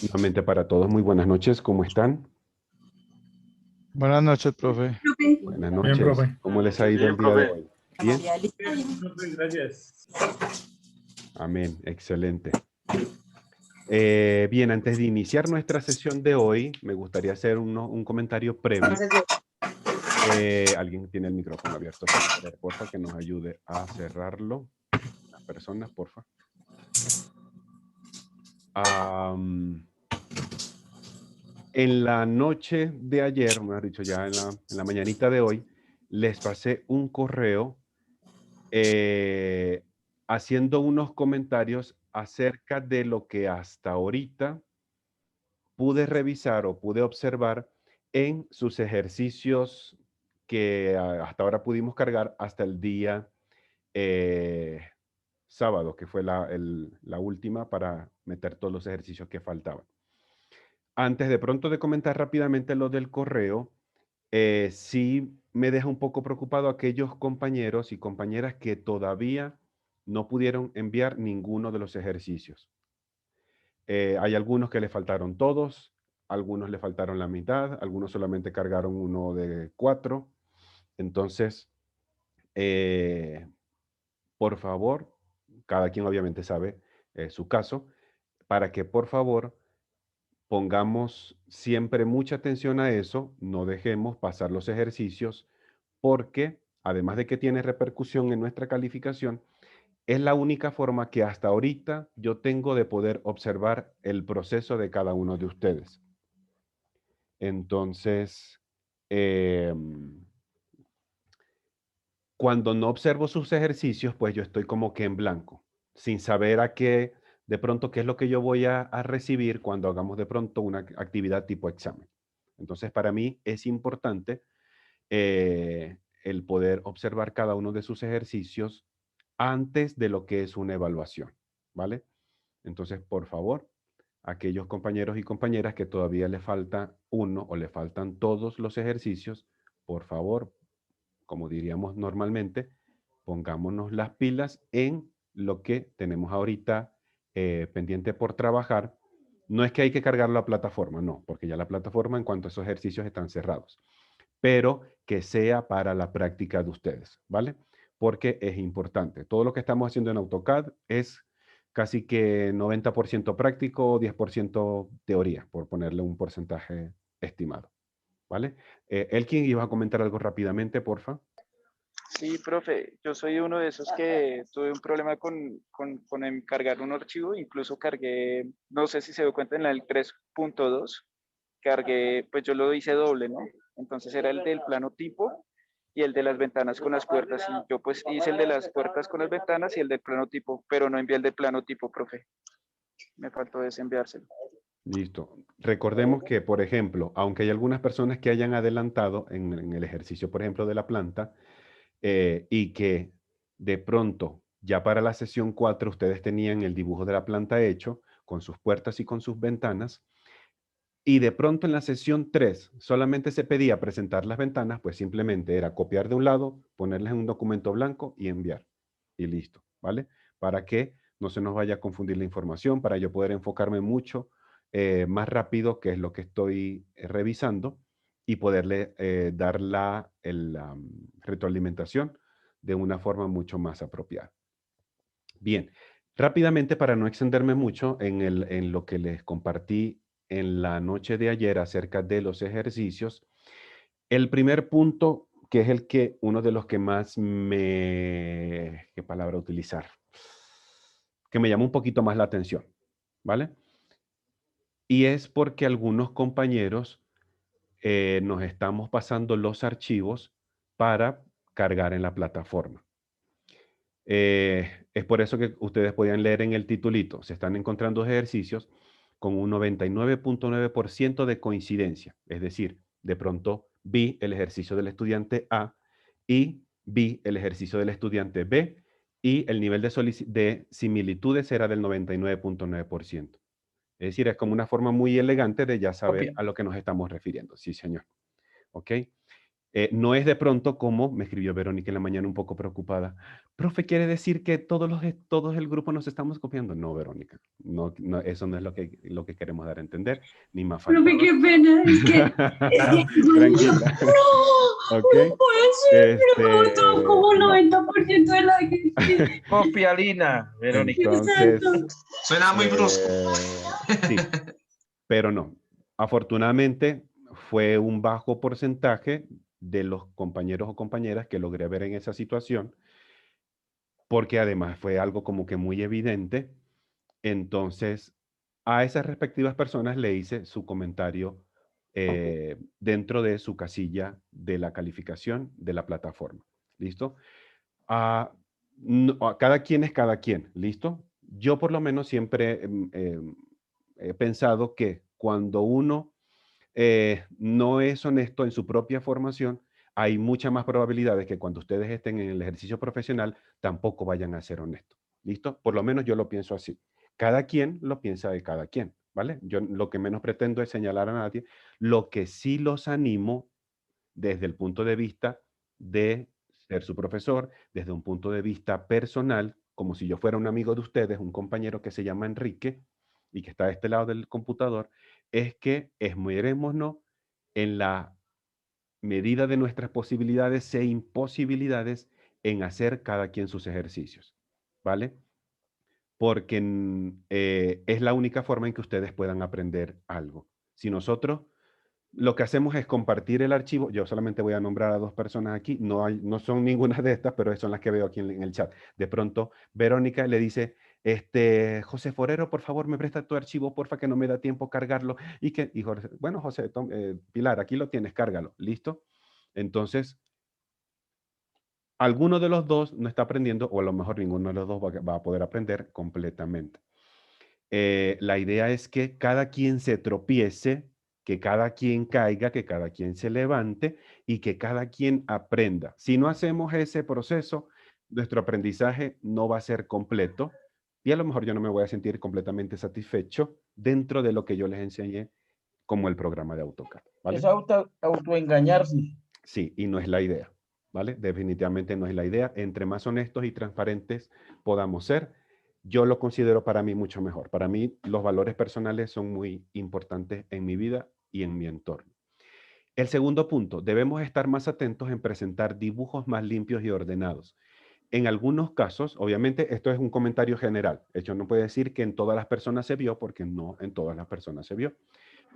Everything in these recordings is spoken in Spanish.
Nuevamente para todos, muy buenas noches, ¿cómo están? Buenas noches, profe. Buenas Bien, noches, profe. ¿cómo les ha ido el Bien, día de profe. hoy? ¿Bien? Bien, profe, gracias. Amén, excelente. Bien, antes de iniciar nuestra sesión de hoy, me gustaría hacer un comentario previo. Alguien tiene el micrófono abierto, porfa, que nos ayude a cerrarlo. Las personas, porfa. En la noche de ayer, mejor dicho, ya en la mañanita de hoy, les pasé un correo eh, haciendo unos comentarios acerca de lo que hasta ahorita pude revisar o pude observar en sus ejercicios que hasta ahora pudimos cargar hasta el día eh, sábado, que fue la última para meter todos los ejercicios que faltaban. Antes de pronto de comentar rápidamente lo del correo, sí me deja un poco preocupado aquellos compañeros y compañeras que todavía no pudieron enviar ninguno de los ejercicios. Hay algunos que le faltaron todos, algunos le faltaron la mitad, algunos solamente cargaron uno de 4. Entonces, eh, por favor, cada quien obviamente sabe su caso, para que por favor pongamos siempre mucha atención a eso, no dejemos pasar los ejercicios, porque además de que tiene repercusión en nuestra calificación, es la única forma que hasta ahorita yo tengo de poder observar el proceso de cada uno de ustedes. Entonces, cuando no observo sus ejercicios, pues yo estoy como que en blanco, sin saber a qué, de pronto, qué es lo que yo voy a recibir cuando hagamos de pronto una actividad tipo examen. Entonces, para mí es importante el poder observar cada uno de sus ejercicios antes de lo que es una evaluación, ¿vale? Entonces, por favor, aquellos compañeros y compañeras que todavía le falta uno o le faltan todos los ejercicios, por favor, como diríamos normalmente, pongámonos las pilas en lo que tenemos ahorita pendiente por trabajar. No es que hay que cargar la plataforma, no, porque ya la plataforma en cuanto a esos ejercicios están cerrados, pero que sea para la práctica de ustedes, ¿vale? Porque es importante. Todo lo que estamos haciendo en AutoCAD es casi que 90% práctico, 10% teoría, por ponerle un porcentaje estimado, ¿vale? Elkin, ibas a comentar algo rápidamente, porfa. Sí, profe, yo soy uno de esos que tuve un problema con cargar un archivo, incluso cargué, no sé si se dio cuenta en el 3.2, cargué, pues yo lo hice doble, ¿no? Entonces era el del plano tipo y el de las ventanas con las puertas, y yo pues hice el de las puertas con las ventanas y el del plano tipo, pero no envié el del plano tipo, profe, me faltó desenviárselo. Listo. Recordemos que, por ejemplo, aunque hay algunas personas que hayan adelantado en el ejercicio, por ejemplo, de la planta, y que de pronto ya para la sesión 4 ustedes tenían el dibujo de la planta hecho con sus puertas y con sus ventanas, y de pronto en la sesión 3 solamente se pedía presentar las ventanas, pues simplemente era copiar de un lado, ponerlas en un documento blanco y enviar. Y listo, ¿vale? Para que no se nos vaya a confundir la información, para yo poder enfocarme mucho más rápido, que es lo que estoy revisando, y poderle dar la retroalimentación de una forma mucho más apropiada. Bien, rápidamente para no extenderme mucho en lo que les compartí en la noche de ayer acerca de los ejercicios, el primer punto, que es el que uno de los que más ¿qué palabra utilizar? Que me llama un poquito más la atención, ¿vale? Y es porque algunos compañeros nos estamos pasando los archivos para cargar en la plataforma. Es por eso que ustedes podían leer en el titulito, se están encontrando ejercicios con un 99.9% de coincidencia. Es decir, de pronto vi el ejercicio del estudiante A y vi el ejercicio del estudiante B y el nivel de similitudes era del 99.9%. Es decir, es como una forma muy elegante de ya saber Copia. a lo que nos estamos refiriendo. Sí, señor. ¿Ok? No es de pronto como me escribió Verónica en la mañana un poco preocupada. Profe, ¿quiere decir que todos el grupo nos estamos copiando? No, Verónica, no, eso no es lo que queremos dar a entender, ni más Profe, faltaba. qué pena, es que Tranquila. no, Ok. no puede ser, pero todo como No. 90% de la gente. Copialina, Verónica. Entonces, Exacto. Suena muy brusco. sí, pero no. Afortunadamente fue un bajo porcentaje de los compañeros o compañeras que logré ver en esa situación, porque además fue algo como que muy evidente. Entonces, a esas respectivas personas le hice su comentario dentro de su casilla de la calificación de la plataforma. ¿Listo? Ah, cada quien es cada quien. ¿Listo? Yo por lo menos siempre he pensado que cuando uno no es honesto en su propia formación, hay muchas más probabilidades que cuando ustedes estén en el ejercicio profesional tampoco vayan a ser honestos. ¿Listo? Por lo menos yo lo pienso así. Cada quien lo piensa de cada quien, ¿vale? Yo lo que menos pretendo es señalar a nadie. Lo que sí los animo desde el punto de vista de ser su profesor, desde un punto de vista personal, como si yo fuera un amigo de ustedes, un compañero que se llama Enrique y que está a este lado del computador, es que esmerémonos en la medida de nuestras posibilidades e imposibilidades en hacer cada quien sus ejercicios, ¿vale? Porque es la única forma en que ustedes puedan aprender algo. Si nosotros lo que hacemos es compartir el archivo. Yo solamente voy a nombrar a dos personas aquí. No son ninguna de estas, pero son las que veo aquí en el chat. De pronto, Verónica le dice, José Forero, por favor, me presta tu archivo, porfa, que no me da tiempo cargarlo. Y Jorge, bueno, José, Pilar, aquí lo tienes, cárgalo. ¿Listo? Entonces, alguno de los dos no está aprendiendo, o a lo mejor ninguno de los dos va a poder aprender completamente. La idea es que cada quien se tropiece, que cada quien caiga, que cada quien se levante y que cada quien aprenda. Si no hacemos ese proceso, nuestro aprendizaje no va a ser completo y a lo mejor yo no me voy a sentir completamente satisfecho dentro de lo que yo les enseñé como el programa de AutoCAD, ¿vale? Es autoengañarse. Sí, y no es la idea, ¿vale? Definitivamente no es la idea. Entre más honestos y transparentes podamos ser, yo lo considero para mí mucho mejor. Para mí los valores personales son muy importantes en mi vida y en mi entorno. El segundo punto, debemos estar más atentos en presentar dibujos más limpios y ordenados. En algunos casos, obviamente esto es un comentario general. Hecho, no puede decir que en todas las personas se vio, porque no en todas las personas se vio.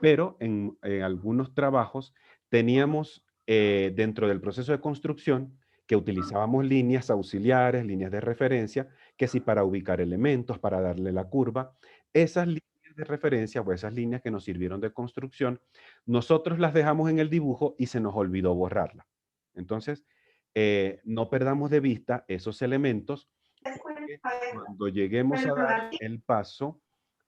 Pero en algunos trabajos teníamos dentro del proceso de construcción que utilizábamos líneas auxiliares, líneas de referencia, que sí para ubicar elementos, para darle la curva. Esas líneas de referencia o esas líneas que nos sirvieron de construcción, nosotros las dejamos en el dibujo y se nos olvidó borrarlas. Entonces, no perdamos de vista esos elementos, porque cuando lleguemos a dar el paso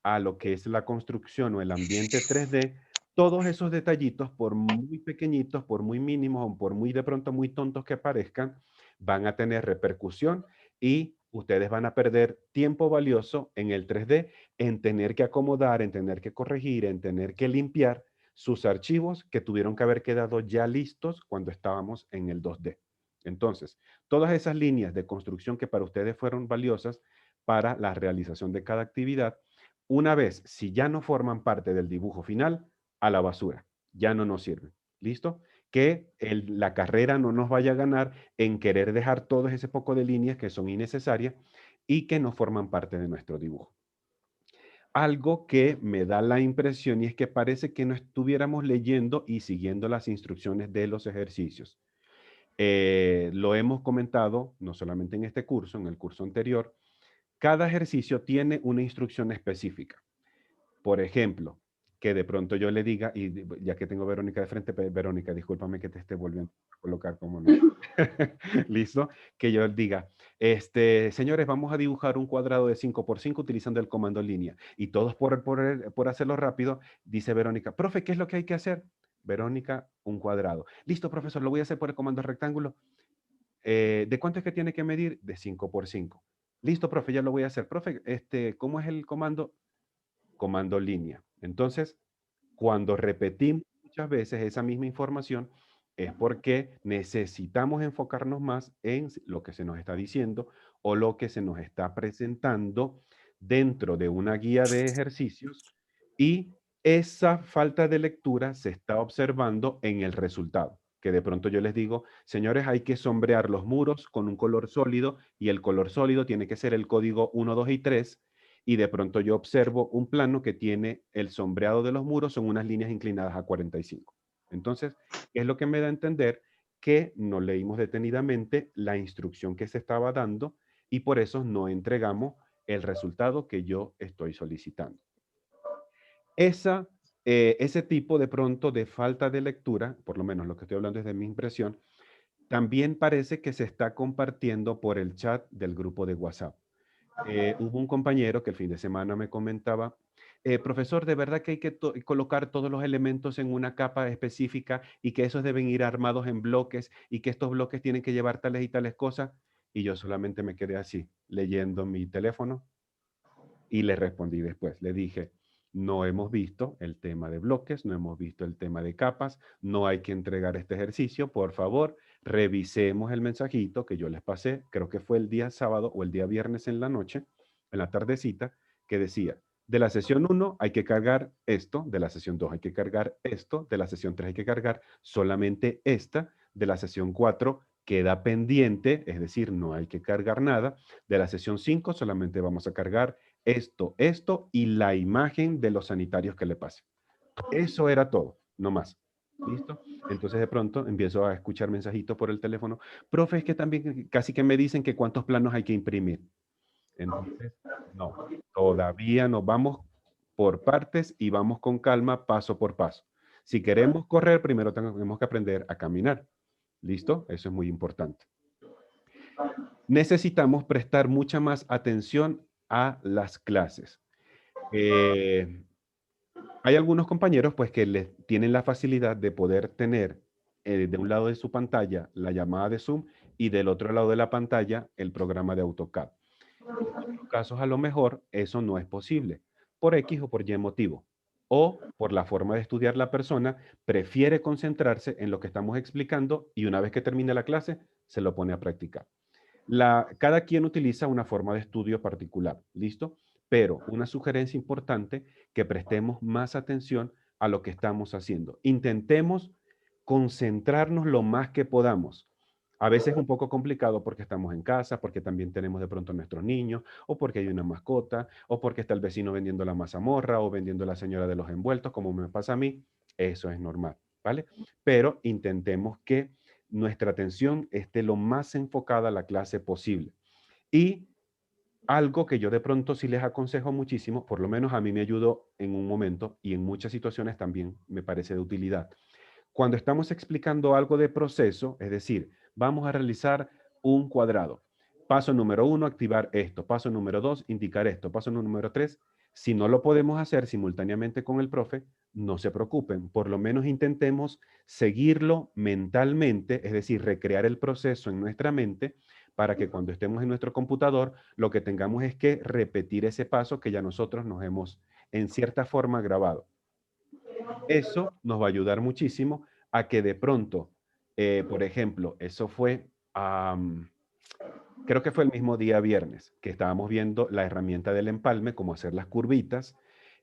a lo que es la construcción o el ambiente 3D, todos esos detallitos, por muy pequeñitos, por muy mínimos o por muy de pronto muy tontos que parezcan, van a tener repercusión y ustedes van a perder tiempo valioso en el 3D, en tener que acomodar, en tener que corregir, en tener que limpiar sus archivos que tuvieron que haber quedado ya listos cuando estábamos en el 2D. Entonces, todas esas líneas de construcción que para ustedes fueron valiosas para la realización de cada actividad, una vez, si ya no forman parte del dibujo final, a la basura, ya no nos sirven. ¿Listo? Que la carrera no nos vaya a ganar en querer dejar todo ese poco de líneas que son innecesarias y que no forman parte de nuestro dibujo. Algo que me da la impresión y es que parece que no estuviéramos leyendo y siguiendo las instrucciones de los ejercicios. Lo hemos comentado, no solamente en este curso, en el curso anterior, cada ejercicio tiene una instrucción específica. Por ejemplo, que de pronto yo le diga, y ya que tengo a Verónica de frente, Verónica, discúlpame que te esté volviendo a colocar como no. ¿Listo? Que yo diga, señores, vamos a dibujar un cuadrado de 5x5 utilizando el comando línea. Y todos por hacerlo rápido, dice Verónica, profe, ¿qué es lo que hay que hacer? Verónica, un cuadrado. Listo, profesor, lo voy a hacer por el comando rectángulo. ¿De cuánto es que tiene que medir? De 5x5. Listo, profe, ya lo voy a hacer. Profe, ¿cómo es el comando? Comando línea. Entonces, cuando repetimos muchas veces esa misma información, es porque necesitamos enfocarnos más en lo que se nos está diciendo o lo que se nos está presentando dentro de una guía de ejercicios, y esa falta de lectura se está observando en el resultado. Que de pronto yo les digo, señores, hay que sombrear los muros con un color sólido, y el color sólido tiene que ser el código 1, 2 y 3, y de pronto yo observo un plano que tiene el sombreado de los muros, son unas líneas inclinadas a 45. Entonces, es lo que me da a entender que no leímos detenidamente la instrucción que se estaba dando, y por eso no entregamos el resultado que yo estoy solicitando. Ese tipo de pronto de falta de lectura, por lo menos lo que estoy hablando es de mi impresión, también parece que se está compartiendo por el chat del grupo de WhatsApp. Hubo un compañero que el fin de semana me comentaba, profesor, ¿de verdad que hay que colocar todos los elementos en una capa específica y que esos deben ir armados en bloques y que estos bloques tienen que llevar tales y tales cosas? Y yo solamente me quedé así, leyendo mi teléfono, y le respondí después. Le dije, no hemos visto el tema de bloques, no hemos visto el tema de capas, no hay que entregar este ejercicio, por favor, revisemos el mensajito que yo les pasé, creo que fue el día sábado o el día viernes en la noche, en la tardecita, que decía, de la sesión 1 hay que cargar esto, de la sesión 2 hay que cargar esto, de la sesión 3 hay que cargar solamente esta, de la sesión 4 queda pendiente, es decir, no hay que cargar nada, de la sesión 5 solamente vamos a cargar esto y la imagen de los sanitarios que le pase. Eso era todo, no más. ¿Listo? Entonces de pronto empiezo a escuchar mensajitos por el teléfono. Profe, es que también casi que me dicen que cuántos planos hay que imprimir. Entonces, no, todavía nos vamos por partes y vamos con calma, paso por paso. Si queremos correr, primero tenemos que aprender a caminar. ¿Listo? Eso es muy importante. Necesitamos prestar mucha más atención a las clases. Hay algunos compañeros pues que les tienen la facilidad de poder tener de un lado de su pantalla la llamada de Zoom y del otro lado de la pantalla el programa de AutoCAD. En otros casos a lo mejor eso no es posible, por X o por Y motivo, o por la forma de estudiar la persona, prefiere concentrarse en lo que estamos explicando y una vez que termine la clase se lo pone a practicar. Cada quien utiliza una forma de estudio particular, ¿listo? Pero una sugerencia importante, que prestemos más atención a lo que estamos haciendo. Intentemos concentrarnos lo más que podamos. A veces es un poco complicado porque estamos en casa, porque también tenemos de pronto nuestros niños, o porque hay una mascota, o porque está el vecino vendiendo la mazamorra o vendiendo la señora de los envueltos, como me pasa a mí. Eso es normal, ¿vale? Pero intentemos que nuestra atención esté lo más enfocada a la clase posible. Y algo que yo de pronto sí les aconsejo muchísimo, por lo menos a mí me ayudó en un momento y en muchas situaciones también me parece de utilidad. Cuando estamos explicando algo de proceso, es decir, vamos a realizar un cuadrado. Paso número 1, activar esto. Paso número 2, indicar esto. Paso número 3, si no lo podemos hacer simultáneamente con el profe, no se preocupen. Por lo menos intentemos seguirlo mentalmente, es decir, recrear el proceso en nuestra mente para que cuando estemos en nuestro computador, lo que tengamos es que repetir ese paso que ya nosotros nos hemos, en cierta forma, grabado. Eso nos va a ayudar muchísimo a que de pronto, por ejemplo, eso fue, creo que fue el mismo día viernes, que estábamos viendo la herramienta del empalme, cómo hacer las curvitas,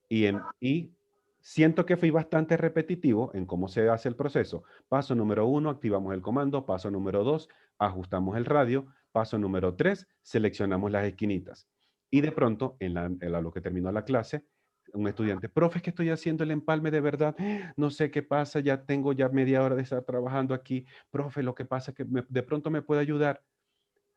y siento que fui bastante repetitivo en cómo se hace el proceso. Paso número 1, activamos el comando. Paso número 2, ajustamos el radio. Paso número 3, seleccionamos las esquinitas. Y de pronto, en lo que terminó la clase, un estudiante, profe, es que estoy haciendo el empalme de verdad, no sé qué pasa, ya tengo ya media hora de estar trabajando aquí, profe, lo que pasa es que de pronto me puede ayudar.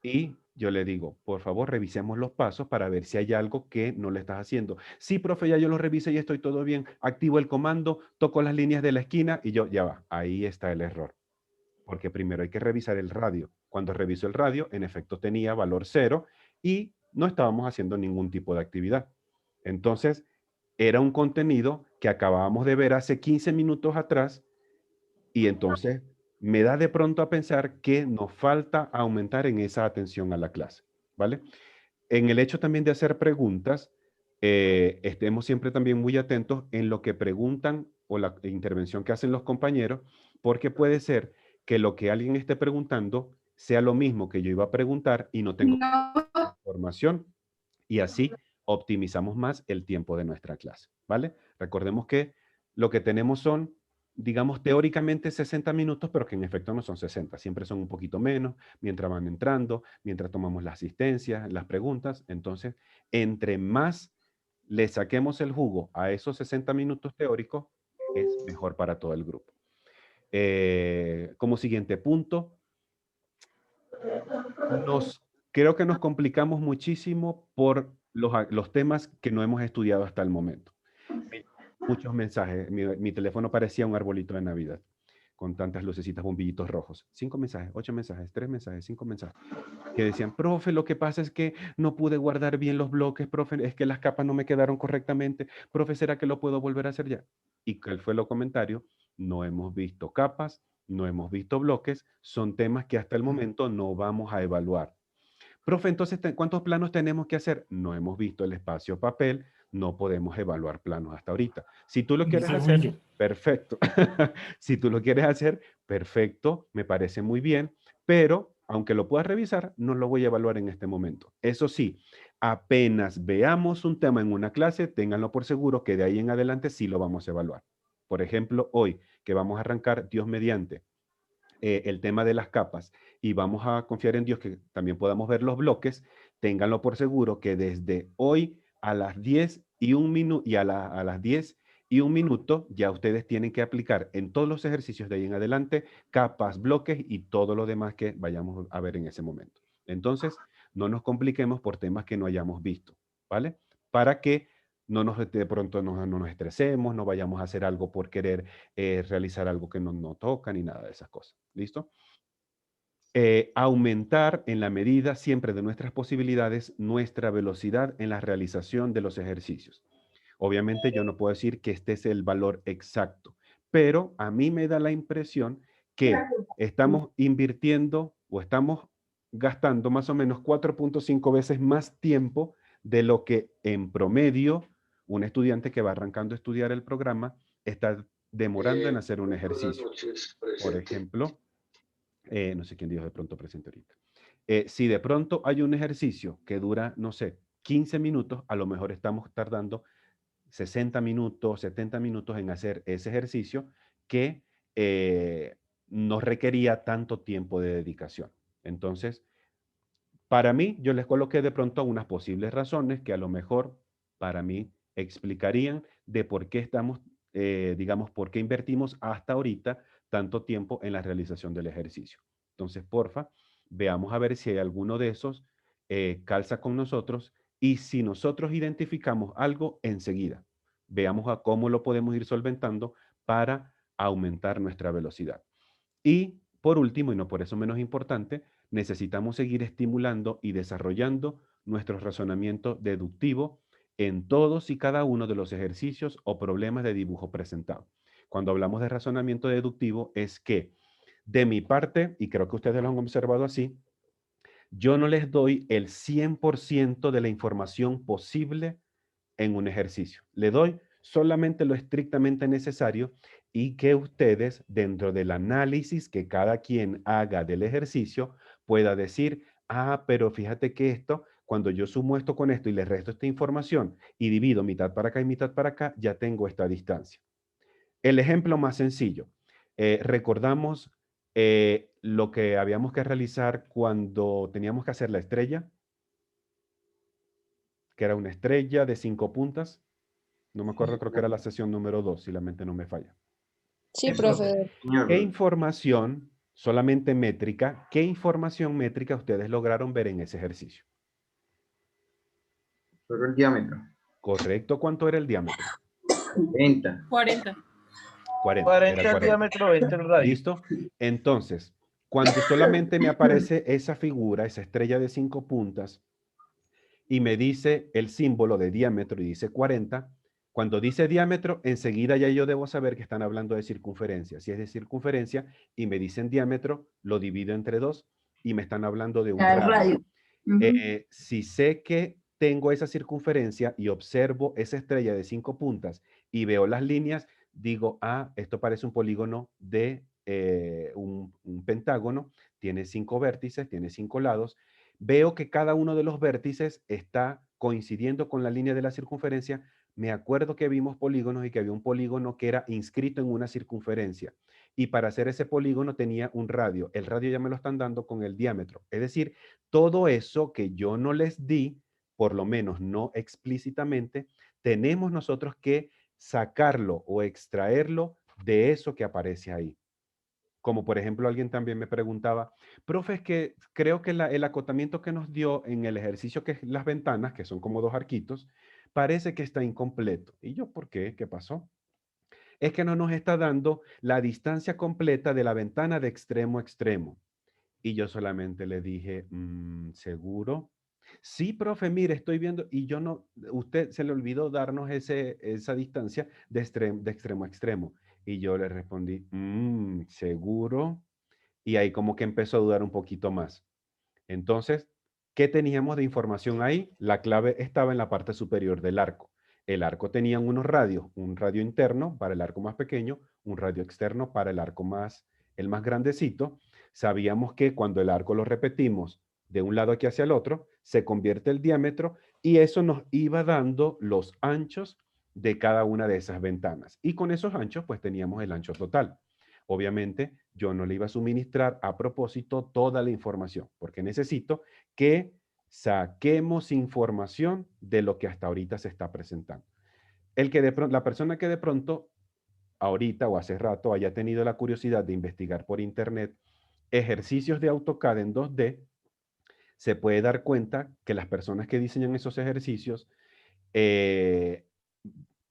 Y yo le digo, por favor, revisemos los pasos para ver si hay algo que no le estás haciendo. Sí, profe, ya yo lo revisé y estoy todo bien. Activo el comando, toco las líneas de la esquina y ya va, ahí está el error. Porque primero hay que revisar el radio. Cuando reviso el radio, en efecto tenía valor 0 y no estábamos haciendo ningún tipo de actividad. Entonces, era un contenido que acabábamos de ver hace 15 minutos atrás y entonces me da de pronto a pensar que nos falta aumentar en esa atención a la clase, ¿vale? En el hecho también de hacer preguntas, estemos siempre también muy atentos en lo que preguntan o la intervención que hacen los compañeros, porque puede ser que lo que alguien esté preguntando sea lo mismo que yo iba a preguntar y no tengo No, información, y así optimizamos más el tiempo de nuestra clase, ¿vale? Recordemos que lo que tenemos son, digamos, teóricamente 60 minutos, pero que en efecto no son 60, siempre son un poquito menos, mientras van entrando, mientras tomamos la asistencia, las preguntas. Entonces, entre más le saquemos el jugo a esos 60 minutos teóricos, es mejor para todo el grupo. Como siguiente punto, creo que nos complicamos muchísimo por los temas que no hemos estudiado hasta el momento. Muchos mensajes. Mi teléfono parecía un arbolito de Navidad, con tantas lucecitas, bombillitos rojos. 5 mensajes, 8 mensajes, 3 mensajes, 5 mensajes. Que decían, profe, lo que pasa es que no pude guardar bien los bloques, profe, es que las capas no me quedaron correctamente. Profe, ¿será que lo puedo volver a hacer ya? ¿Y cuál fue el comentario? No hemos visto capas, no hemos visto bloques, son temas que hasta el momento no vamos a evaluar. Profe, entonces, ¿cuántos planos tenemos que hacer? No hemos visto el espacio papel, no podemos evaluar planos hasta ahorita. Si tú lo quieres hacer, perfecto. Si tú lo quieres hacer, perfecto, me parece muy bien, pero aunque lo puedas revisar, no lo voy a evaluar en este momento. Eso sí, apenas veamos un tema en una clase, ténganlo por seguro que de ahí en adelante sí lo vamos a evaluar. Por ejemplo, hoy que vamos a arrancar, Dios mediante, el tema de las capas y vamos a confiar en Dios que también podamos ver los bloques, ténganlo por seguro que desde hoy a las 10 y un minuto y a las 10 y un minuto ya ustedes tienen que aplicar en todos los ejercicios de ahí en adelante capas, bloques y todo lo demás que vayamos a ver en ese momento. Entonces, no nos compliquemos por temas que no hayamos visto, ¿vale? Para que de pronto no nos estresemos, no vayamos a hacer algo por querer realizar algo que no toca ni nada de esas cosas. ¿Listo? Aumentar en la medida siempre de nuestras posibilidades nuestra velocidad en la realización de los ejercicios. Obviamente yo no puedo decir que este es el valor exacto, pero a mí me da la impresión que estamos invirtiendo o estamos gastando más o menos 4.5 veces más tiempo de lo que en promedio un estudiante que va arrancando a estudiar el programa está demorando en hacer un ejercicio. Por ejemplo, no sé quién dijo de pronto presente ahorita. Si de pronto hay un ejercicio que dura, no sé, 15 minutos, a lo mejor estamos tardando 60 minutos, 70 minutos en hacer ese ejercicio que no requería tanto tiempo de dedicación. Entonces, para mí, yo les coloqué de pronto unas posibles razones que a lo mejor para mí explicarían de por qué estamos, digamos, por qué invertimos hasta ahorita tanto tiempo en la realización del ejercicio. Entonces, porfa, veamos a ver si hay alguno de esos calza con nosotros y si nosotros identificamos algo enseguida, veamos a cómo lo podemos ir solventando para aumentar nuestra velocidad. Y por último, y no por eso menos importante, necesitamos seguir estimulando y desarrollando nuestro razonamiento deductivo en todos y cada uno de los ejercicios o problemas de dibujo presentado. Cuando hablamos de razonamiento deductivo es que de mi parte, y creo que ustedes lo han observado así, yo no les doy el 100% de la información posible en un ejercicio. Le doy solamente lo estrictamente necesario y que ustedes, dentro del análisis que cada quien haga del ejercicio, pueda decir, ah, pero fíjate que esto, cuando yo sumo esto con esto y le resto esta información y divido mitad para acá y mitad para acá, ya tengo esta distancia. El ejemplo más sencillo. Recordamos lo que habíamos que realizar cuando teníamos que hacer la estrella, que era una estrella de 5 puntas. No me acuerdo, creo que era la sesión número 2, si la mente no me falla. sí, profe. ¿Qué información, solamente métrica, qué información métrica ustedes lograron ver en ese ejercicio? Solo el diámetro. ¿Correcto? ¿Cuánto era el diámetro? 30. 40. 40. 40 Era el 40. diámetro, 20 el radio. ¿Listo? Entonces, cuando solamente me aparece esa figura, esa estrella de 5 puntas, y me dice el símbolo de diámetro y dice 40, cuando dice diámetro, enseguida ya yo debo saber que están hablando de circunferencia. Si es de circunferencia y me dicen diámetro, lo divido entre 2 y me están hablando de un radio. Si sé que tengo esa circunferencia y observo esa estrella de 5 puntas y veo las líneas, digo, ah, esto parece un polígono de un pentágono, tiene 5 vértices, tiene 5 lados. Veo que cada uno de los vértices está coincidiendo con la línea de la circunferencia. Me acuerdo que vimos polígonos y que había un polígono que era inscrito en una circunferencia. Y para hacer ese polígono tenía un radio. El radio ya me lo están dando con el diámetro. Es decir, todo eso que yo no les di, por lo menos no explícitamente, tenemos nosotros que sacarlo o extraerlo de eso que aparece ahí. Como por ejemplo, alguien también me preguntaba, profe, es que creo que el acotamiento que nos dio en el ejercicio, que es las ventanas, que son como 2 arquitos, parece que está incompleto. Y yo, ¿por qué? ¿Qué pasó? Es que no nos está dando la distancia completa de la ventana de extremo a extremo. Y yo solamente le dije, ¿seguro? Sí, profe, mire, estoy viendo, y yo no, usted se le olvidó darnos esa distancia de extremo a extremo. Y yo le respondí, ¿seguro? Y ahí como que empezó a dudar un poquito más. Entonces, ¿qué teníamos de información ahí? La clave estaba en la parte superior del arco. El arco tenía unos radios, un radio interno para el arco más pequeño, un radio externo para el más grandecito. Sabíamos que cuando el arco lo repetimos de un lado aquí hacia el otro, se convierte el diámetro y eso nos iba dando los anchos de cada una de esas ventanas. Y con esos anchos, pues teníamos el ancho total. Obviamente, yo no le iba a suministrar a propósito toda la información, porque necesito que saquemos información de lo que hasta ahorita se está presentando. La persona que de pronto, ahorita o hace rato, haya tenido la curiosidad de investigar por internet ejercicios de AutoCAD en 2D, se puede dar cuenta que las personas que diseñan esos ejercicios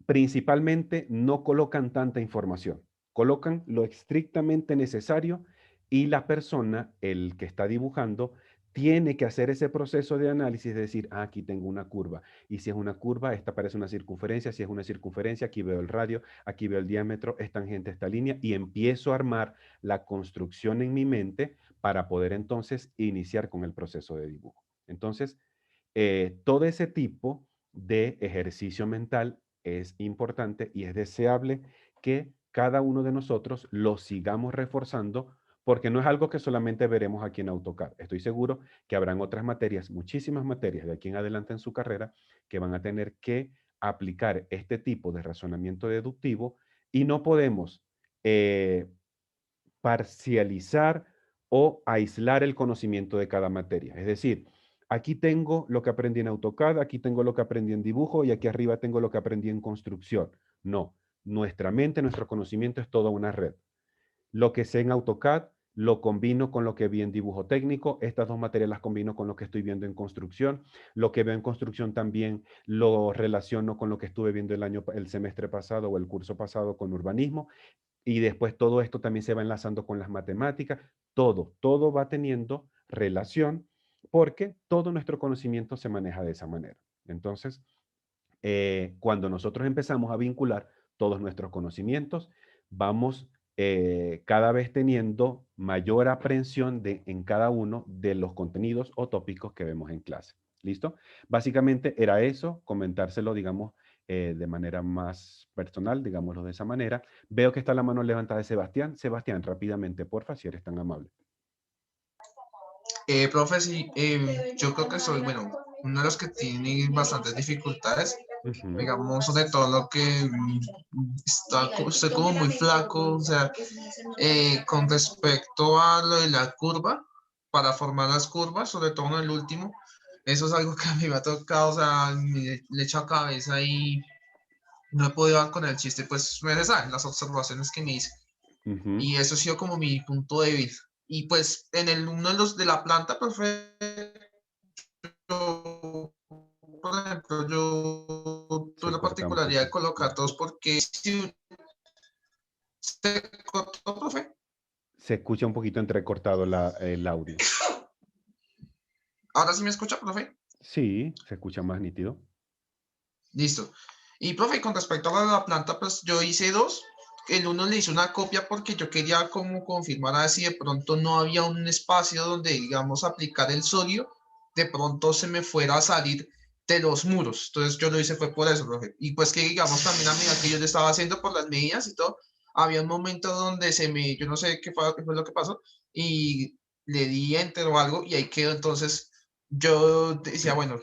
principalmente no colocan tanta información, colocan lo estrictamente necesario y la persona, el que está dibujando, tiene que hacer ese proceso de análisis de decir, aquí tengo una curva, y si es una curva, esta parece una circunferencia, si es una circunferencia, aquí veo el radio, aquí veo el diámetro, es tangente esta línea, y empiezo a armar la construcción en mi mente para poder entonces iniciar con el proceso de dibujo. Entonces, todo ese tipo de ejercicio mental es importante y es deseable que cada uno de nosotros lo sigamos reforzando porque no es algo que solamente veremos aquí en AutoCAD. Estoy seguro que habrán otras materias, muchísimas materias de aquí en adelante en su carrera que van a tener que aplicar este tipo de razonamiento deductivo y no podemos parcializar o aislar el conocimiento de cada materia. Es decir, aquí tengo lo que aprendí en AutoCAD, aquí tengo lo que aprendí en dibujo y aquí arriba tengo lo que aprendí en construcción. No, nuestra mente, nuestro conocimiento es toda una red. Lo que sé en AutoCAD lo combino con lo que vi en dibujo técnico, estas 2 materias las combino con lo que estoy viendo en construcción, lo que veo en construcción también lo relaciono con lo que estuve viendo el semestre pasado o el curso pasado con urbanismo, y después todo esto también se va enlazando con las matemáticas, todo va teniendo relación porque todo nuestro conocimiento se maneja de esa manera. Entonces, cuando nosotros empezamos a vincular todos nuestros conocimientos, vamos cada vez teniendo mayor aprehensión en cada uno de los contenidos o tópicos que vemos en clase. ¿Listo? Básicamente era eso, comentárselo, digamos, de manera más personal, digámoslo de esa manera. Veo que está la mano levantada de Sebastián. Sebastián, rápidamente, porfa, si eres tan amable. Profe, sí, yo creo que soy, bueno, uno de los que tiene bastantes dificultades, digamos, sobre todo lo que estoy como muy flaco, o sea, con respecto a lo de la curva, para formar las curvas, sobre todo en el último, eso es algo que a mí me ha tocado, o sea, le echo a cabeza y no he podido dar con el chiste, pues, me saben las observaciones que me hice. Y eso ha sido como mi punto débil. Y pues en uno de los de la planta, profe, por ejemplo, yo tuve la particularidad de colocar 2 porque si se cortó, profe. Se escucha un poquito entrecortado el audio. ¿Ahora sí me escucha, profe? Sí, se escucha más nítido. Listo. Y profe, con respecto a la planta, pues yo hice 2. El uno le hice una copia porque yo quería como confirmar a ver si de pronto no había un espacio donde, digamos, aplicar el sodio, de pronto se me fuera a salir de los muros. Entonces yo lo hice fue por eso, profe. Y pues que, digamos, también a medida que yo le estaba haciendo por las medidas y todo, había un momento donde yo no sé qué fue lo que pasó, y le di enter o algo, y ahí quedó. Entonces yo decía, bueno,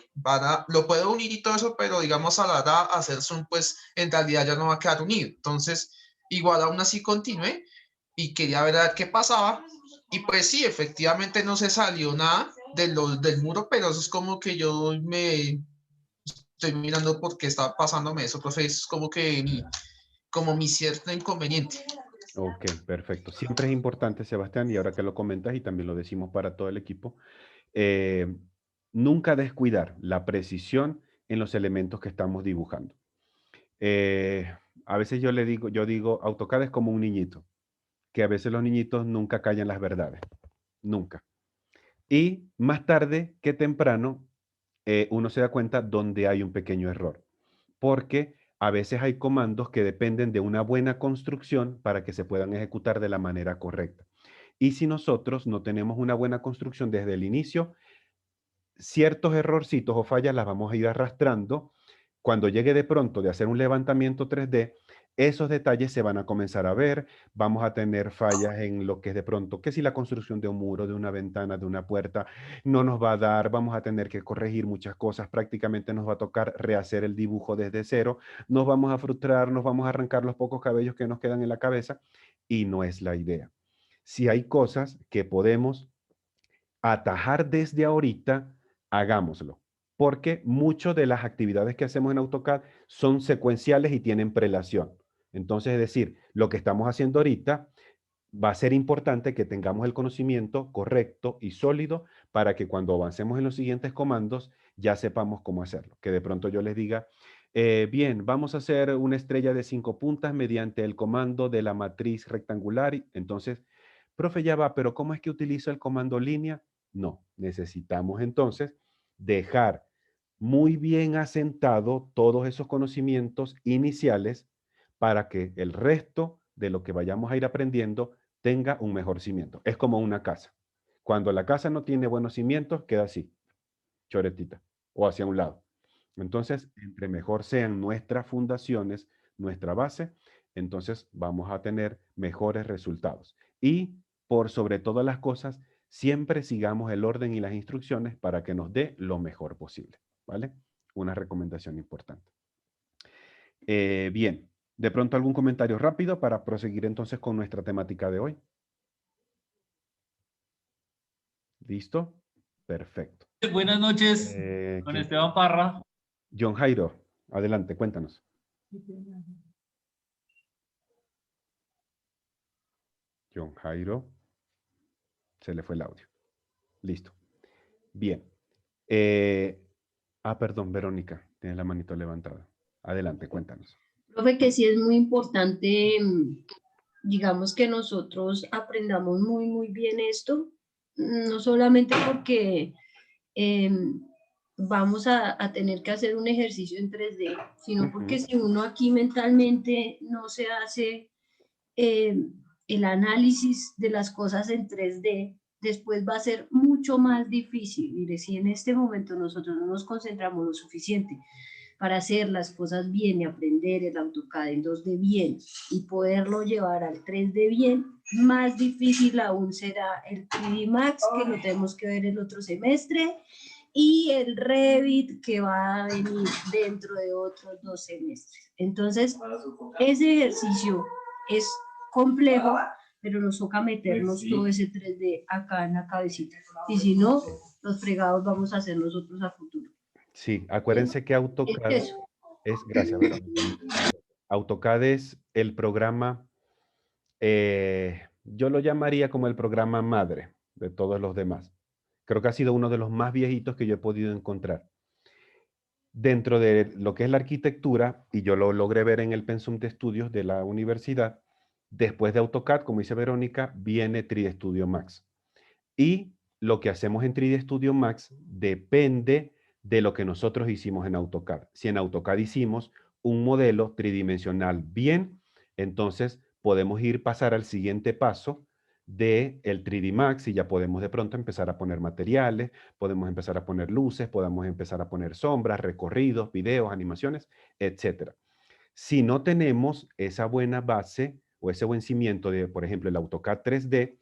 lo puedo unir y todo eso, pero digamos a la hora de hacer zoom, pues en realidad ya no va a quedar unido. Entonces, igual aún así continué y quería ver a ver qué pasaba. Y pues sí, efectivamente no se salió nada del muro, pero eso es como que yo me estoy mirando por qué está pasándome eso, profe. Es como que como mi cierto inconveniente. Ok, perfecto. Siempre es importante, Sebastián, y ahora que lo comentas y también lo decimos para todo el equipo, eh, nunca descuidar la precisión en los elementos que estamos dibujando. Eh, a veces yo digo, AutoCAD es como un niñito, que a veces los niñitos nunca callan las verdades, nunca. Y más tarde que temprano, uno se da cuenta donde hay un pequeño error, porque a veces hay comandos que dependen de una buena construcción para que se puedan ejecutar de la manera correcta. Y si nosotros no tenemos una buena construcción desde el inicio, ciertos errorcitos o fallas las vamos a ir arrastrando. Cuando llegue de pronto de hacer un levantamiento 3D, esos detalles se van a comenzar a ver, vamos a tener fallas en lo que es de pronto, que si la construcción de un muro, de una ventana, de una puerta, no nos va a dar, vamos a tener que corregir muchas cosas, prácticamente nos va a tocar rehacer el dibujo desde cero, nos vamos a frustrar, nos vamos a arrancar los pocos cabellos que nos quedan en la cabeza y no es la idea. Si hay cosas que podemos atajar desde ahorita, hagámoslo. Porque muchas de las actividades que hacemos en AutoCAD son secuenciales y tienen prelación. Entonces, es decir, lo que estamos haciendo ahorita va a ser importante que tengamos el conocimiento correcto y sólido para que cuando avancemos en los siguientes comandos ya sepamos cómo hacerlo. Que de pronto yo les diga, bien, vamos a hacer una estrella de 5 puntas mediante el comando de la matriz rectangular. Entonces, profe, ya va, pero ¿cómo es que utilizo el comando línea? No, necesitamos entonces dejar muy bien asentado todos esos conocimientos iniciales para que el resto de lo que vayamos a ir aprendiendo tenga un mejor cimiento. Es como una casa. Cuando la casa no tiene buenos cimientos, queda así, choretita, o hacia un lado. Entonces, entre mejor sean nuestras fundaciones, nuestra base, entonces vamos a tener mejores resultados. Y por sobre todas las cosas, siempre sigamos el orden y las instrucciones para que nos dé lo mejor posible, ¿vale? Una recomendación importante. Bien, de pronto algún comentario rápido para proseguir entonces con nuestra temática de hoy. ¿Listo? Perfecto. Buenas noches, con ¿Quién? Esteban Parra. John Jairo, adelante, cuéntanos. John Jairo, se le fue el audio. Listo. Bien. Perdón, Verónica, tienes la manito levantada. Adelante, cuéntanos. Profe, que sí es muy importante, digamos que nosotros aprendamos muy, muy bien esto, no solamente porque vamos a tener que hacer un ejercicio en 3D, sino porque si uno aquí mentalmente no se hace el análisis de las cosas en 3D, después va a ser mucho más difícil. Mire, si en este momento nosotros no nos concentramos lo suficiente para hacer las cosas bien y aprender el AutoCAD en 2D bien y poderlo llevar al 3D bien, más difícil aún será el 3D Max, que lo tenemos que ver el otro semestre, y el Revit, que va a venir dentro de otros 2 semestres. Entonces, ese ejercicio es complejo, pero nos toca meternos todo ese 3D acá en la cabecita. Y si no, los fregados vamos a hacer nosotros a futuro. Sí, acuérdense que AutoCAD gracias, Verónica. AutoCAD es el programa, yo lo llamaría como el programa madre de todos los demás. Creo que ha sido uno de los más viejitos que yo he podido encontrar. Dentro de lo que es la arquitectura, y yo lo logré ver en el pensum de estudios de la universidad, después de AutoCAD, como dice Verónica, viene 3D Studio Max. Y lo que hacemos en 3D Studio Max depende de lo que nosotros hicimos en AutoCAD. Si en AutoCAD hicimos un modelo tridimensional bien, entonces podemos pasar al siguiente paso del 3D Max y ya podemos de pronto empezar a poner materiales, podemos empezar a poner luces, podemos empezar a poner sombras, recorridos, videos, animaciones, etc. Si no tenemos esa buena base o ese buen cimiento de, por ejemplo, el AutoCAD 3D,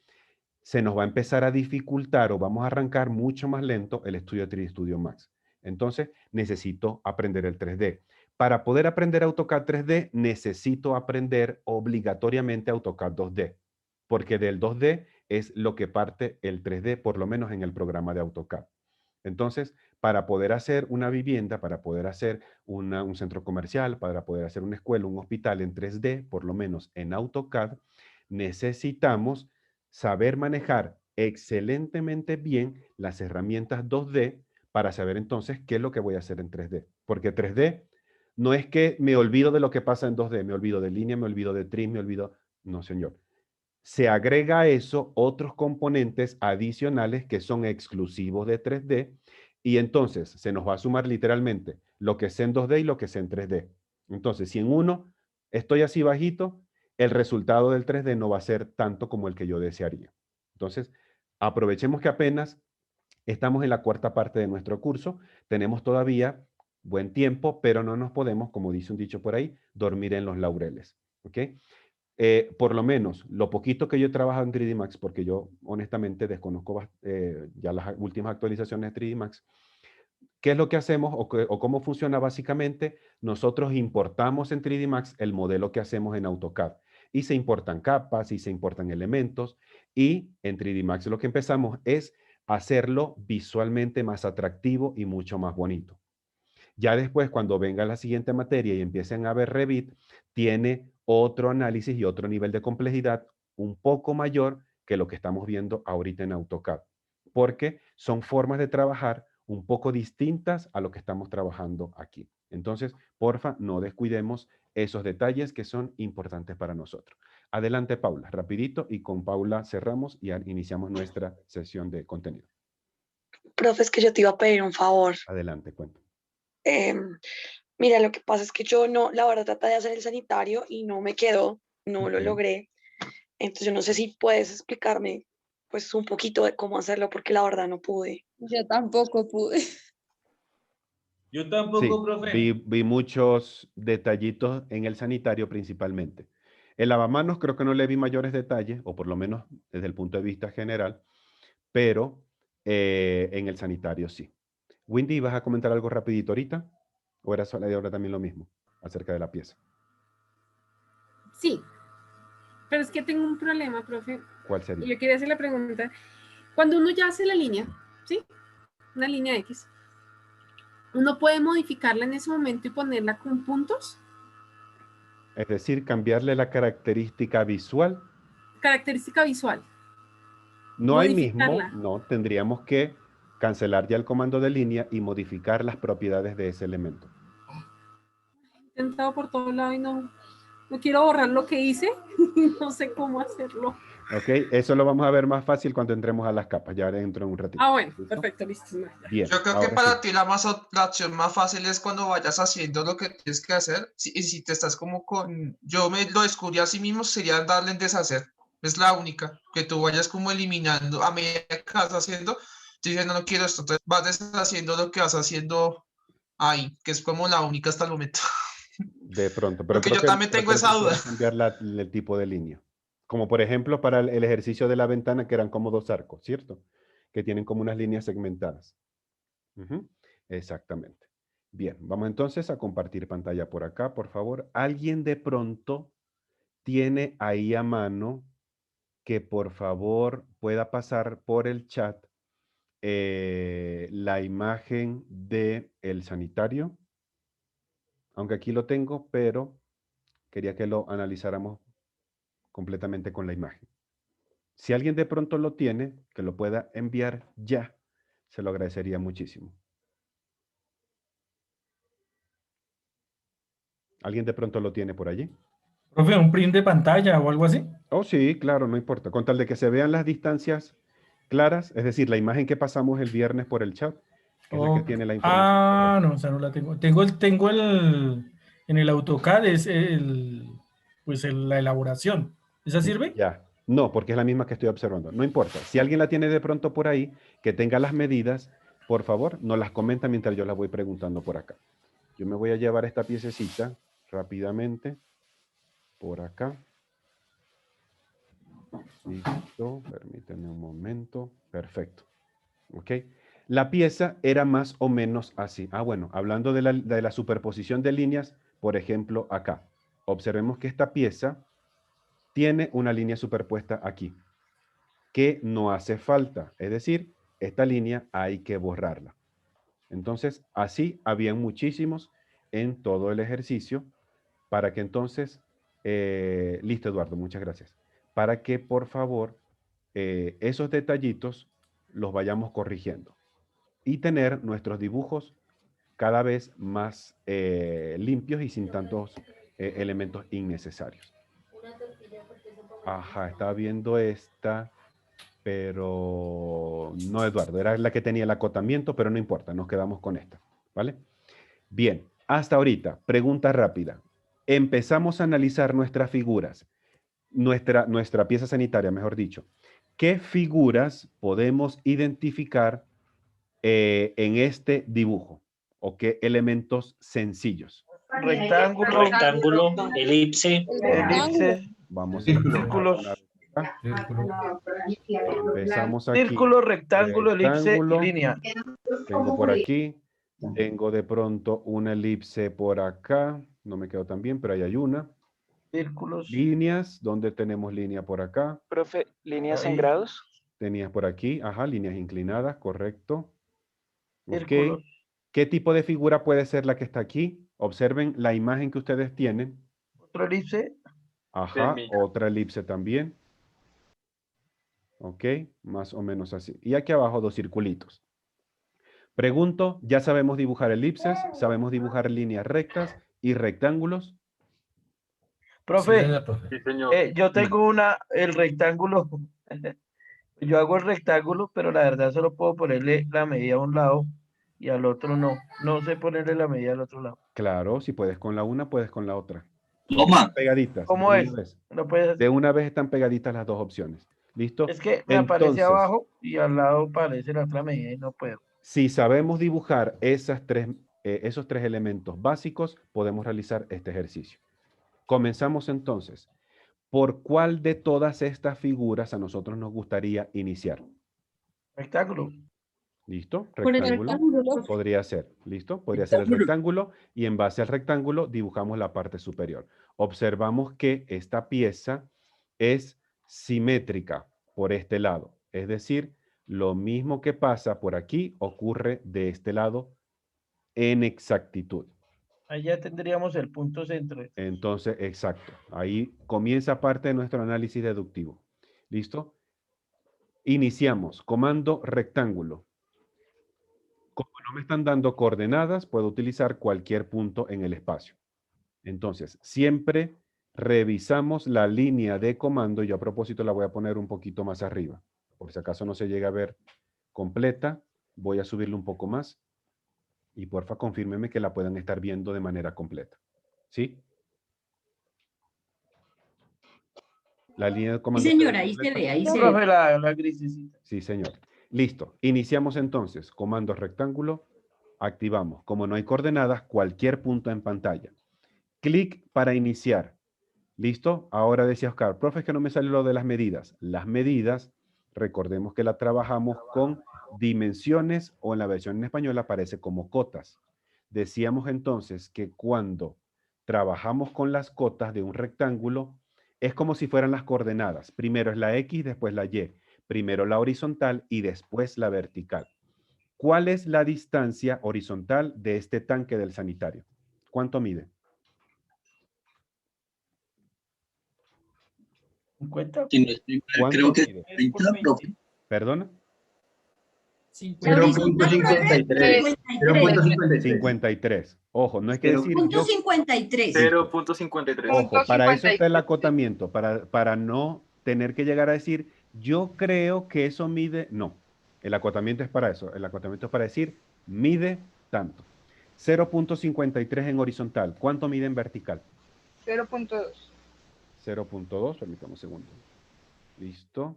se nos va a empezar a dificultar o vamos a arrancar mucho más lento el estudio 3D Studio Max. Entonces, necesito aprender el 3D. Para poder aprender AutoCAD 3D, necesito aprender obligatoriamente AutoCAD 2D, porque del 2D es lo que parte el 3D, por lo menos en el programa de AutoCAD. Entonces, para poder hacer una vivienda, para poder hacer un centro comercial, para poder hacer una escuela, un hospital en 3D, por lo menos en AutoCAD, necesitamos saber manejar excelentemente bien las herramientas 2D para saber entonces qué es lo que voy a hacer en 3D. Porque 3D no es que me olvido de lo que pasa en 2D, me olvido de línea, me olvido de trim, me olvido... No, señor. Se agrega a eso otros componentes adicionales que son exclusivos de 3D y entonces se nos va a sumar literalmente lo que sé en 2D y lo que sé en 3D. Entonces, si en uno estoy así bajito, el resultado del 3D no va a ser tanto como el que yo desearía. Entonces, aprovechemos que apenas estamos en la cuarta parte de nuestro curso, tenemos todavía buen tiempo, pero no nos podemos, como dice un dicho por ahí, dormir en los laureles. ¿Ok? Por lo menos, lo poquito que yo he trabajado en 3D Max, porque yo honestamente desconozco ya las últimas actualizaciones de 3D Max, ¿qué es lo que hacemos o cómo funciona básicamente? Nosotros importamos en 3D Max el modelo que hacemos en AutoCAD y se importan capas y se importan elementos y en 3D Max lo que empezamos es hacerlo visualmente más atractivo y mucho más bonito. Ya después, cuando venga la siguiente materia y empiecen a ver Revit, tiene otro análisis y otro nivel de complejidad un poco mayor que lo que estamos viendo ahorita en AutoCAD, porque son formas de trabajar un poco distintas a lo que estamos trabajando aquí. Entonces, porfa, no descuidemos esos detalles que son importantes para nosotros. Adelante, Paula, rapidito, y con Paula cerramos y iniciamos nuestra sesión de contenido. Profe, es que yo te iba a pedir un favor. Adelante, cuenta. Mira, lo que pasa es que yo no, la verdad, traté de hacer el sanitario y no me quedó, no lo logré. Entonces, yo no sé si puedes explicarme, pues, un poquito de cómo hacerlo, porque la verdad no pude. Yo tampoco pude. Yo tampoco, Sí, profe. vi muchos detallitos en el sanitario principalmente. El lavamanos creo que no le vi mayores detalles, o por lo menos desde el punto de vista general, pero en el sanitario sí. Windy, ¿vas a comentar algo rapidito ahorita? ¿O era sola de ahora también lo mismo acerca de la pieza? Sí, pero es que tengo un problema, profe. ¿Cuál sería? Y yo quería hacer la pregunta. Cuando uno ya hace la línea, ¿sí? Una línea X, ¿uno puede modificarla en ese momento y ponerla con puntos? Es decir, cambiarle la característica visual. Característica visual. No hay mismo, Modificarla. no, tendríamos que cancelar ya el comando de línea y modificar las propiedades de ese elemento. He intentado por todos lados y no quiero borrar lo que hice. No sé cómo hacerlo. Ok, eso lo vamos a ver más fácil cuando entremos a las capas, ya dentro de un ratito. Ah, bueno, ¿Listo? perfecto, listo. Bien, Yo creo que ahora para sí. ti la opción más fácil es cuando vayas haciendo lo que tienes que hacer. Y si te estás como con... Yo me lo descubrí así mismo, sería darle en deshacer. Es la única. Que tú vayas como eliminando a medida que vas haciendo. Diciendo no quiero esto. Entonces vas deshaciendo lo que vas haciendo ahí, que es como la única hasta el momento. De pronto, pero Porque creo yo también creo tengo que esa duda. puedes cambiar el tipo de línea. Como por ejemplo para el ejercicio de la ventana que eran como dos arcos, ¿cierto? Que tienen como unas líneas segmentadas. Ujú, exactamente. Bien, vamos entonces a compartir pantalla por acá, por favor. ¿Alguien de pronto tiene ahí a mano que por favor pueda pasar por el chat la imagen del sanitario? Aunque aquí lo tengo, pero quería que lo analizáramos completamente con la imagen. Si alguien de pronto lo tiene, que lo pueda enviar ya, se lo agradecería muchísimo. ¿Alguien de pronto lo tiene por allí? Profe, un print de pantalla o algo así. Oh, sí, claro, no importa. Con tal de que se vean las distancias claras, es decir, la imagen que pasamos el viernes por el chat, que es la que tiene la información. Ah, no, o sea, no la tengo. Tengo en el AutoCAD es la elaboración. ¿Esa sirve? Ya. No, porque es la misma que estoy observando. No importa. Si alguien la tiene de pronto por ahí, que tenga las medidas, por favor, nos las comenta mientras yo las voy preguntando por acá. Yo me voy a llevar esta piececita rápidamente por acá. Listo, permíteme un momento. Perfecto. ¿Ok? La pieza era más o menos así. Ah, bueno, hablando de la superposición de líneas, por ejemplo, acá. Observemos que esta pieza tiene una línea superpuesta aquí, que no hace falta. Es decir, esta línea hay que borrarla. Entonces, así habían muchísimos en todo el ejercicio, para que entonces, listo, Eduardo, muchas gracias. Para que, por favor, esos detallitos los vayamos corrigiendo y tener nuestros dibujos cada vez más limpios y sin tantos elementos innecesarios. Ajá, estaba viendo esta, pero no, Eduardo, era la que tenía el acotamiento, pero no importa, nos quedamos con esta, ¿vale? Bien, hasta ahorita, pregunta rápida. Empezamos a analizar nuestras figuras, nuestra pieza sanitaria, mejor dicho. ¿Qué figuras podemos identificar en este dibujo? ¿O qué elementos sencillos? Rectángulo, elipse. Vamos a Círculos. empezamos aquí. Círculo, rectángulo, elipse y línea. Tengo por aquí. Tengo de pronto una elipse por acá. No me quedo tan bien, pero ahí hay una. Círculos. Líneas. ¿Dónde tenemos línea por acá? Profe, líneas en grados. Tenías por aquí. Ajá, líneas inclinadas, correcto. Círculos. Ok. ¿Qué tipo de figura puede ser la que está aquí? Observen la imagen que ustedes tienen. Otra elipse. Ajá, otra elipse también. Ok, más o menos así. Y aquí abajo dos circulitos. Pregunto, ¿ya sabemos dibujar elipses? ¿Sabemos dibujar líneas rectas y rectángulos? Profe, Sí, señor. yo tengo el rectángulo. Yo hago el rectángulo, pero la verdad solo puedo ponerle la medida a un lado y al otro no. No sé ponerle la medida al otro lado. Claro, si puedes con la una, puedes con la otra. Toma. Pegaditas. ¿Cómo es? No puedes. De una vez están pegaditas las dos opciones. ¿Listo? Es que me aparece abajo y al lado aparece la otra medida y no puedo. Si sabemos dibujar esos tres elementos básicos, podemos realizar este ejercicio. Comenzamos entonces. ¿Por cuál de todas estas figuras a nosotros nos gustaría iniciar? Rectángulo. ¿Listo? Por el rectángulo. Podría ser. ¿Listo? Podría ser el rectángulo y en base al rectángulo dibujamos la parte superior. Observamos que esta pieza es simétrica por este lado. Es decir, lo mismo que pasa por aquí ocurre de este lado en exactitud. Ahí ya tendríamos el punto centro. Entonces, exacto. Ahí comienza parte de nuestro análisis deductivo. ¿Listo? Iniciamos. Comando rectángulo. Como no me están dando coordenadas, puedo utilizar cualquier punto en el espacio. Entonces, siempre revisamos la línea de comando. Yo a propósito la voy a poner un poquito más arriba. Por si acaso no se llega a ver completa, voy a subirle un poco más. Y porfa, confírmeme que la puedan estar viendo de manera completa. ¿Sí? La línea de comando. Sí, señora, ahí se ve, ahí se ve. La grisecita. Sí, señor. Listo. Iniciamos entonces. Comando rectángulo. Activamos. Como no hay coordenadas, cualquier punto en pantalla. Clic para iniciar. ¿Listo? Ahora decía Oscar, profe, es que no me sale lo de las medidas. Las medidas, recordemos que la trabajamos con dimensiones o en la versión en español aparece como cotas. Decíamos entonces que cuando trabajamos con las cotas de un rectángulo, es como si fueran las coordenadas. Primero es la X, después la Y. Primero la horizontal y después la vertical. ¿Cuál es la distancia horizontal de este tanque del sanitario? ¿Cuánto mide? 50. Creo que 30, profe. ¿Perdona? 0.53. 53. Ojo, no es que decir Punto 53. 0.53. Ojo, para eso está el acotamiento, para no tener que llegar a decir, yo creo que eso mide. No, el acotamiento es para eso. El acotamiento es para decir, mide tanto. 0.53 en horizontal. ¿Cuánto mide en vertical? 0.2. 0.2, permítame un segundo. Listo.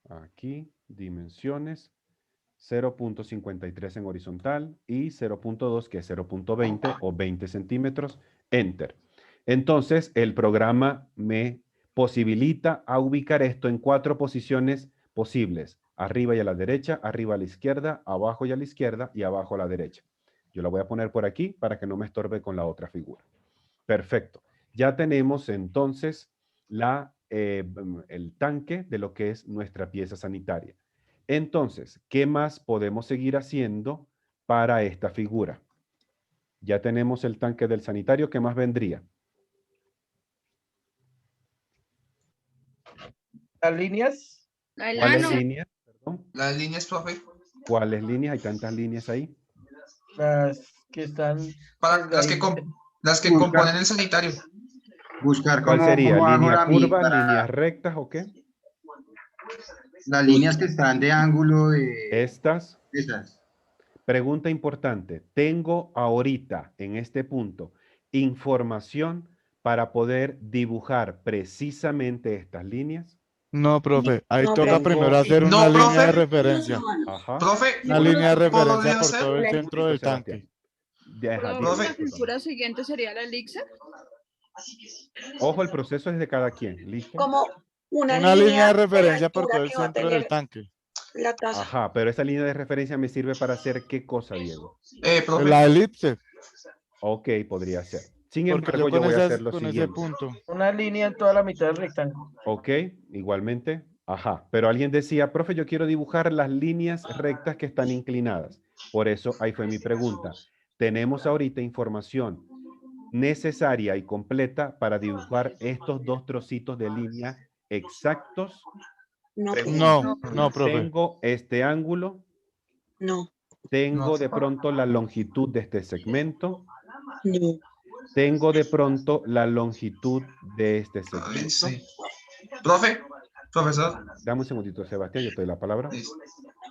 Aquí, dimensiones. 0.53 en horizontal y 0.2, que es 0.20 o 20 centímetros. Enter. Entonces, el programa me posibilita a ubicar esto en 4 posiciones posibles. Arriba y a la derecha, arriba a la izquierda, abajo y a la izquierda y abajo a la derecha. Yo la voy a poner por aquí para que no me estorbe con la otra figura. Perfecto. Ya tenemos entonces el tanque de lo que es nuestra pieza sanitaria. Entonces, ¿qué más podemos seguir haciendo para esta figura? Ya tenemos el tanque del sanitario. ¿Qué más vendría? Las líneas. ¿Cuáles líneas? Perdón. Las líneas, profe. ¿Cuáles líneas? Hay tantas líneas ahí. Las que están. Para las que componen el sanitario. Buscar ¿Cuál cómo, sería? cómo hago ¿Línea la curva, para líneas rectas o qué? las líneas que están de ángulo de Estas. esas? Pregunta importante. ¿Tengo ahorita, en este punto, información para poder dibujar precisamente estas líneas? No, profe. Ahí No, toca profe. primero hacer No, una línea profe. de referencia. Ajá. Profe, Una línea de referencia ¿podría por ser? todo el Un centro segundito, del Sebastián. tanque. Ajá, Profe. dígame, La figura siguiente sería la elixir. Ojo, el proceso es de cada quien. ¿Listo? Como una Una línea de la referencia por altura todo el que va a centro del tener tanque. la taza. Ajá, pero esa línea de referencia me sirve para hacer ¿qué cosa, Diego? Profe. La elipse. Ok, podría ser. Sin Porque embargo, yo yo con, voy a esas- hacer lo con ese siguiente. punto. Una línea en toda la mitad del rectángulo. Ok, igualmente. Ajá, pero alguien decía, profe, yo quiero dibujar las líneas rectas que están inclinadas. Por eso, ahí fue mi pregunta. Tenemos ahorita información necesaria y completa para dibujar estos 2 trocitos de línea exactos. No, Pregunta, No, profe. ¿tengo este ángulo? no, ¿Tengo No. de pronto la longitud de este segmento? no. ¿Tengo de pronto la longitud de este segmento? Sí. Profe, profesor. Dame un segundito, Sebastián, yo te doy la palabra. Listo.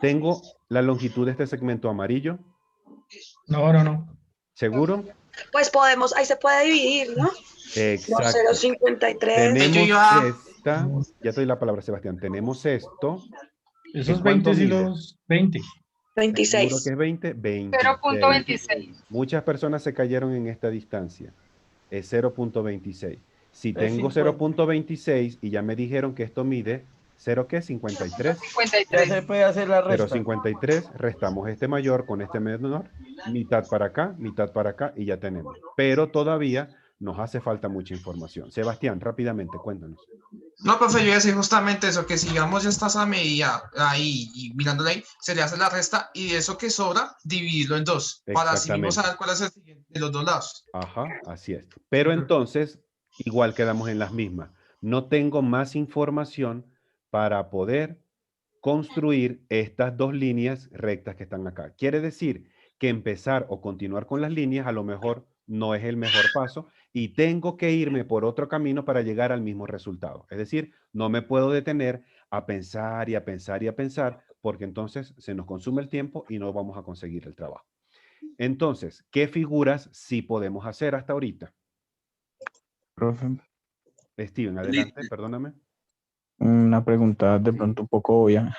¿Tengo la longitud de este segmento amarillo? No. ¿Seguro? Pues podemos, ahí se puede dividir, ¿no? Exacto. 0,53. Tenemos Yo ya- esta. Ya te doy la palabra, Sebastián. Tenemos esto. Esos ¿En cuánto 20 sí mide? los 20. ¿Seguro 26. que es 20? 26. 0.26. Muchas personas se cayeron en esta distancia. Es 0.26. Si Es tengo 50. 0.26 y ya me dijeron que esto mide 0, ¿qué? 53. Ya 53. se puede hacer la resta. 0.53, restamos este mayor con este menor, mitad para acá y ya tenemos. Pero todavía nos hace falta mucha información. Sebastián, rápidamente, cuéntanos. No, profe, yo iba a decir justamente eso, que si digamos ya estás a medida ahí y mirándole ahí, se le hace la resta y de eso que sobra, dividirlo en 2, para así mismo Exactamente. saber cuál es el siguiente de los 2 lados. Ajá, así es. Pero entonces, igual quedamos en las mismas. No tengo más información para poder construir estas 2 líneas rectas que están acá. Quiere decir que empezar o continuar con las líneas a lo mejor no es el mejor paso y tengo que irme por otro camino para llegar al mismo resultado. Es decir, no me puedo detener a pensar y a pensar y a pensar porque entonces se nos consume el tiempo y no vamos a conseguir el trabajo. Entonces, ¿qué figuras sí podemos hacer hasta ahorita? Profe, Steven, adelante, perdóname. una pregunta de pronto un poco obvia.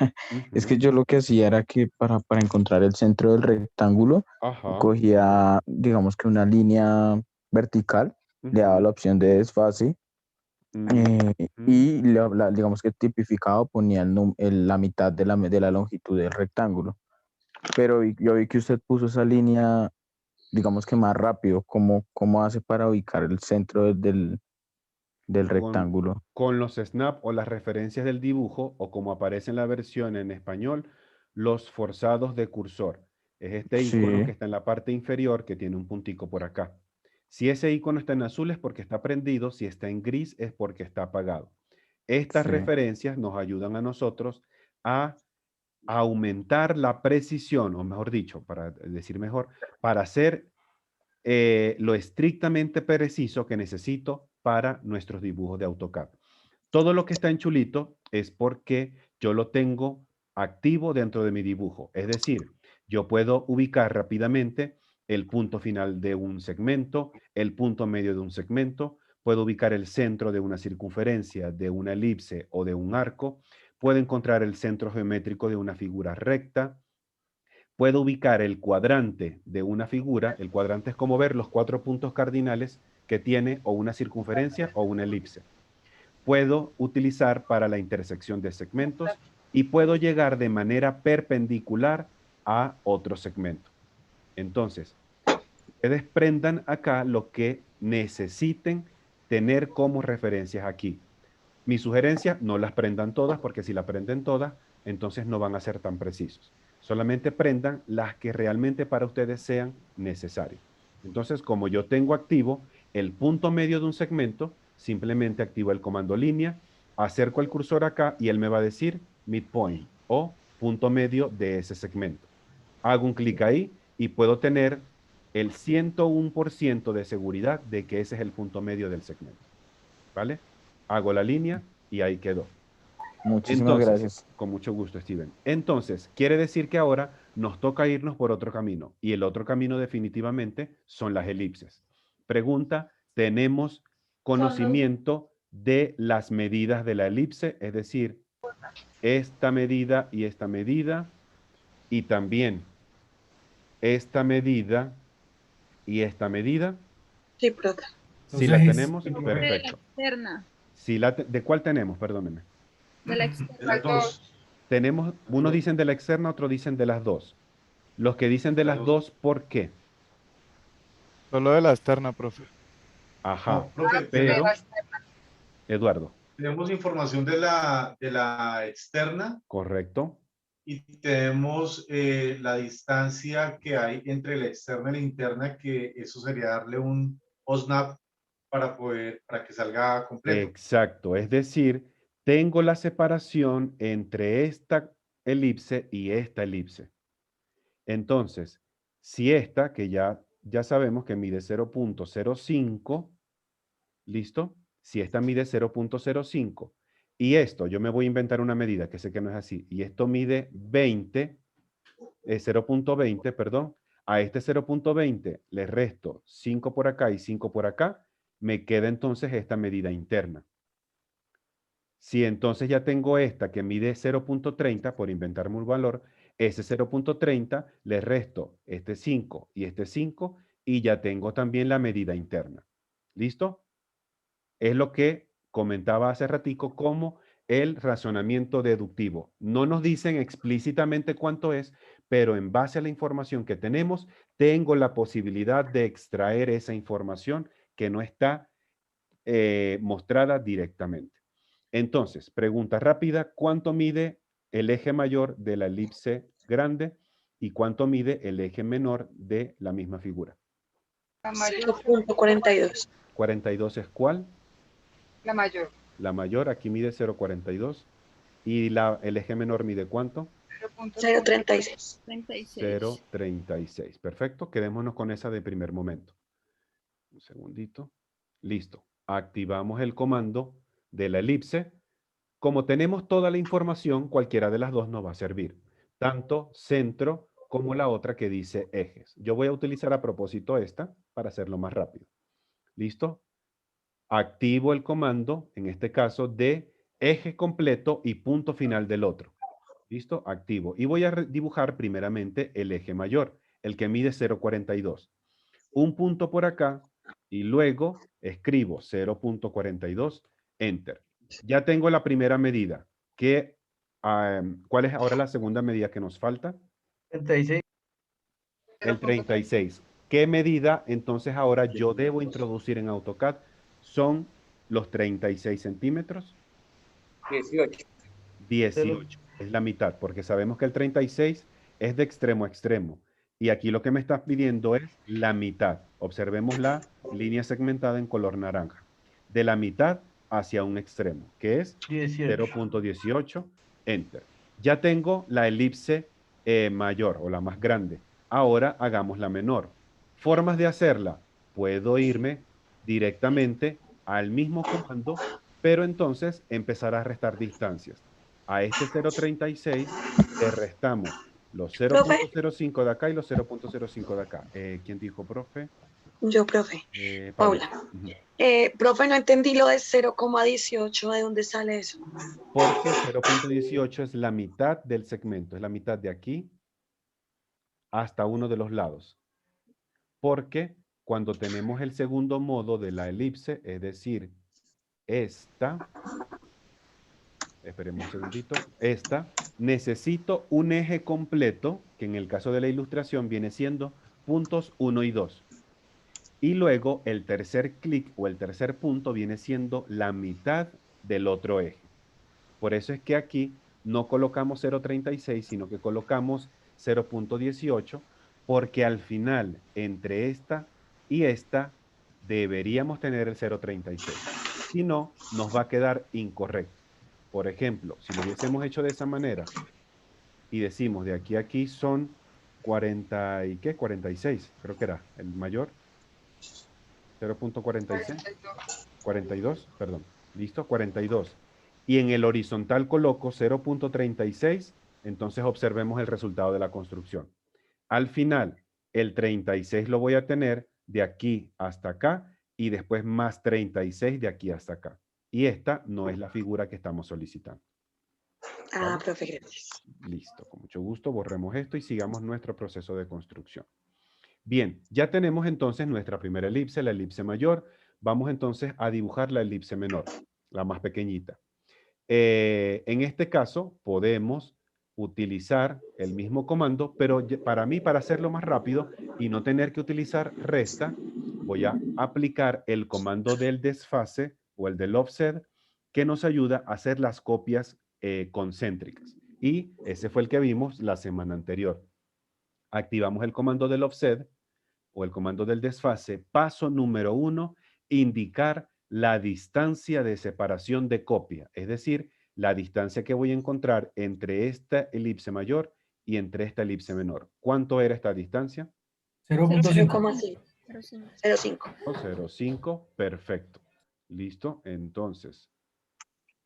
Es que yo lo que hacía era que para encontrar el centro del rectángulo, Ajá. cogía, digamos que una línea vertical, le daba la opción de desfase y digamos que tipificado ponía la mitad de la longitud del rectángulo. Pero yo vi que usted puso esa línea, digamos que más rápido. ¿Cómo hace para ubicar el centro del rectángulo? Con los snap o las referencias del dibujo, o como aparece en la versión en español, los forzados de cursor. Es este icono que está en la parte inferior que tiene un puntico por acá. Si ese icono está en azul es porque está prendido, si está en gris es porque está apagado. Estas referencias nos ayudan a nosotros a aumentar la precisión, o mejor dicho, para decir mejor, para hacer lo estrictamente preciso que necesito para nuestros dibujos de AutoCAD. Todo lo que está en chulito es porque yo lo tengo activo dentro de mi dibujo. Es decir, yo puedo ubicar rápidamente el punto final de un segmento, el punto medio de un segmento, puedo ubicar el centro de una circunferencia, de una elipse o de un arco, puedo encontrar el centro geométrico de una figura recta, puedo ubicar el cuadrante de una figura. El cuadrante es como ver los 4 puntos cardinales que tiene o una circunferencia o una elipse. puedo utilizar para la intersección de segmentos y puedo llegar de manera perpendicular a otro segmento. Entonces, ustedes prendan acá lo que necesiten tener como referencias aquí. Mi sugerencia, no las prendan todas, porque si las prenden todas, entonces no van a ser tan precisos. Solamente prendan las que realmente para ustedes sean necesarias. Entonces, como yo tengo activo el punto medio de un segmento, simplemente activo el comando línea, acerco el cursor acá y él me va a decir midpoint o punto medio de ese segmento. Hago un clic ahí y puedo tener el 101% de seguridad de que ese es el punto medio del segmento. ¿Vale? Hago la línea y ahí quedó. Muchísimas gracias. Con mucho gusto, Steven. Entonces, quiere decir que ahora nos toca irnos por otro camino. Y el otro camino definitivamente son las elipses. Pregunta, ¿tenemos conocimiento de las medidas de la elipse? Es decir, esta medida y esta medida. Y también esta medida y esta medida. Sí, profe. Si la tenemos, De la perfecto. externa. Si ¿de cuál tenemos? Perdónenme. De la externa. Tenemos, unos dicen de la externa, otros dicen de las dos. Los que dicen de las dos, ¿por qué? Solo de la externa, profe. Ajá, No, profe, pero... Eduardo. Tenemos información de la externa. Correcto. Y tenemos la distancia que hay entre la externa y la interna, que eso sería darle un OSNAP para que salga completo. Exacto, es decir, tengo la separación entre esta elipse y esta elipse. Entonces, si esta, que ya sabemos que mide 0.05, ¿listo? Si esta mide 0.05 y esto, yo me voy a inventar una medida que sé que no es así, y esto mide 0.20, perdón, a este 0.20 le resto 5 por acá y 5 por acá, me queda entonces esta medida interna. Si entonces ya tengo esta que mide 0.30, por inventarme un valor, ese 0.30 le resto este 5 y este 5 y ya tengo también la medida interna. ¿Listo? Es lo que comentaba hace ratico como el razonamiento deductivo. No nos dicen explícitamente cuánto es, pero en base a la información que tenemos, tengo la posibilidad de extraer esa información que no está mostrada directamente. Entonces, pregunta rápida, ¿cuánto mide el eje mayor de la elipse grande y cuánto mide el eje menor de la misma figura? 0.42. 42 es ¿cuál? La mayor. La mayor, aquí mide 0.42. ¿Y el eje menor mide cuánto? 0.36. 0.36. Perfecto, quedémonos con esa de primer momento. Un segundito. Listo. Activamos el comando de la elipse. Como tenemos toda la información, cualquiera de las dos nos va a servir. Tanto centro como la otra que dice ejes. Yo voy a utilizar a propósito esta para hacerlo más rápido. ¿Listo? Activo el comando, en este caso, de eje completo y punto final del otro. ¿Listo? Activo. Y voy a dibujar primeramente el eje mayor, el que mide 0.42. Un punto por acá y luego escribo 0.42, enter. Ya tengo la primera medida. ¿Cuál es ahora la segunda medida que nos falta? 36. El 36. ¿Qué medida entonces ahora yo debo introducir en AutoCAD? Son los 36 centímetros. 18. 18. Es la mitad, porque sabemos que el 36 es de extremo a extremo. Y aquí lo que me estás pidiendo es la mitad. Observemos la línea segmentada en color naranja. De la mitad hacia un extremo, que es 0.18, enter. Ya tengo la elipse mayor o la más grande. Ahora hagamos la menor. Formas de hacerla. Puedo irme directamente al mismo comando, pero entonces empezar a restar distancias. A este 0.36 le restamos los 0.05 de acá y los 0.05 de acá. ¿Quién dijo, profe? Yo, profe. Paula. Profe, no entendí lo de 0,18. ¿De dónde sale eso? Porque 0.18 es la mitad del segmento. Es la mitad de aquí hasta uno de los lados. Porque cuando tenemos el segundo modo de la elipse, es decir, esta, esperemos un segundito, esta, necesito un eje completo, que en el caso de la ilustración viene siendo puntos 1 y 2. Y luego el tercer clic o el tercer punto viene siendo la mitad del otro eje. Por eso es que aquí no colocamos 0.36, sino que colocamos 0.18, porque al final, entre esta y esta, deberíamos tener el 0.36. Si no, nos va a quedar incorrecto. Por ejemplo, si lo hubiésemos hecho de esa manera y decimos de aquí a aquí son 40 y ¿qué? 46, creo que era el mayor. 0.46. 42, perdón. ¿Listo? 42. Y en el horizontal coloco 0.36, entonces observemos el resultado de la construcción. Al final, el 36 lo voy a tener de aquí hasta acá y después más 36 de aquí hasta acá. Y esta no es la figura que estamos solicitando. Ah, profe, gracias. Listo, con mucho gusto borremos esto y sigamos nuestro proceso de construcción. Bien, ya tenemos entonces nuestra primera elipse, la elipse mayor. Vamos entonces a dibujar la elipse menor, la más pequeñita. En este caso podemos utilizar el mismo comando, pero para mí, para hacerlo más rápido y no tener que utilizar resta, voy a aplicar el comando del desfase o el del offset, que nos ayuda a hacer las copias concéntricas. Y ese fue el que vimos la semana anterior. Activamos el comando del offset o el comando del desfase. Paso número 1, indicar la distancia de separación de copia, es decir, la distancia que voy a encontrar entre esta elipse mayor y entre esta elipse menor. ¿Cuánto era esta distancia? 0,5. 0,5. 0,5, perfecto. Listo, entonces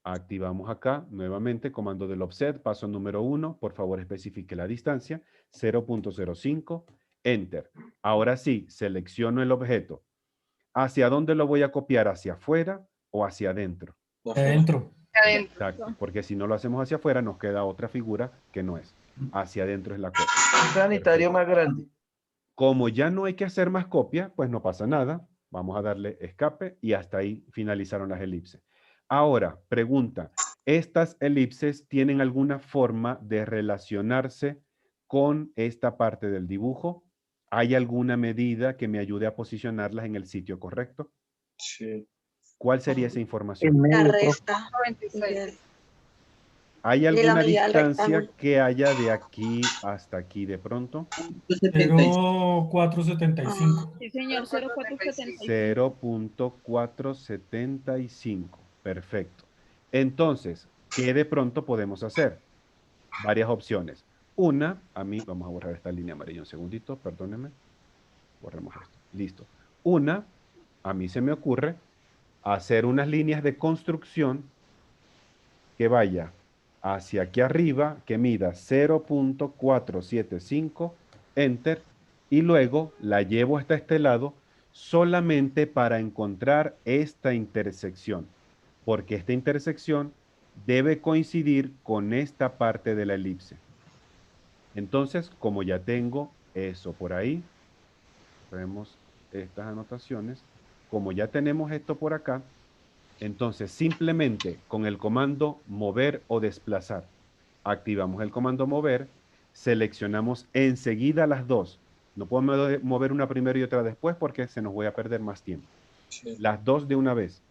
activamos acá nuevamente comando del offset, paso número 1, por favor especifique la distancia, 0.05, enter. Ahora sí, selecciono el objeto. ¿Hacia dónde lo voy a copiar? ¿Hacia afuera o hacia adentro? Adentro. Exacto, porque si no lo hacemos hacia afuera nos queda otra figura que no es. Hacia adentro es la copia. Un sanitario más grande. Como ya no hay que hacer más copia, pues no pasa nada. Vamos a darle escape y hasta ahí finalizaron las elipses. Ahora, pregunta, ¿estas elipses tienen alguna forma de relacionarse con esta parte del dibujo? ¿Hay alguna medida que me ayude a posicionarlas en el sitio correcto? Sí. ¿Cuál sería esa información? La resta. 96. ¿Hay de la alguna medida del distancia rectángulo. que haya de aquí hasta aquí de pronto? 0.475. Sí, señor, 0475. 0.475. Perfecto. Entonces, ¿qué de pronto podemos hacer? Varias opciones. Una, a mí, vamos a borrar esta línea amarilla un segundito, perdónenme. Borremos esto. Listo. Una, a mí se me ocurre hacer unas líneas de construcción que vaya hacia aquí arriba, que mida 0.475, enter, y luego la llevo hasta este lado solamente para encontrar esta intersección, porque esta intersección debe coincidir con esta parte de la elipse. Entonces, como ya tengo eso por ahí, vemos estas anotaciones, como ya tenemos esto por acá, entonces simplemente con el comando mover o desplazar, activamos el comando mover, seleccionamos enseguida las dos. No puedo mover una primero y otra después porque se nos voy a perder más tiempo. Sí. Las dos de una vez.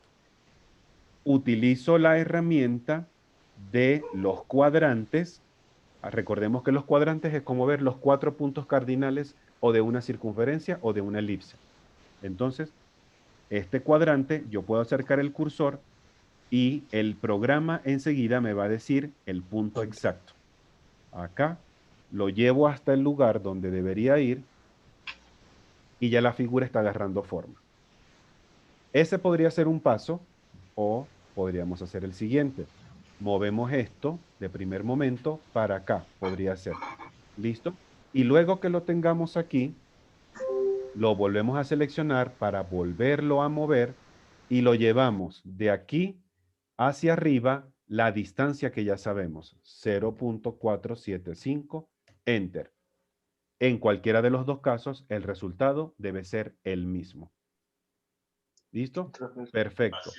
Utilizo la herramienta de los cuadrantes. Recordemos que los cuadrantes es como ver los 4 puntos cardinales o de una circunferencia o de una elipse. Entonces, este cuadrante yo puedo acercar el cursor y el programa enseguida me va a decir el punto exacto. Acá lo llevo hasta el lugar donde debería ir y ya la figura está agarrando forma. Ese podría ser un paso o podríamos hacer el siguiente. Movemos esto de primer momento para acá, podría ser. ¿Listo? Y luego que lo tengamos aquí, lo volvemos a seleccionar para volverlo a mover y lo llevamos de aquí hacia arriba la distancia que ya sabemos, 0.475, enter. En cualquiera de los dos casos, el resultado debe ser el mismo. ¿Listo? Perfecto.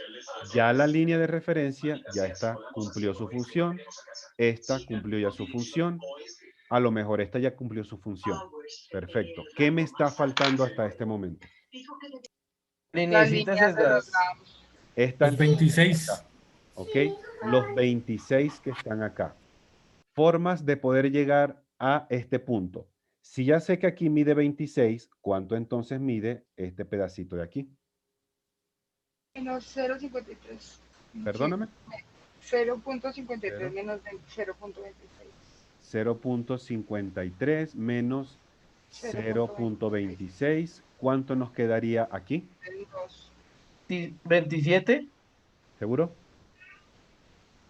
Ya la línea de referencia ya está, cumplió su función. Esta cumplió ya su función. A lo mejor esta ya cumplió su función. Perfecto. ¿Qué me está faltando hasta este momento? Lineecitas sesgadas. Estas Los 26. acá, ¿ok? Los 26 que están acá. Formas de poder llegar a este punto. Si ya sé que aquí mide 26, ¿cuánto entonces mide este pedacito de aquí? Menos 0,53. Perdóname. 0,53 menos 0,26. 0.53 menos 0.26. ¿Cuánto nos quedaría aquí? 27. ¿Seguro?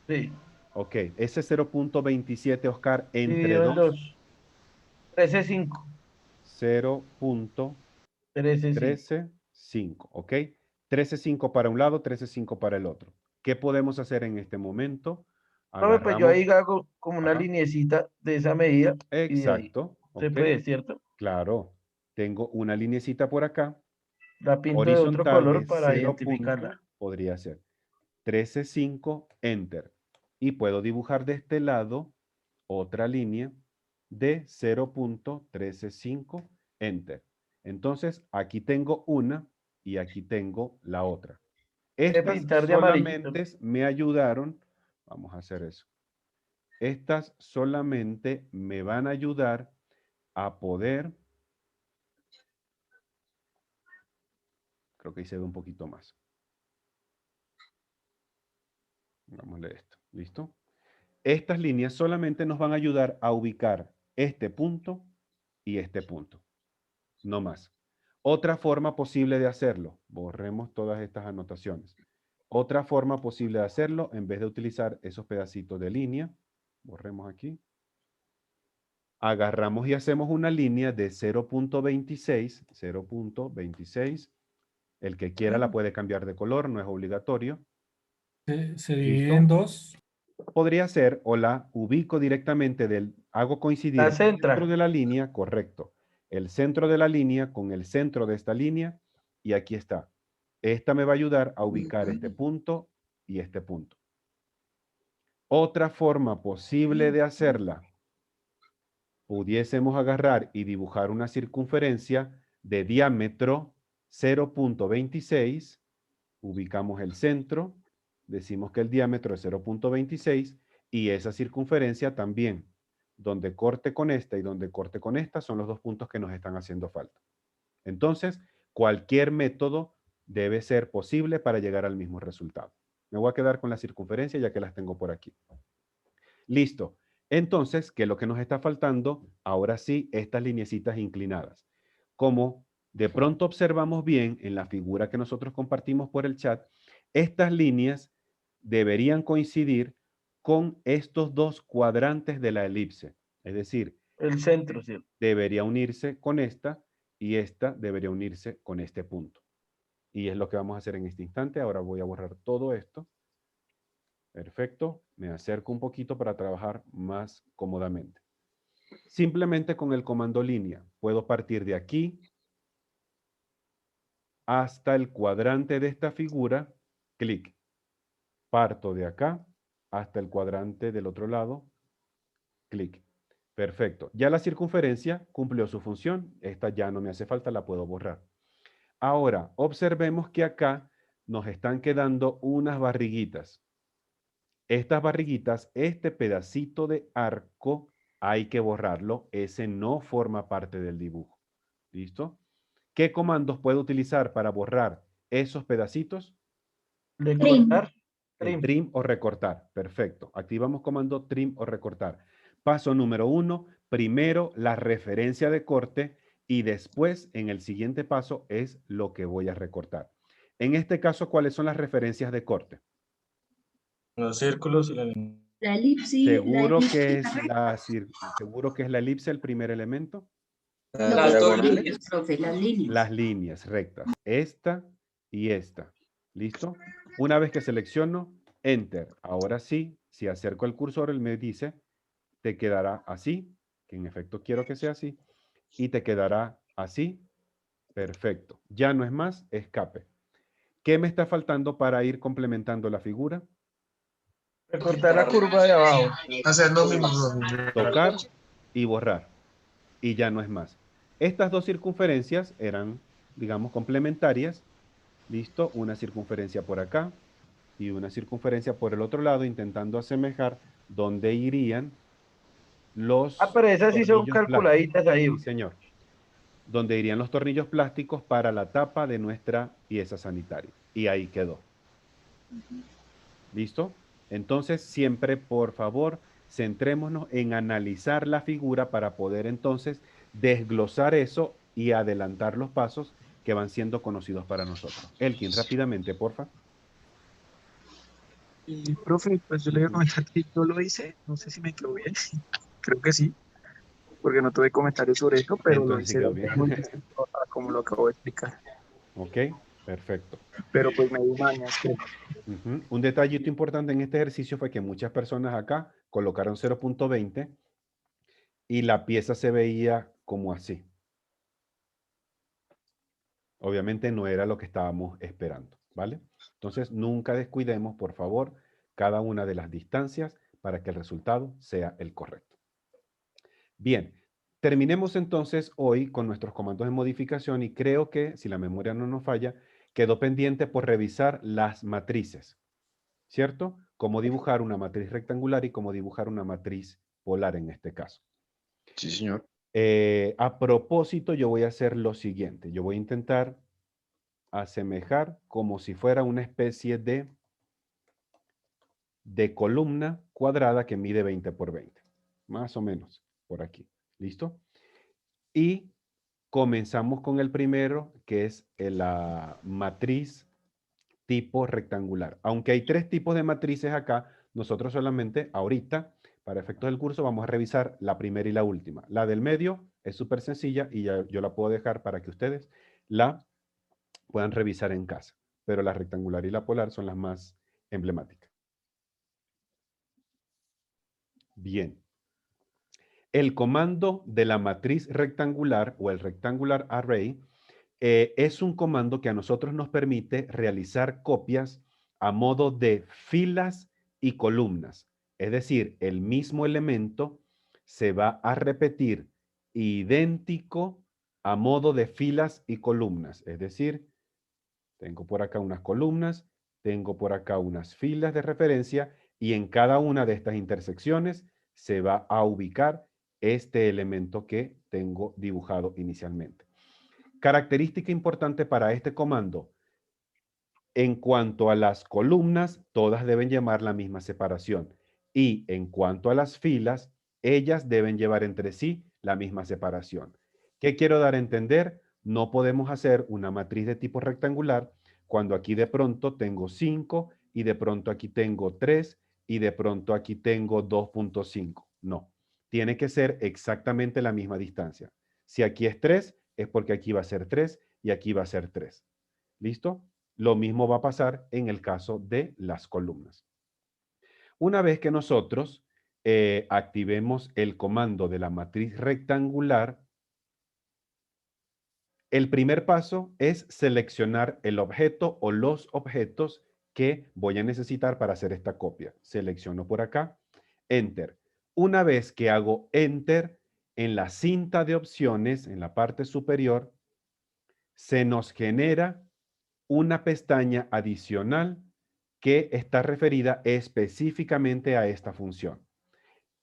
Sí. Ok, ese 0.27, Oscar, entre Dividido en 2. 13,5. 0.135, ¿ok? 13,5 para un lado, 13,5 para el otro. ¿Qué podemos hacer en este momento? No, pues yo ahí Agarramos. hago como una lineecita de esa medida. Exacto. Y de ahí se ok. puede, ¿cierto? Claro. Tengo una linecita por acá. La pinto de otro Horizontal color de para 0 identificarla. punto, podría ser 13,5, Enter. Y puedo dibujar de este lado otra línea de 0.135, Enter. Entonces, aquí tengo una y aquí tengo la otra. Estas pintar de amarillito. solamente me ayudaron, vamos a hacer eso. Estas solamente me van a ayudar a poder, creo que ahí se ve un poquito más. Hagámosle esto, ¿listo? Estas líneas solamente nos van a ayudar a ubicar este punto y este punto. No más. Otra forma posible de hacerlo, borremos todas estas anotaciones. Otra forma posible de hacerlo, en vez de utilizar esos pedacitos de línea, borremos aquí. Agarramos y hacemos una línea de 0.26, 0.26. El que quiera la puede cambiar de color, no es obligatorio. Se divide en 2. Podría ser, o la ubico directamente hago coincidir La el centra. centro de la línea, correcto. El centro de la línea con el centro de esta línea, y aquí está. Esta me va a ayudar a ubicar este punto y este punto. Otra forma posible de hacerla, pudiésemos agarrar y dibujar una circunferencia de diámetro 0.26, ubicamos el centro, decimos que el diámetro es 0.26 y esa circunferencia también, donde corte con esta y donde corte con esta son los dos puntos que nos están haciendo falta. Entonces, cualquier método debe ser posible para llegar al mismo resultado. Me voy a quedar con la circunferencia ya que las tengo por aquí. Listo. Entonces, ¿qué es lo que nos está faltando? Ahora sí, estas lineecitas inclinadas. Como de pronto observamos bien en la figura que nosotros compartimos por el chat, estas líneas deberían coincidir con estos dos cuadrantes de la elipse. Es decir, el centro, sí. Debería unirse con esta y esta debería unirse con este punto. Y es lo que vamos a hacer en este instante. Ahora voy a borrar todo esto. Perfecto. Me acerco un poquito para trabajar más cómodamente. Simplemente con el comando línea puedo partir de aquí hasta el cuadrante de esta figura, clic. Parto de acá hasta el cuadrante del otro lado, clic. Perfecto. Ya la circunferencia cumplió su función. Esta ya no me hace falta, la puedo borrar. Ahora, observemos que acá nos están quedando unas barriguitas. Estas barriguitas, este pedacito de arco, hay que borrarlo. Ese no forma parte del dibujo. ¿Listo? ¿Qué comandos puedo utilizar para borrar esos pedacitos? Recortar. Trim o recortar. Perfecto. Activamos comando trim o recortar. Paso número 1. Primero la referencia de corte y después en el siguiente paso es lo que voy a recortar. En este caso, ¿cuáles son las referencias de corte? Los círculos y la línea. La elipsis. ¿Seguro que es la elipse el primer elemento? Las líneas, profe, las líneas. Las líneas rectas. Esta y esta. ¿Listo? Una vez que selecciono, Enter. Ahora sí, si acerco el cursor, él me dice, te quedará así, que en efecto quiero que sea así, y te quedará así. Perfecto. Ya no es más, escape. ¿Qué me está faltando para ir complementando la figura? Recortar la curva de abajo. Hacer lo mismo. Tocar y borrar. Y ya no es más. Estas dos circunferencias eran, digamos, complementarias. ¿Listo? Una circunferencia por acá y una circunferencia por el otro lado, intentando asemejar dónde irían los Pero esas sí son tornillos calculaditas plásticos. ahí. Sí, señor. Donde irían los tornillos plásticos para la tapa de nuestra pieza sanitaria. Y ahí quedó. ¿Listo? Entonces, siempre, por favor, centrémonos en analizar la figura para poder entonces desglosar eso y adelantar los pasos que van siendo conocidos para nosotros. Elkin, rápidamente, porfa. Profe, pues yo le voy a comentar que yo lo hice, no sé si me quedó bien, creo que sí, porque no tuve comentarios sobre eso, pero lo Entonces sí hice quedó bien. muy distinto a como lo acabo de explicar. Ok, perfecto. Pero pues me di mañas, creo. Un detallito importante en este ejercicio fue que muchas personas acá colocaron 0.20 y la pieza se veía como así. Obviamente no era lo que estábamos esperando, ¿vale? Entonces nunca descuidemos, por favor, cada una de las distancias para que el resultado sea el correcto. Bien, terminemos entonces hoy con nuestros comandos de modificación y creo que, si la memoria no nos falla, quedó pendiente por revisar las matrices, ¿cierto? Cómo dibujar una matriz rectangular y cómo dibujar una matriz polar en este caso. Sí, señor. A propósito, yo voy a hacer lo siguiente. Yo voy a intentar asemejar como si fuera una especie de columna cuadrada que mide 20 por 20. Más o menos por aquí. ¿Listo? Y comenzamos con el primero, que es la matriz tipo rectangular. Aunque hay tres tipos de matrices acá, nosotros solamente ahorita, para efectos del curso, vamos a revisar la primera y la última. La del medio es súper sencilla y ya yo la puedo dejar para que ustedes la puedan revisar en casa. Pero la rectangular y la polar son las más emblemáticas. Bien. El comando de la matriz rectangular o el rectangular array es un comando que a nosotros nos permite realizar copias a modo de filas y columnas. Es decir, el mismo elemento se va a repetir idéntico a modo de filas y columnas. Es decir, tengo por acá unas columnas, tengo por acá unas filas de referencia y en cada una de estas intersecciones se va a ubicar este elemento que tengo dibujado inicialmente. Característica importante para este comando. En cuanto a las columnas, todas deben llevar la misma separación. Y en cuanto a las filas, ellas deben llevar entre sí la misma separación. ¿Qué quiero dar a entender? No podemos hacer una matriz de tipo rectangular cuando aquí de pronto tengo 5 y de pronto aquí tengo 3 y de pronto aquí tengo 2.5. No, tiene que ser exactamente la misma distancia. Si aquí es 3, es porque aquí va a ser 3 y aquí va a ser 3. ¿Listo? Lo mismo va a pasar en el caso de las columnas. Una vez que nosotros activemos el comando de la matriz rectangular, el primer paso es seleccionar el objeto o los objetos que voy a necesitar para hacer esta copia. Selecciono por acá, Enter. Una vez que hago Enter, en la cinta de opciones, en la parte superior, se nos genera una pestaña adicional que está referida específicamente a esta función.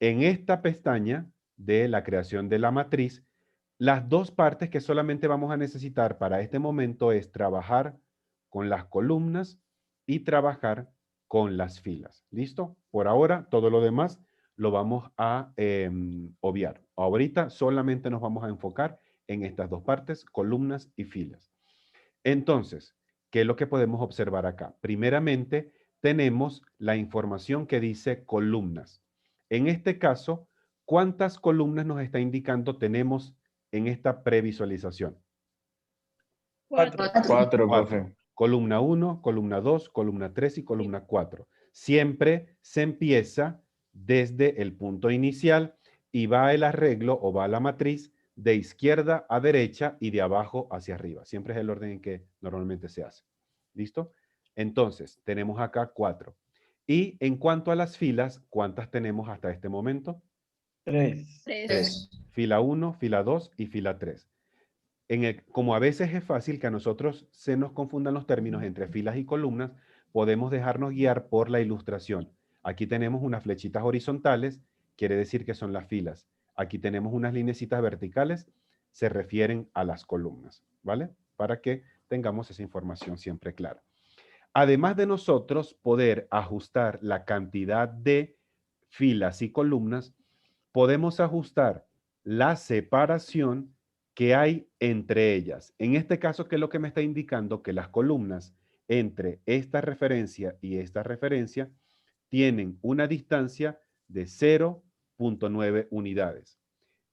En esta pestaña de la creación de la matriz, las dos partes que solamente vamos a necesitar para este momento es trabajar con las columnas y trabajar con las filas. ¿Listo? Por ahora, todo lo demás lo vamos a obviar. Ahorita solamente nos vamos a enfocar en estas dos partes, columnas y filas. Entonces, ¿qué es lo que podemos observar acá? Primeramente, tenemos la información que dice columnas. En este caso, ¿cuántas columnas nos está indicando tenemos en esta previsualización? 4, profe. Columna 1, columna 2, columna 3 y columna 4. Siempre se empieza desde el punto inicial y va el arreglo o va la matriz de izquierda a derecha y de abajo hacia arriba. Siempre es el orden en que normalmente se hace. ¿Listo? Entonces, tenemos acá 4. Y en cuanto a las filas, ¿cuántas tenemos hasta este momento? 3. 3. Fila 1, fila 2 y fila 3. Como a veces es fácil que a nosotros se nos confundan los términos entre filas y columnas, podemos dejarnos guiar por la ilustración. Aquí tenemos unas flechitas horizontales, quiere decir que son las filas. Aquí tenemos unas lineecitas verticales, se refieren a las columnas, ¿vale? Para que tengamos esa información siempre clara. Además de nosotros poder ajustar la cantidad de filas y columnas, podemos ajustar la separación que hay entre ellas. En este caso, ¿qué es lo que me está indicando? Que las columnas entre esta referencia y esta referencia tienen una distancia de 0.9 unidades.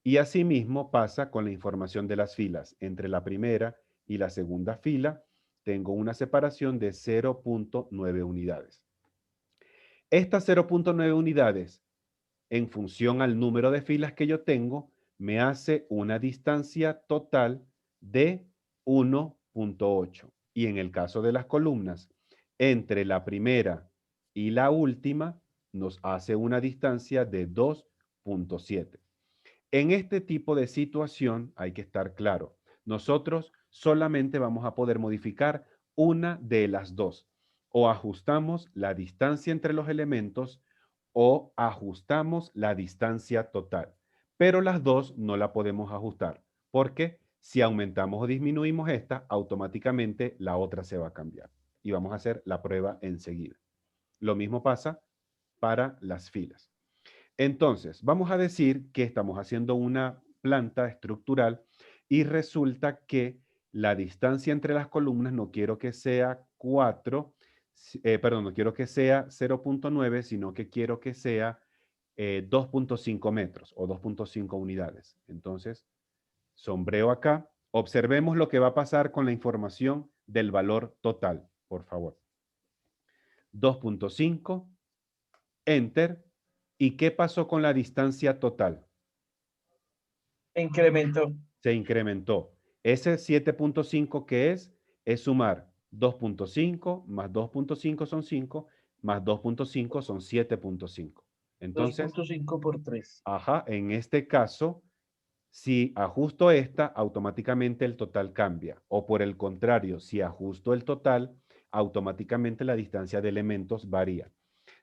Y asimismo pasa con la información de las filas. Entre la primera y la segunda fila tengo una separación de 0.9 unidades. Estas 0.9 unidades, en función al número de filas que yo tengo, me hace una distancia total de 1.8. Y en el caso de las columnas, entre la primera y la última, nos hace una distancia de 2.7. En este tipo de situación hay que estar claro. Nosotros solamente vamos a poder modificar una de las dos. O ajustamos la distancia entre los elementos o ajustamos la distancia total. Pero las dos no la podemos ajustar, porque si aumentamos o disminuimos esta, automáticamente la otra se va a cambiar. Y vamos a hacer la prueba enseguida. Lo mismo pasa para las filas. Entonces, vamos a decir que estamos haciendo una planta estructural y resulta que la distancia entre las columnas no quiero que sea 0.9, sino que quiero que sea 2.5 metros o 2.5 unidades. Entonces, sombreo acá. Observemos lo que va a pasar con la información del valor total, por favor. 2.5, Enter. ¿Y qué pasó con la distancia total? Incrementó. Se incrementó. Ese 7.5 que es sumar 2.5 más 2.5 son 5, más 2.5 son 7.5. Entonces, 2.5 por 3. Ajá, en este caso, si ajusto esta, automáticamente el total cambia. O por el contrario, si ajusto el total, automáticamente la distancia de elementos varía.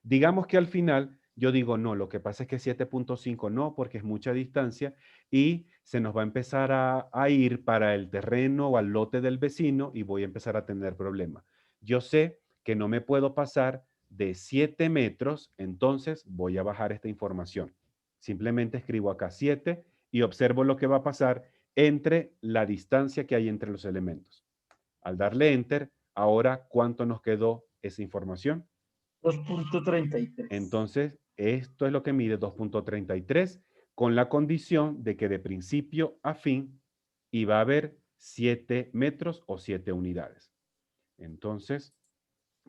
Digamos que al final yo digo, no, lo que pasa es que 7.5 no, porque es mucha distancia y se nos va a empezar a ir para el terreno o al lote del vecino y voy a empezar a tener problemas. Yo sé que no me puedo pasar de 7 metros, entonces voy a bajar esta información. Simplemente escribo acá 7 y observo lo que va a pasar entre la distancia que hay entre los elementos. Al darle Enter, ahora, ¿cuánto nos quedó esa información? 2.33. Entonces, esto es lo que mide 2.33 con la condición de que de principio a fin iba a haber 7 metros o 7 unidades. Entonces,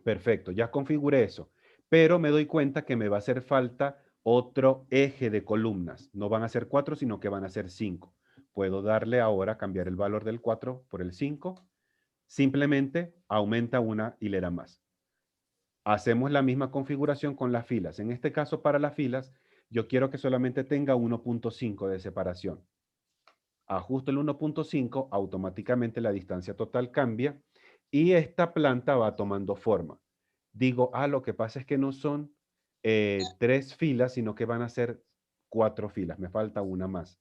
perfecto, ya configuré eso. Pero me doy cuenta que me va a hacer falta otro eje de columnas. No van a ser 4, sino que van a ser 5. Puedo darle ahora, cambiar el valor del 4 por el 5. Simplemente aumenta una hilera más. Hacemos la misma configuración con las filas. En este caso, para las filas, yo quiero que solamente tenga 1.5 de separación. Ajusto el 1.5, automáticamente la distancia total cambia y esta planta va tomando forma. Digo, lo que pasa es que no son 3 filas, sino que van a ser 4 filas. Me falta una más.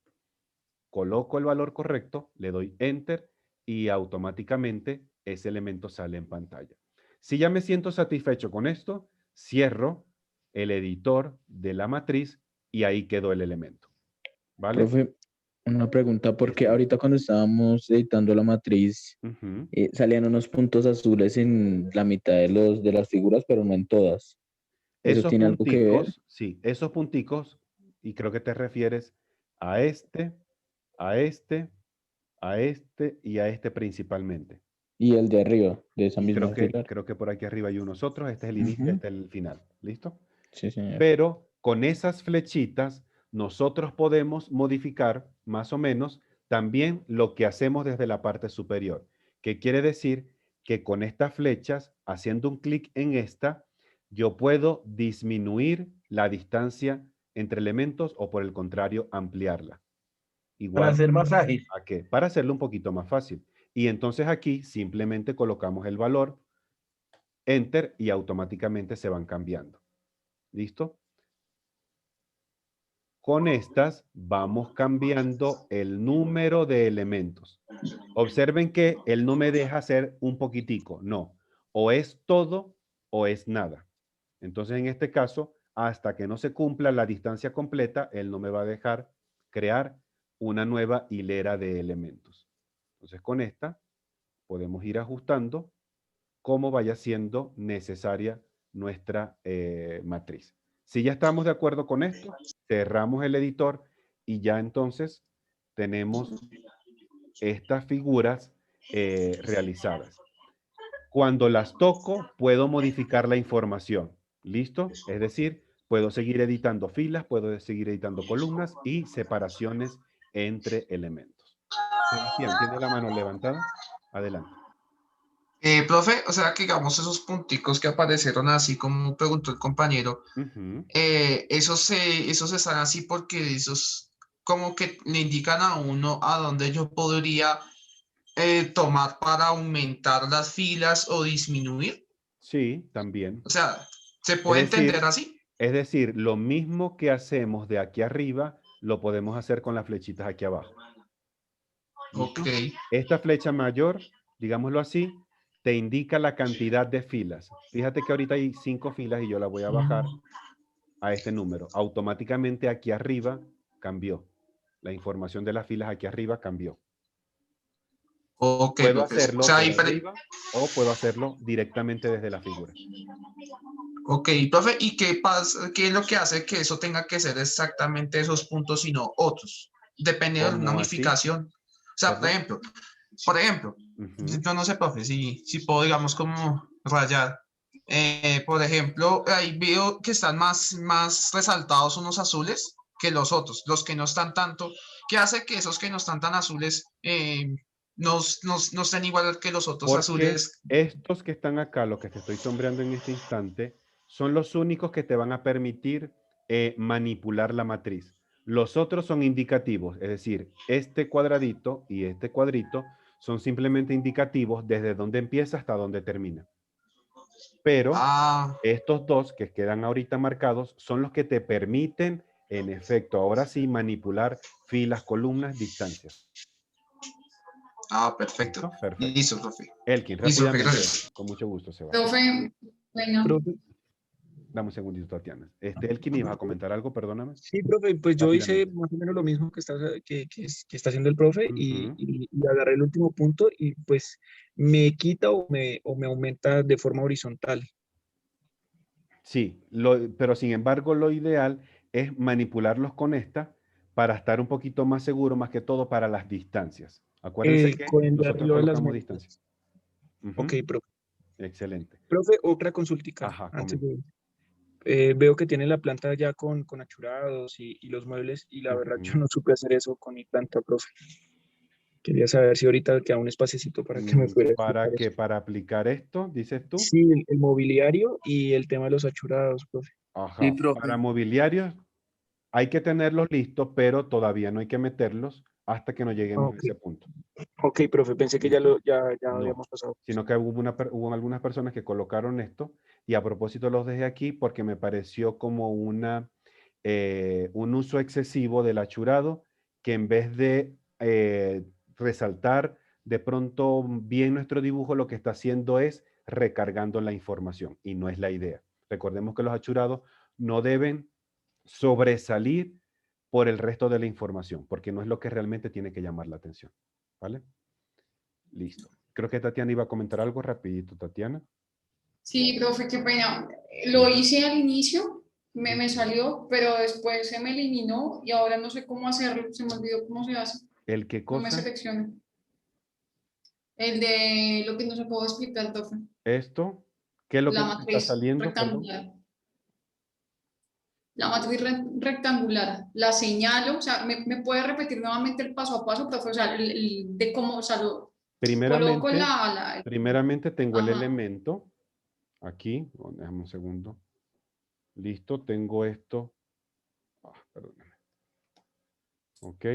Coloco el valor correcto, le doy Enter y automáticamente ese elemento sale en pantalla. Si ya me siento satisfecho con esto, cierro el editor de la matriz y ahí quedó el elemento. ¿Vale? Profe, una pregunta, porque ahorita cuando estábamos editando la matriz, salían unos puntos azules en la mitad de las figuras, pero no en todas. ¿Eso Esos tiene algo que ver? punticos, sí, esos punticos, y creo que te refieres a este, a este, a este y a este principalmente. Y el de arriba, de esa misma fila. Creo que por aquí arriba hay unos otros. Este es el inicio, este es el final. ¿Listo? Sí, señor. Pero con esas flechitas nosotros podemos modificar más o menos también lo que hacemos desde la parte superior. Que quiere decir que con estas flechas, haciendo un clic en esta, yo puedo disminuir la distancia entre elementos o por el contrario, ampliarla. Igual, Para hacer más ágil. ¿a qué? Para hacerlo un poquito más fácil. Y entonces aquí simplemente colocamos el valor, Enter, y automáticamente se van cambiando. ¿Listo? Con estas vamos cambiando el número de elementos. Observen que él no me deja hacer un poquitico, no. O es todo o es nada. Entonces, en este caso, hasta que no se cumpla la distancia completa, él no me va a dejar crear una nueva hilera de elementos. Entonces, con esta podemos ir ajustando cómo vaya siendo necesaria nuestra matriz. Si ya estamos de acuerdo con esto, cerramos el editor y ya entonces tenemos estas figuras realizadas. Cuando las toco, puedo modificar la información. ¿Listo? Es decir, puedo seguir editando filas, puedo seguir editando columnas y separaciones entre elementos. Sebastián, ¿tiene la mano levantada? Adelante. Profe, o sea que digamos esos punticos que aparecieron así como preguntó el compañero, esos están así porque esos como que le indican a uno a dónde yo podría tomar para aumentar las filas o disminuir. Sí, también. O sea, ¿se puede entender así? Es decir, lo mismo que hacemos de aquí arriba, lo podemos hacer con las flechitas aquí abajo. Ok. Esta flecha mayor, digámoslo así, te indica la cantidad de filas. Fíjate que ahorita hay 5 filas y yo la voy a bajar a este número. Automáticamente aquí arriba cambió. La información de las filas aquí arriba cambió. Ok, puedo profe. hacerlo O sea, por arriba o puedo hacerlo directamente desde la figura. Ok, profe, ¿y qué pasa? ¿Qué es lo que hace que eso tenga que ser exactamente esos puntos y no otros? Depende de una ¿Cómo así? unificación. O sea, por ejemplo, yo no sé, profe, si puedo, digamos, como rayar. Por ejemplo, ahí veo que están más resaltados unos azules que los otros, los que no están tanto. ¿Qué hace que esos que no están tan azules no estén igual que los otros Porque azules? estos que están acá, los que te estoy sombreando en este instante, son los únicos que te van a permitir manipular la matriz. Los otros son indicativos, es decir, este cuadradito y este cuadrito son simplemente indicativos desde donde empieza hasta donde termina. Pero estos dos que quedan ahorita marcados son los que te permiten, en efecto, ahora sí, manipular filas, columnas, distancias. Ah, perfecto. Perfecto. Listo, profe. Elkin, Listo, rápidamente. gracias. Con mucho gusto, Sebastián. Profe, bueno. Dame un segundito, Tatiana. Elkin, ¿ibas a comentar algo? Perdóname. Sí, profe, pues yo hice Rápidamente. más o menos lo mismo que está haciendo el profe y agarré el último punto y pues me quita o me aumenta de forma horizontal. Sí, pero sin embargo lo ideal es manipularlos con esta para estar un poquito más seguro, más que todo para las distancias. Acuérdense que Con el de nosotros arriba de las colocamos medidas. distancias. Ok, profe. Excelente. Profe, otra consultica. Ajá, Antes veo que tiene la planta ya con achurados y los muebles y la verdad yo no supe hacer eso con mi planta, profe. Quería saber si ahorita queda un espacecito para que me fuera. ¿Para qué? ¿Para aplicar esto, dices tú? Sí, el mobiliario y el tema de los achurados, profe. Ajá. Para mobiliarios hay que tenerlos listos, pero todavía no hay que meterlos hasta que no lleguemos a ese punto. Ok, profe, pensé que ya habíamos pasado. Sino que hubo algunas personas que colocaron esto y a propósito los dejé aquí porque me pareció como un uso excesivo del achurado que en vez de resaltar de pronto bien nuestro dibujo, lo que está haciendo es recargando la información y no es la idea. Recordemos que los achurados no deben sobresalir por el resto de la información, porque no es lo que realmente tiene que llamar la atención. ¿Vale? Listo. Creo que Tatiana iba a comentar algo rapidito, Tatiana. Sí, profe, qué pena. Lo hice al inicio, me salió, pero después se me eliminó y ahora no sé cómo hacerlo. Se me olvidó cómo se hace. ¿El qué No me cosa? selecciona. El de lo que nos acabo de explicar, profe. ¿Esto? ¿Qué es lo que La nos está matriz saliendo? Perdón. rectangular. La matriz rectangular. La señalo, o sea, ¿me puede repetir nuevamente el paso a paso, profe? O sea, de cómo, o sea, Coloco primeramente tengo el Ajá. elemento aquí. Déjame un segundo. Listo, tengo esto. Perdóname. Ok.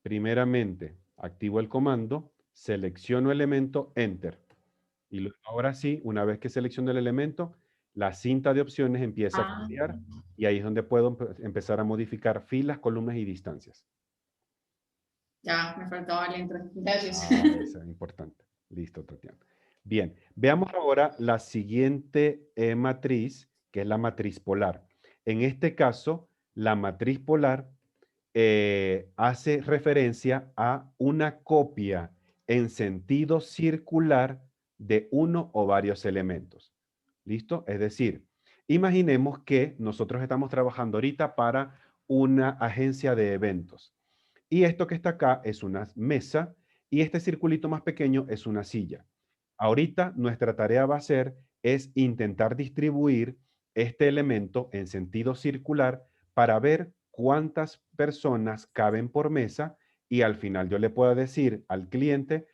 Primeramente, activo el comando, selecciono elemento, Enter. Y ahora sí, una vez que selecciono el elemento, la cinta de opciones empieza a cambiar y ahí es donde puedo empezar a modificar filas, columnas y distancias. Ya, me faltaba el Enter. Gracias. Eso es importante. Listo, Tatiana. Bien, veamos ahora la siguiente matriz, que es la matriz polar. En este caso, la matriz polar hace referencia a una copia en sentido circular de uno o varios elementos. ¿Listo? Es decir, imaginemos que nosotros estamos trabajando ahorita para una agencia de eventos. Y esto que está acá es una mesa y este circulito más pequeño es una silla. Ahorita nuestra tarea va a ser es intentar distribuir este elemento en sentido circular para ver cuántas personas caben por mesa y al final yo le puedo decir al cliente,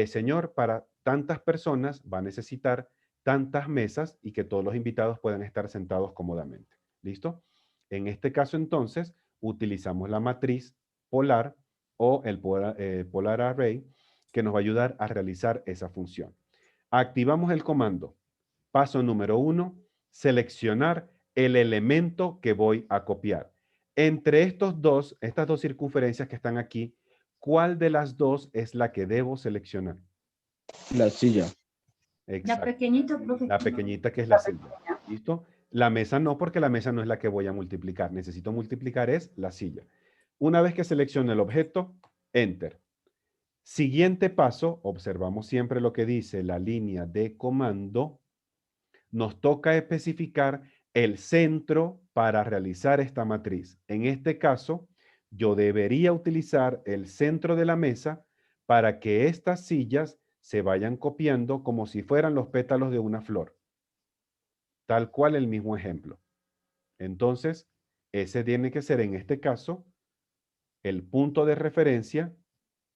señor, para tantas personas va a necesitar tantas mesas y que todos los invitados puedan estar sentados cómodamente. ¿Listo? En este caso entonces utilizamos la matriz polar o el polar array que nos va a ayudar a realizar esa función. Activamos el comando. Paso número 1, seleccionar el elemento que voy a copiar. Entre estas dos circunferencias que están aquí, ¿cuál de las dos es la que debo seleccionar? La silla. Exacto. La pequeñita, profe. La pequeñita que es la silla. ¿Listo? La mesa no, porque la mesa no es la que voy a multiplicar. Necesito multiplicar es la silla. Una vez que seleccione el objeto, Enter. Siguiente paso, observamos siempre lo que dice la línea de comando. Nos toca especificar el centro para realizar esta matriz. En este caso, yo debería utilizar el centro de la mesa para que estas sillas se vayan copiando como si fueran los pétalos de una flor. Tal cual el mismo ejemplo. Entonces, ese tiene que ser en este caso el punto de referencia.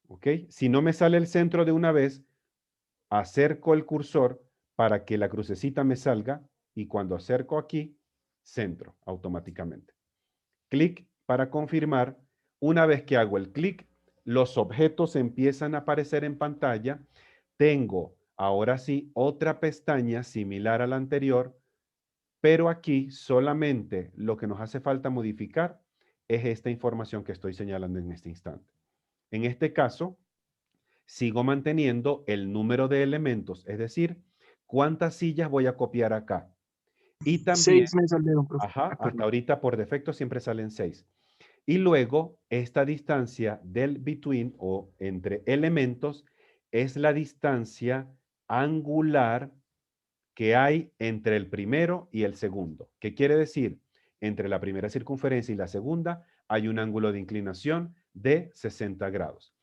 ¿Ok? Si no me sale el centro de una vez, acerco el cursor para que la crucecita me salga y cuando acerco aquí, centro automáticamente. Clic para confirmar. Una vez que hago el clic, los objetos empiezan a aparecer en pantalla. Tengo ahora sí otra pestaña similar a la anterior, pero aquí solamente lo que nos hace falta modificar es esta información que estoy señalando en este instante. En este caso, sigo manteniendo el número de elementos, es decir, cuántas sillas voy a copiar acá. Y también, 6 me salieron, profe. hasta ahorita por defecto siempre salen 6. Y luego, esta distancia del between o entre elementos es la distancia angular que hay entre el primero y el segundo. ¿Qué quiere decir? Entre la primera circunferencia y la segunda hay un ángulo de inclinación de 60 grados.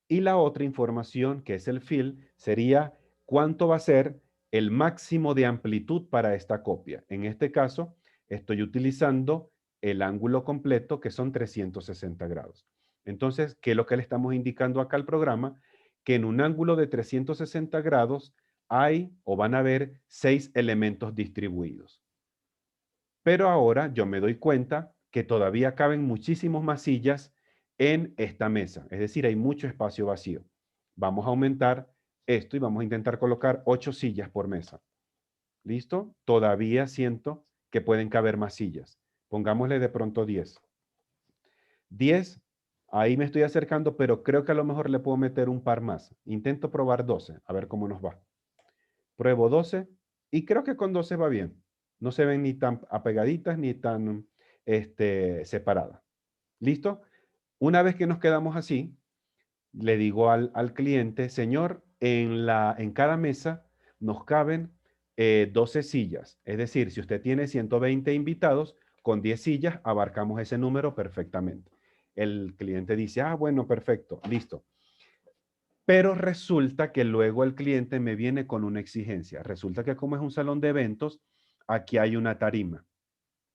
Y la otra información, que es el fill, sería cuánto va a ser el máximo de amplitud para esta copia. En este caso, estoy utilizando el ángulo completo, que son 360 grados. Entonces, ¿qué es lo que le estamos indicando acá al programa? Que en un ángulo de 360 grados hay o van a haber 6 elementos distribuidos. Pero ahora yo me doy cuenta que todavía caben muchísimos más sillas en esta mesa. Es decir, hay mucho espacio vacío. Vamos a aumentar esto y vamos a intentar colocar 8 sillas por mesa. ¿Listo? Todavía siento que pueden caber más sillas. Pongámosle de pronto 10. 10, ahí me estoy acercando, pero creo que a lo mejor le puedo meter un par más. Intento probar 12, a ver cómo nos va. Pruebo 12 y creo que con 12 va bien. No se ven ni tan apegaditas ni tan separadas. ¿Listo? Una vez que nos quedamos así, le digo al cliente, señor, en cada mesa nos caben 12 sillas. Es decir, si usted tiene 120 invitados, con 10 sillas abarcamos ese número perfectamente. El cliente dice, ah, bueno, perfecto, listo. Pero resulta que luego el cliente me viene con una exigencia. Resulta que como es un salón de eventos, aquí hay una tarima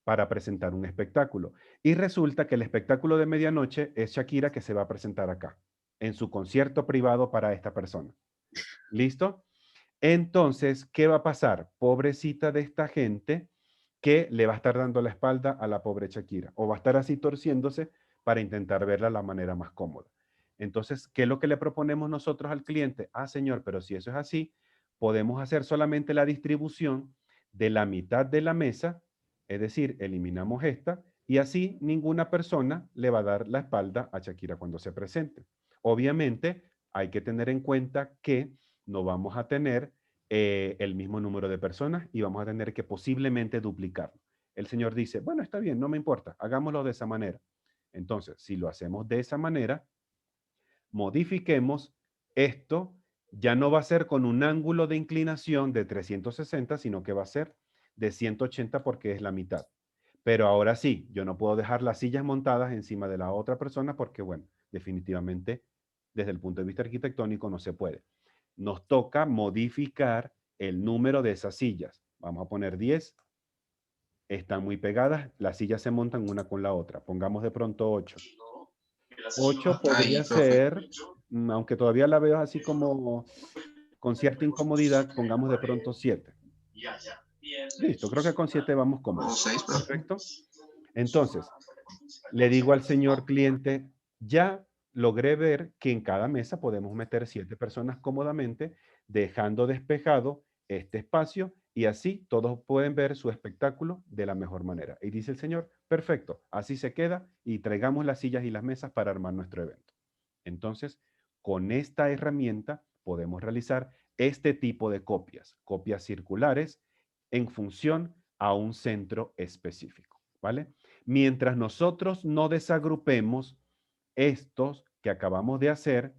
para presentar un espectáculo. Y resulta que el espectáculo de medianoche es Shakira que se va a presentar acá, en su concierto privado para esta persona. ¿Listo? Entonces, ¿qué va a pasar? Pobrecita de esta gente que le va a estar dando la espalda a la pobre Shakira, o va a estar así torciéndose para intentar verla de la manera más cómoda. Entonces, ¿qué es lo que le proponemos nosotros al cliente? Ah, señor, pero si eso es así, podemos hacer solamente la distribución de la mitad de la mesa, es decir, eliminamos esta, y así ninguna persona le va a dar la espalda a Shakira cuando se presente. Obviamente, hay que tener en cuenta que no vamos a tener el mismo número de personas y vamos a tener que posiblemente duplicarlo. El señor dice, bueno, está bien, no me importa, hagámoslo de esa manera. Entonces, si lo hacemos de esa manera, modifiquemos esto, ya no va a ser con un ángulo de inclinación de 360, sino que va a ser de 180 porque es la mitad. Pero ahora sí, yo no puedo dejar las sillas montadas encima de la otra persona porque, bueno, definitivamente, desde el punto de vista arquitectónico no se puede. Nos toca modificar el número de esas sillas. Vamos a poner 10. Están muy pegadas, las sillas se montan una con la otra. Pongamos de pronto 8. 8 podría ser, aunque todavía la veo así como con cierta incomodidad, pongamos de pronto 7. Listo, creo que con 7 vamos cómodos. Perfecto. Entonces, le digo al señor cliente, ya logré ver que en cada mesa podemos meter 7 personas cómodamente, dejando despejado este espacio y así todos pueden ver su espectáculo de la mejor manera. Y dice el señor, perfecto, así se queda y traigamos las sillas y las mesas para armar nuestro evento. Entonces, con esta herramienta podemos realizar este tipo de copias circulares en función a un centro específico, ¿vale? Mientras nosotros no desagrupemos estos que acabamos de hacer,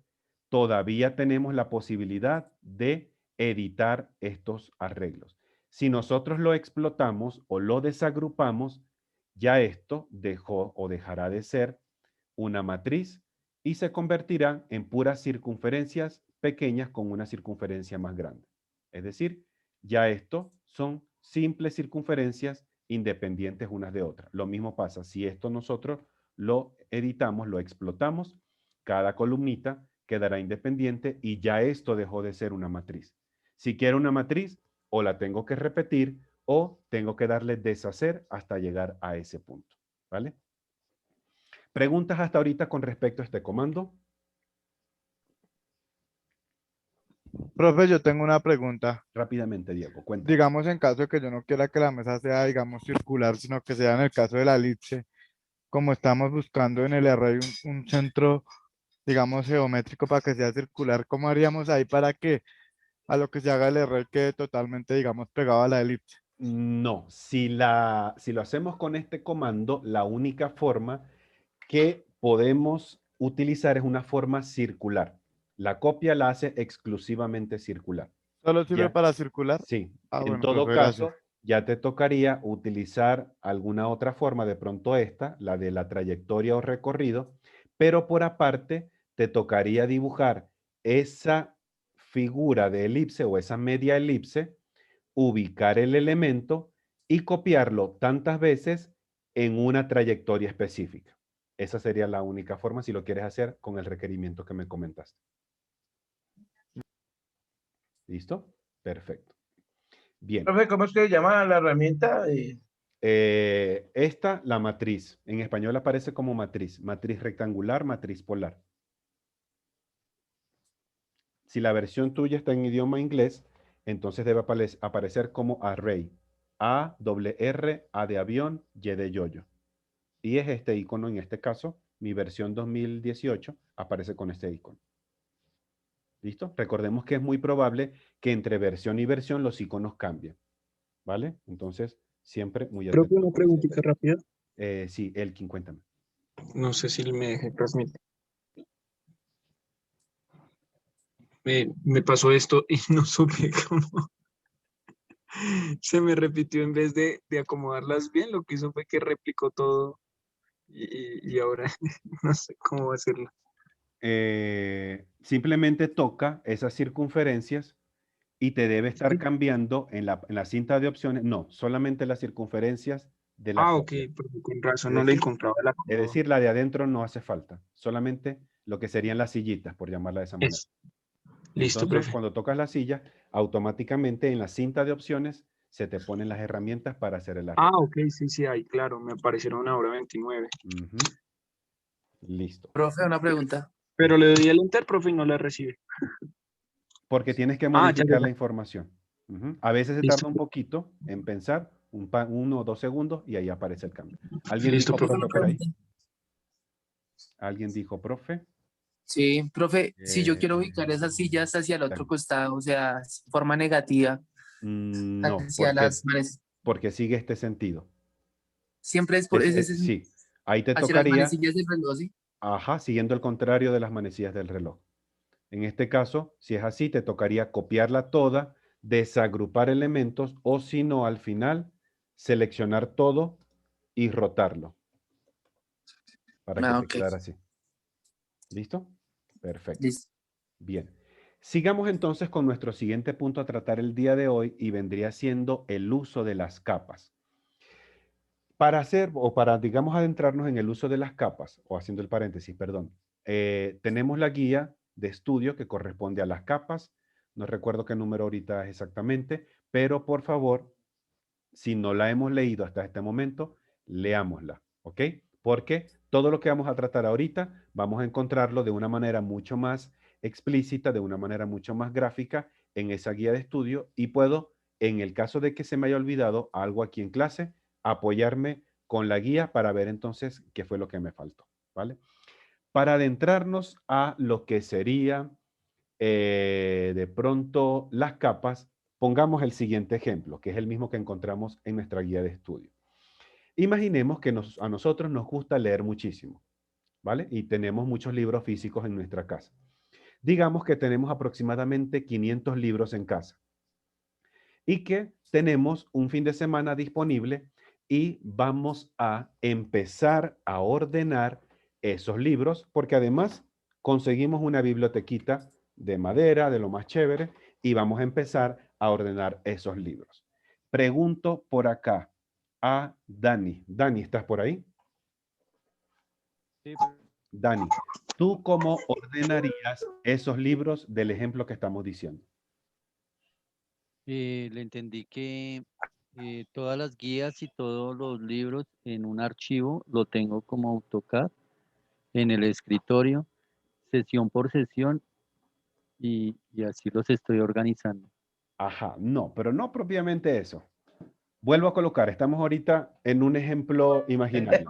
todavía tenemos la posibilidad de editar estos arreglos. Si nosotros lo explotamos o lo desagrupamos, ya esto dejó o dejará de ser una matriz y se convertirá en puras circunferencias pequeñas con una circunferencia más grande. Es decir, ya esto son simples circunferencias independientes unas de otras. Lo mismo pasa si esto nosotros lo editamos, lo explotamos, cada columnita quedará independiente y ya esto dejó de ser una matriz. Si quiero una matriz, o la tengo que repetir o tengo que darle deshacer hasta llegar a ese punto, ¿vale? ¿Preguntas hasta ahorita con respecto a este comando? Profe, yo tengo una pregunta. Rápidamente, Diego, cuéntame. Digamos, en caso de que yo no quiera que la mesa sea, digamos, circular, sino que sea en el caso de la elipse, como estamos buscando en el array un centro, digamos, geométrico para que sea circular, ¿cómo haríamos ahí para que a lo que se haga el array quede totalmente, digamos, pegado a la elipse? No, si lo hacemos con este comando, la única forma que podemos utilizar es una forma circular. La copia la hace exclusivamente circular. ¿Solo sirve para circular? Sí. En Bueno, todo profe, caso, gracias. ya te tocaría utilizar alguna otra forma, de pronto esta, la de la trayectoria o recorrido, pero por aparte te tocaría dibujar esa figura de elipse o esa media elipse, ubicar el elemento y copiarlo tantas veces en una trayectoria específica. Esa sería la única forma si lo quieres hacer con el requerimiento que me comentaste. ¿Listo? Perfecto. Bien. Profe, ¿cómo es que se llama la herramienta? Esta, la matriz. En español aparece como matriz. Matriz rectangular, matriz polar. Si la versión tuya está en idioma inglés, entonces debe aparecer como array. A, R, A de avión, Y de yoyo. Y es este icono, en este caso, mi versión 2018 aparece con este icono. ¿Listo? Recordemos que es muy probable que entre versión y versión los iconos cambien. ¿Vale? Entonces, siempre muy atento. Creo que una preguntita rápida. Sí, Elkin, cuéntame. No sé si me dejé transmitir. Me pasó esto y no supe cómo. Se me repitió en vez de acomodarlas bien, lo que hizo fue que replicó todo y ahora no sé cómo hacerlo. Simplemente toca esas circunferencias y te debe estar cambiando en la cinta de opciones. No, solamente las circunferencias de la copia. Ok, porque con razón no le encontraba la Es decir, la de adentro no hace falta. Solamente lo que serían las sillitas, por llamarla de esa manera. Listo, Entonces, profe. cuando tocas la silla, automáticamente en la cinta de opciones se te ponen las herramientas para hacer el arreglo. Ah, ok, sí, sí, ahí, claro, me aparecieron ahora 29. Ujú. Listo. Profe, una pregunta. Pero le doy el enter, profe, y no la recibe. Porque tienes que Ah, ya, modificar ya, la ya. información. Ujú. A veces se Listo. tarda un poquito en pensar, 1 o 2 segundos, y ahí aparece el cambio. ¿Alguien Listo, dijo profe. profe por ahí? ¿Alguien dijo profe? Sí, profe, si yo quiero Eh, ubicar esas sillas hacia el otro dale. costado, o sea, forma negativa, No, hacia las manecillas, porque sigue este sentido. siempre es por Sí, ahí te hacia las tocaría, manecillas del reloj, ¿sí? ajá, siguiendo el contrario de las manecillas del reloj. En este caso, si es así, te tocaría copiarla toda, desagrupar elementos o si no, al final, seleccionar todo y rotarlo para que Ah, te ok, quedara así. ¿Listo? Perfecto. listo. Bien. Sigamos entonces con nuestro siguiente punto a tratar el día de hoy y vendría siendo el uso de las capas. Para hacer o para, digamos, adentrarnos en el uso de las capas, o haciendo el paréntesis, perdón, tenemos la guía de estudio que corresponde a las capas. No recuerdo qué número ahorita es exactamente, pero por favor, si no la hemos leído hasta este momento, leámosla, ¿ok? Porque todo lo que vamos a tratar ahorita, vamos a encontrarlo de una manera mucho más explícita, de una manera mucho más gráfica en esa guía de estudio y puedo, en el caso de que se me haya olvidado algo aquí en clase, apoyarme con la guía para ver entonces qué fue lo que me faltó, ¿vale? Para adentrarnos a lo que sería de pronto las capas, pongamos el siguiente ejemplo, que es el mismo que encontramos en nuestra guía de estudio. Imaginemos que a nosotros nos gusta leer muchísimo, ¿vale? Y tenemos muchos libros físicos en nuestra casa. Digamos que tenemos aproximadamente 500 libros en casa y que tenemos un fin de semana disponible y vamos a empezar a ordenar esos libros porque además conseguimos una bibliotequita de madera, de lo más chévere, y vamos a empezar a ordenar esos libros. Pregunto por acá a Dani. Dani, ¿estás por ahí? Sí. Dani, ¿tú cómo ordenarías esos libros del ejemplo que estamos diciendo? Le entendí que todas las guías y todos los libros en un archivo lo tengo como AutoCAD en el escritorio, sesión por sesión, y así los estoy organizando. Ajá, no, pero no propiamente eso. Vuelvo a colocar, estamos ahorita en un ejemplo imaginario.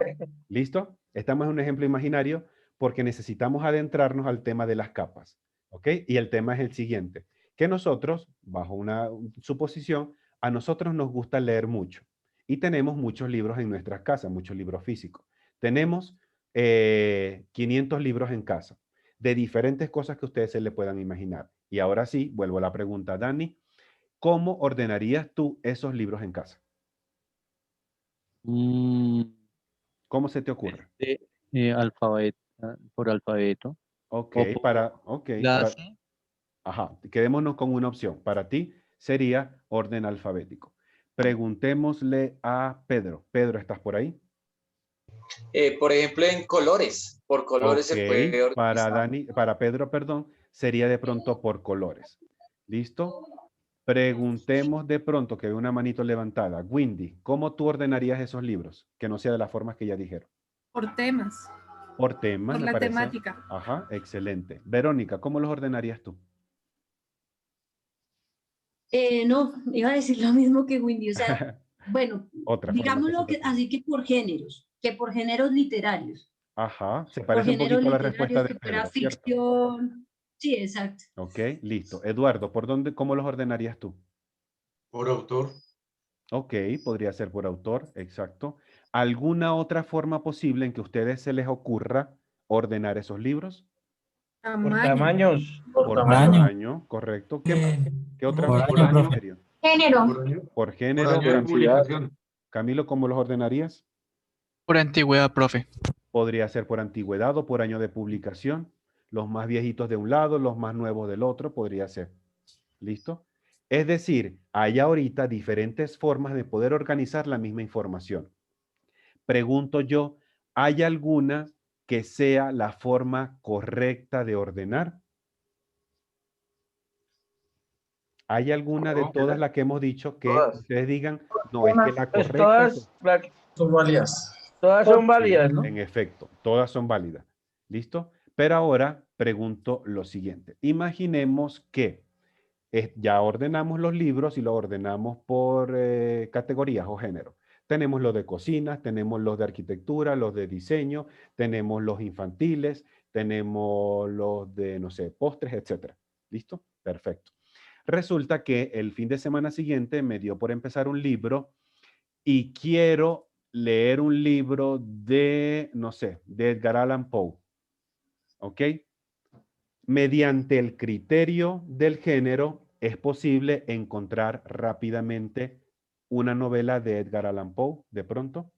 ¿Listo? Estamos en un ejemplo imaginario porque necesitamos adentrarnos al tema de las capas. ¿Ok? Y el tema es el siguiente, que nosotros, bajo una suposición, a nosotros nos gusta leer mucho y tenemos muchos libros en nuestras casas, muchos libros físicos. Tenemos 500 libros en casa de diferentes cosas que ustedes se le puedan imaginar. Y ahora sí, vuelvo a la pregunta, Dani, ¿cómo ordenarías tú esos libros en casa? ¿Cómo se te ocurre? Por alfabeto. Ok, O por clase. Ajá, quedémonos con una opción. Para ti sería orden alfabético. Preguntémosle a Pedro. Pedro, ¿estás por ahí? Por ejemplo, en colores. Por colores se puede Ok, para organizar. para Pedro, perdón, sería de pronto por colores. ¿Listo? Preguntemos de pronto, que veo una manito levantada. Windy, ¿cómo tú ordenarías esos libros? Que no sea de las formas que ya dijeron. Por temas, Por temas, por me la parece. temática. Ajá, excelente. Verónica, ¿cómo los ordenarías tú? No, iba a decir lo mismo que Windy, o sea, bueno, Otra forma que digámoslo se te que, así que por géneros literarios, Ajá, se por parece un géneros poquito a la respuesta literarios de que fuera Pedro, ¿cierto? ficción, sí, exacto. Ok, listo. Eduardo, ¿cómo los ordenarías tú? Por autor. Ok, podría ser por autor, exacto. ¿Alguna otra forma posible en que a ustedes se les ocurra ordenar esos libros? Por Tamaño. tamaños. Por tamaño, correcto. ¿Qué más? ¿Qué otra Por forma año. sería? Género. Por Por género. año de publicación. Camilo, ¿cómo los ordenarías? Por antigüedad, profe. Podría ser por antigüedad o por año de publicación. Los más viejitos de un lado, los más nuevos del otro, podría ser. ¿Listo? Es decir, hay ahorita diferentes formas de poder organizar la misma información. Pregunto yo, ¿hay alguna que sea la forma correcta de ordenar? ¿Hay alguna de todas las que hemos dicho que Todas. ustedes digan, no, es que la Pues correcta? todas, Son válidas. todas son Sí, válidas, ¿no? en efecto, todas son válidas. ¿Listo? Pero ahora pregunto lo siguiente. Imaginemos que ya ordenamos los libros y los ordenamos por categorías o género. Tenemos los de cocina, tenemos los de arquitectura, los de diseño, tenemos los infantiles, tenemos los de, no sé, postres, etc. ¿Listo? Perfecto. Resulta que el fin de semana siguiente me dio por empezar un libro y quiero leer un libro de, no sé, de Edgar Allan Poe. ¿Ok? Mediante el criterio del género es posible encontrar rápidamente una novela de Edgar Allan Poe, de pronto.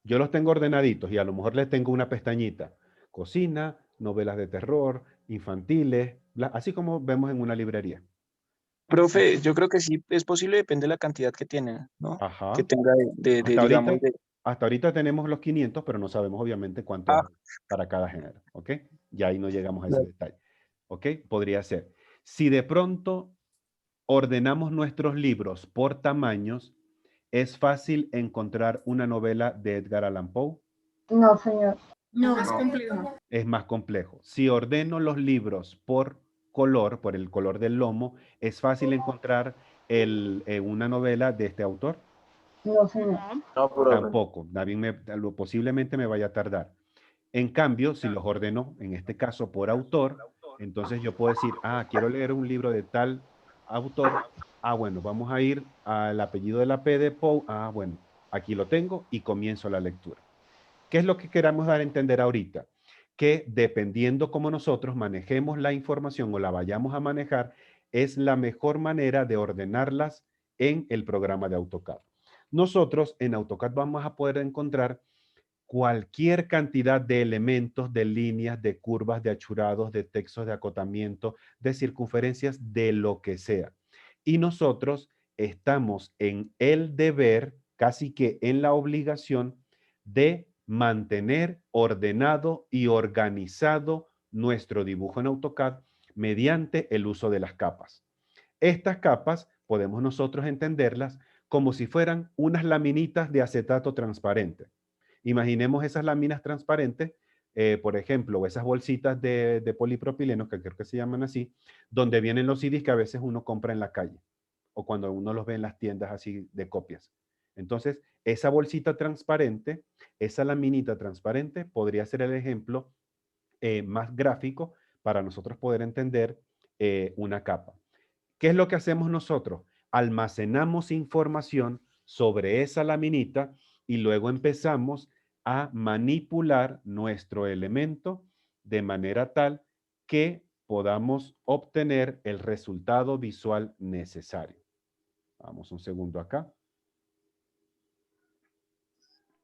Yo los tengo ordenaditos y a lo mejor les tengo una pestañita. Cocina, novelas de terror, infantiles, así como vemos en una librería. Profe, yo creo que sí es posible, depende de la cantidad que tienen, ¿no? Ajá. Que tenga digamos, Hasta ahorita tenemos los 500, pero no sabemos obviamente cuánto es para cada género, ¿ok? Ya ahí no llegamos a ese detalle, ¿ok? Podría ser. Si de pronto ordenamos nuestros libros por tamaños, ¿es fácil encontrar una novela de Edgar Allan Poe? No, señor. No. Más complejo. Es más complejo. Si ordeno los libros por color, por el color del lomo, ¿es fácil encontrar una novela de este autor? No, señor. No, profe. Tampoco. Posiblemente me vaya a tardar. En cambio, si los ordeno, en este caso por autor, entonces yo puedo decir, quiero leer un libro de tal autor. Bueno, vamos a ir al apellido de la P de Poe. Bueno, aquí lo tengo y comienzo la lectura. ¿Qué es lo que queramos dar a entender ahorita? Que dependiendo cómo nosotros manejemos la información o la vayamos a manejar, es la mejor manera de ordenarlas en el programa de AutoCAD. Nosotros en AutoCAD vamos a poder encontrar cualquier cantidad de elementos, de líneas, de curvas, de achurados, de textos, de acotamiento, de circunferencias, de lo que sea. Y nosotros estamos en el deber, casi que en la obligación, de mantener ordenado y organizado nuestro dibujo en AutoCAD mediante el uso de las capas. Estas capas podemos nosotros entenderlas como si fueran unas laminitas de acetato transparente. Imaginemos esas láminas transparentes, por ejemplo, o esas bolsitas de polipropileno, que creo que se llaman así, donde vienen los CDs que a veces uno compra en la calle o cuando uno los ve en las tiendas así de copias. Entonces, esa bolsita transparente, esa laminita transparente podría ser el ejemplo más gráfico para nosotros poder entender una capa. ¿Qué es lo que hacemos nosotros? Almacenamos información sobre esa laminita y luego empezamos a manipular nuestro elemento de manera tal que podamos obtener el resultado visual necesario. Vamos un segundo acá.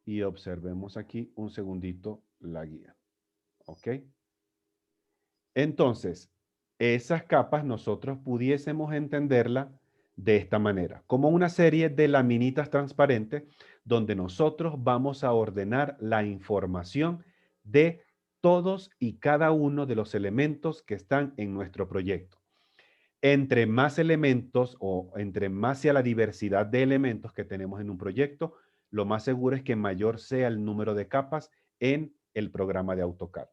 Y observemos aquí un segundito la guía. ¿Ok? Entonces, esas capas nosotros pudiésemos entenderla de esta manera, como una serie de laminitas transparentes donde nosotros vamos a ordenar la información de todos y cada uno de los elementos que están en nuestro proyecto. Entre más elementos o entre más sea la diversidad de elementos que tenemos en un proyecto, lo más seguro es que mayor sea el número de capas en el programa de AutoCAD.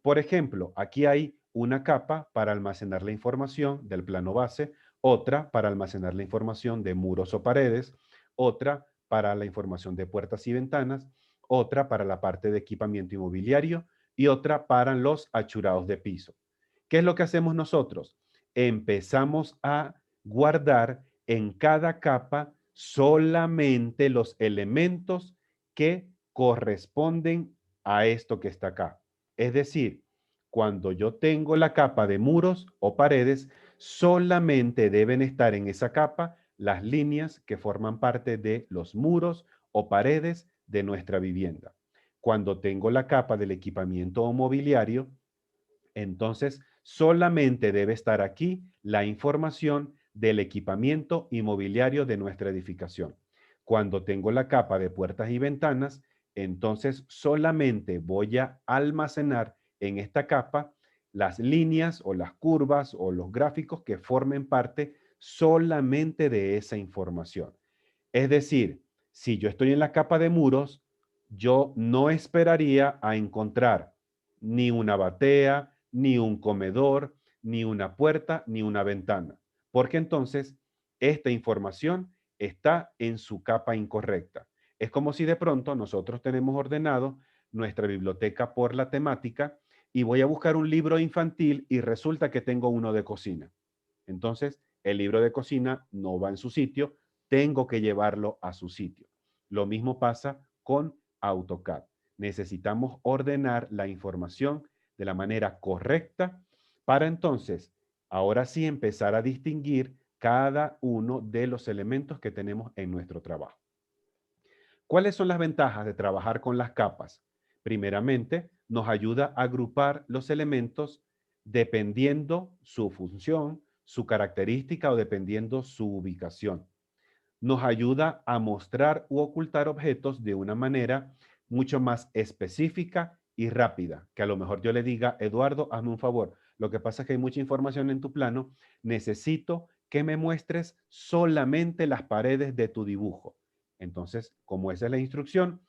Por ejemplo, aquí hay una capa para almacenar la información del plano base, otra para almacenar la información de muros o paredes, otra para la información de puertas y ventanas, otra para la parte de equipamiento inmobiliario y otra para los achurados de piso. ¿Qué es lo que hacemos nosotros? Empezamos a guardar en cada capa solamente los elementos que corresponden a esto que está acá. Es decir, cuando yo tengo la capa de muros o paredes, solamente deben estar en esa capa las líneas que forman parte de los muros o paredes de nuestra vivienda. Cuando tengo la capa del equipamiento o mobiliario, entonces solamente debe estar aquí la información del equipamiento inmobiliario de nuestra edificación. Cuando tengo la capa de puertas y ventanas, entonces solamente voy a almacenar en esta capa las líneas o las curvas o los gráficos que formen parte solamente de esa información. Es decir, si yo estoy en la capa de muros, yo no esperaría a encontrar ni una batea, ni un comedor, ni una puerta, ni una ventana, porque entonces esta información está en su capa incorrecta. Es como si de pronto nosotros tenemos ordenado nuestra biblioteca por la temática y voy a buscar un libro infantil y resulta que tengo uno de cocina. Entonces, el libro de cocina no va en su sitio, tengo que llevarlo a su sitio. Lo mismo pasa con AutoCAD. Necesitamos ordenar la información de la manera correcta para entonces, ahora sí, empezar a distinguir cada uno de los elementos que tenemos en nuestro trabajo. ¿Cuáles son las ventajas de trabajar con las capas? Primeramente, nos ayuda a agrupar los elementos dependiendo su función, su característica o dependiendo su ubicación. Nos ayuda a mostrar u ocultar objetos de una manera mucho más específica y rápida. Que a lo mejor yo le diga, Eduardo, hazme un favor. Lo que pasa es que hay mucha información en tu plano. Necesito que me muestres solamente las paredes de tu dibujo. Entonces, como esa es la instrucción,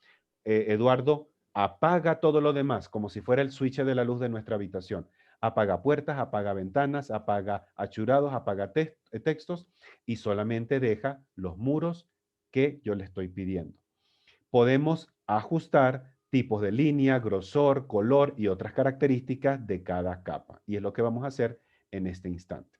Eduardo apaga todo lo demás, como si fuera el switch de la luz de nuestra habitación. Apaga puertas, apaga ventanas, apaga achurados, apaga textos y solamente deja los muros que yo le estoy pidiendo. Podemos ajustar tipos de línea, grosor, color y otras características de cada capa. Y es lo que vamos a hacer en este instante.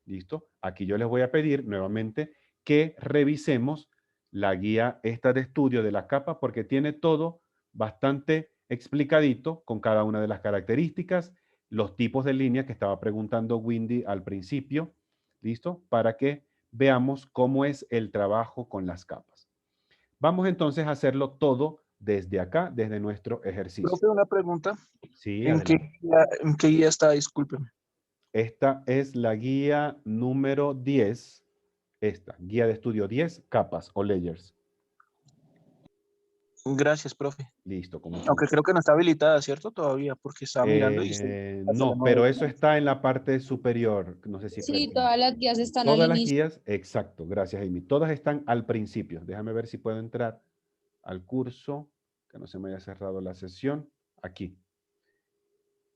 ¿Listo? Aquí yo les voy a pedir nuevamente que revisemos la guía esta de estudio de la capa porque tiene todo bastante explicadito con cada una de las características, los tipos de línea que estaba preguntando Windy al principio, ¿listo? Para que veamos cómo es el trabajo con las capas. Vamos entonces a hacerlo todo desde acá, desde nuestro ejercicio. Profe, una pregunta. Sí, ¿En qué guía está? Discúlpeme. Esta es la guía número 10. Esta, guía de estudio 10, capas o layers. Gracias, profe. Listo. Aunque creo que no está habilitada, ¿cierto? Todavía, porque estaba mirando y no, pero eso está en la parte superior. No sé si... Sí, todas las guías están Todas al las inicio. guías, exacto. Gracias, Amy. Todas están al principio. Déjame ver si puedo entrar al curso, que no se me haya cerrado la sesión. Aquí.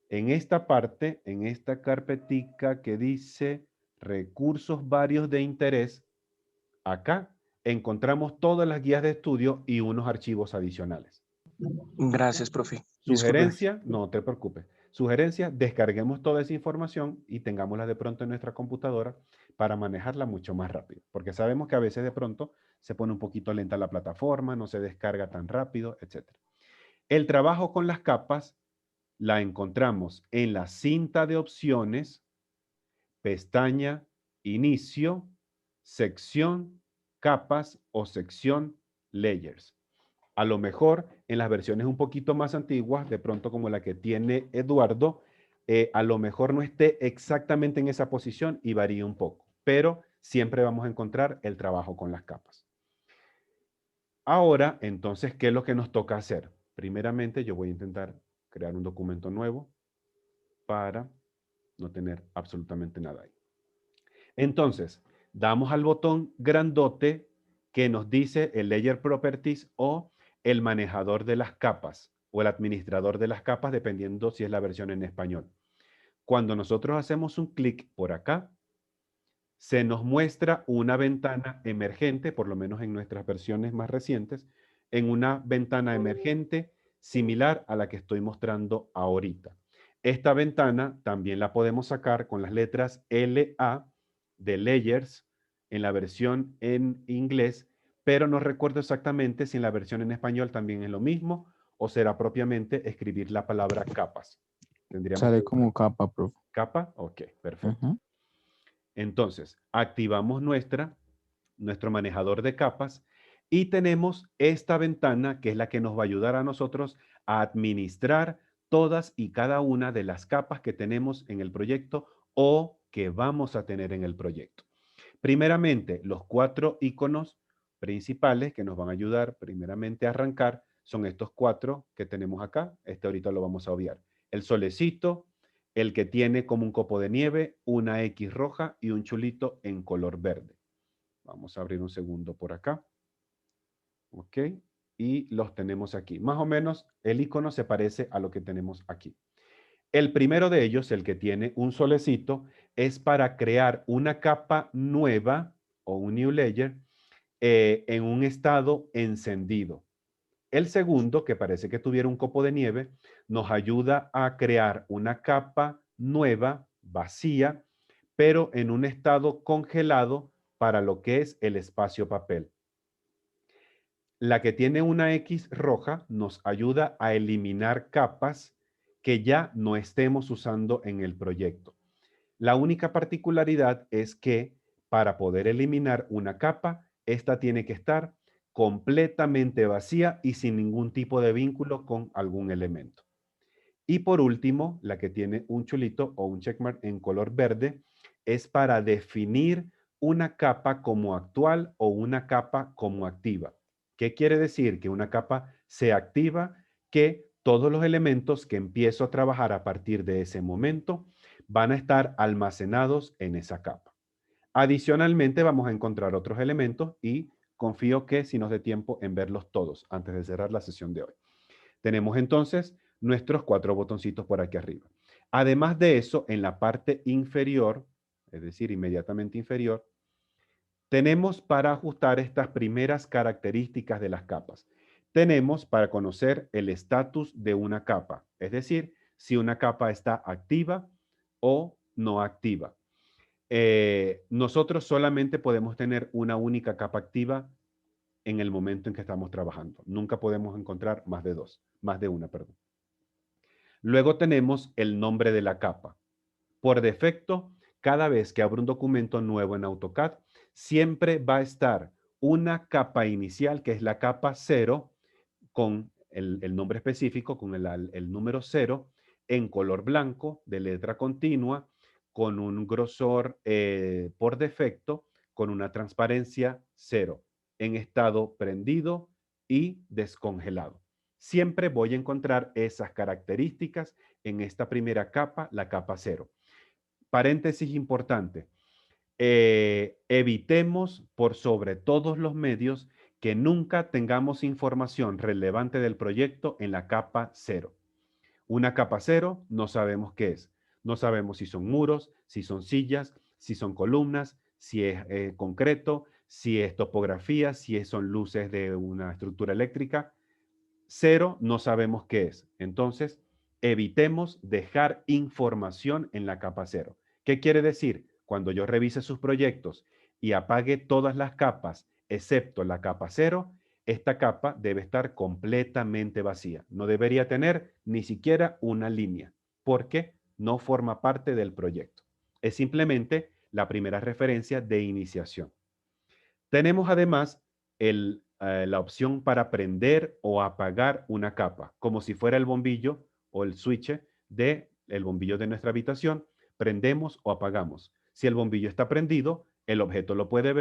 En esta parte, en esta carpetica que dice recursos varios de interés, acá encontramos todas las guías de estudio y unos archivos adicionales. Gracias, profe. Sugerencia, no te preocupes. Sugerencia, descarguemos toda esa información y tengámosla de pronto en nuestra computadora para manejarla mucho más rápido. Porque sabemos que a veces de pronto se pone un poquito lenta la plataforma, no se descarga tan rápido, etc. El trabajo con las capas la encontramos en la cinta de opciones, pestaña, inicio, sección, capas o sección, layers. A lo mejor en las versiones un poquito más antiguas, de pronto como la que tiene Eduardo, a lo mejor no esté exactamente en esa posición y varía un poco, pero siempre vamos a encontrar el trabajo con las capas. Ahora, entonces, ¿qué es lo que nos toca hacer? Primeramente, yo voy a intentar crear un documento nuevo para no tener absolutamente nada ahí. Entonces, damos al botón grandote que nos dice el Layer Properties o el manejador de las capas o el administrador de las capas, dependiendo si es la versión en español. Cuando nosotros hacemos un clic por acá, se nos muestra una ventana emergente, por lo menos en nuestras versiones más recientes, en una ventana emergente similar a la que estoy mostrando ahorita. Esta ventana también la podemos sacar con las letras LA de Layers en la versión en inglés, pero no recuerdo exactamente si en la versión en español también es lo mismo o será propiamente escribir la palabra capas. Sale como capa, profe. ¿Capa? Ok, perfecto. Entonces, activamos nuestro manejador de capas y tenemos esta ventana que es la que nos va a ayudar a nosotros a administrar todas y cada una de las capas que tenemos en el proyecto o que vamos a tener en el proyecto. Primeramente, los 4 iconos principales que nos van a ayudar primeramente a arrancar son estos 4 que tenemos acá. Este ahorita lo vamos a obviar. El solecito, el que tiene como un copo de nieve, una X roja y un chulito en color verde. Vamos a abrir un segundo por acá. Ok. Y los tenemos aquí. Más o menos el icono se parece a lo que tenemos aquí. El primero de ellos, el que tiene un solecito, es para crear una capa nueva o un new layer en un estado encendido. El segundo, que parece que tuviera un copo de nieve, nos ayuda a crear una capa nueva, vacía, pero en un estado congelado para lo que es el espacio papel. La que tiene una X roja nos ayuda a eliminar capas que ya no estemos usando en el proyecto. La única particularidad es que para poder eliminar una capa, esta tiene que estar completamente vacía y sin ningún tipo de vínculo con algún elemento. Y por último, la que tiene un chulito o un checkmark en color verde es para definir una capa como actual o una capa como activa. ¿Qué quiere decir? Que una capa se activa, que todos los elementos que empiezo a trabajar a partir de ese momento van a estar almacenados en esa capa. Adicionalmente, vamos a encontrar otros elementos y confío que si nos dé tiempo en verlos todos antes de cerrar la sesión de hoy. Tenemos entonces nuestros 4 botoncitos por aquí arriba. Además de eso, en la parte inferior, es decir, inmediatamente inferior, tenemos para ajustar estas primeras características de las capas. Tenemos para conocer el estatus de una capa, es decir, si una capa está activa o no activa. Nosotros solamente podemos tener una única capa activa en el momento en que estamos trabajando. Nunca podemos encontrar más de una, perdón. Luego tenemos el nombre de la capa. Por defecto, cada vez que abro un documento nuevo en AutoCAD, siempre va a estar una capa inicial, que es la capa 0, con el nombre específico, con el número 0, en color blanco, de letra continua, con un grosor por defecto, con una transparencia 0, en estado prendido y descongelado. Siempre voy a encontrar esas características en esta primera capa, la capa 0. Paréntesis importante. Evitemos por sobre todos los medios que nunca tengamos información relevante del proyecto en la capa 0. Una capa 0 no sabemos qué es. No sabemos si son muros, si son sillas, si son columnas, si es concreto, si es topografía, si son luces de una estructura eléctrica. 0 no sabemos qué es. Entonces, evitemos dejar información en la capa 0. ¿Qué quiere decir? Cuando yo revise sus proyectos y apague todas las capas, excepto la capa 0, esta capa debe estar completamente vacía. No debería tener ni siquiera una línea, porque no forma parte del proyecto. Es simplemente la primera referencia de iniciación. Tenemos además la opción para prender o apagar una capa, como si fuera el bombillo o el switch del bombillo de nuestra habitación. Prendemos o apagamos. Si el bombillo está prendido, el objeto lo puedo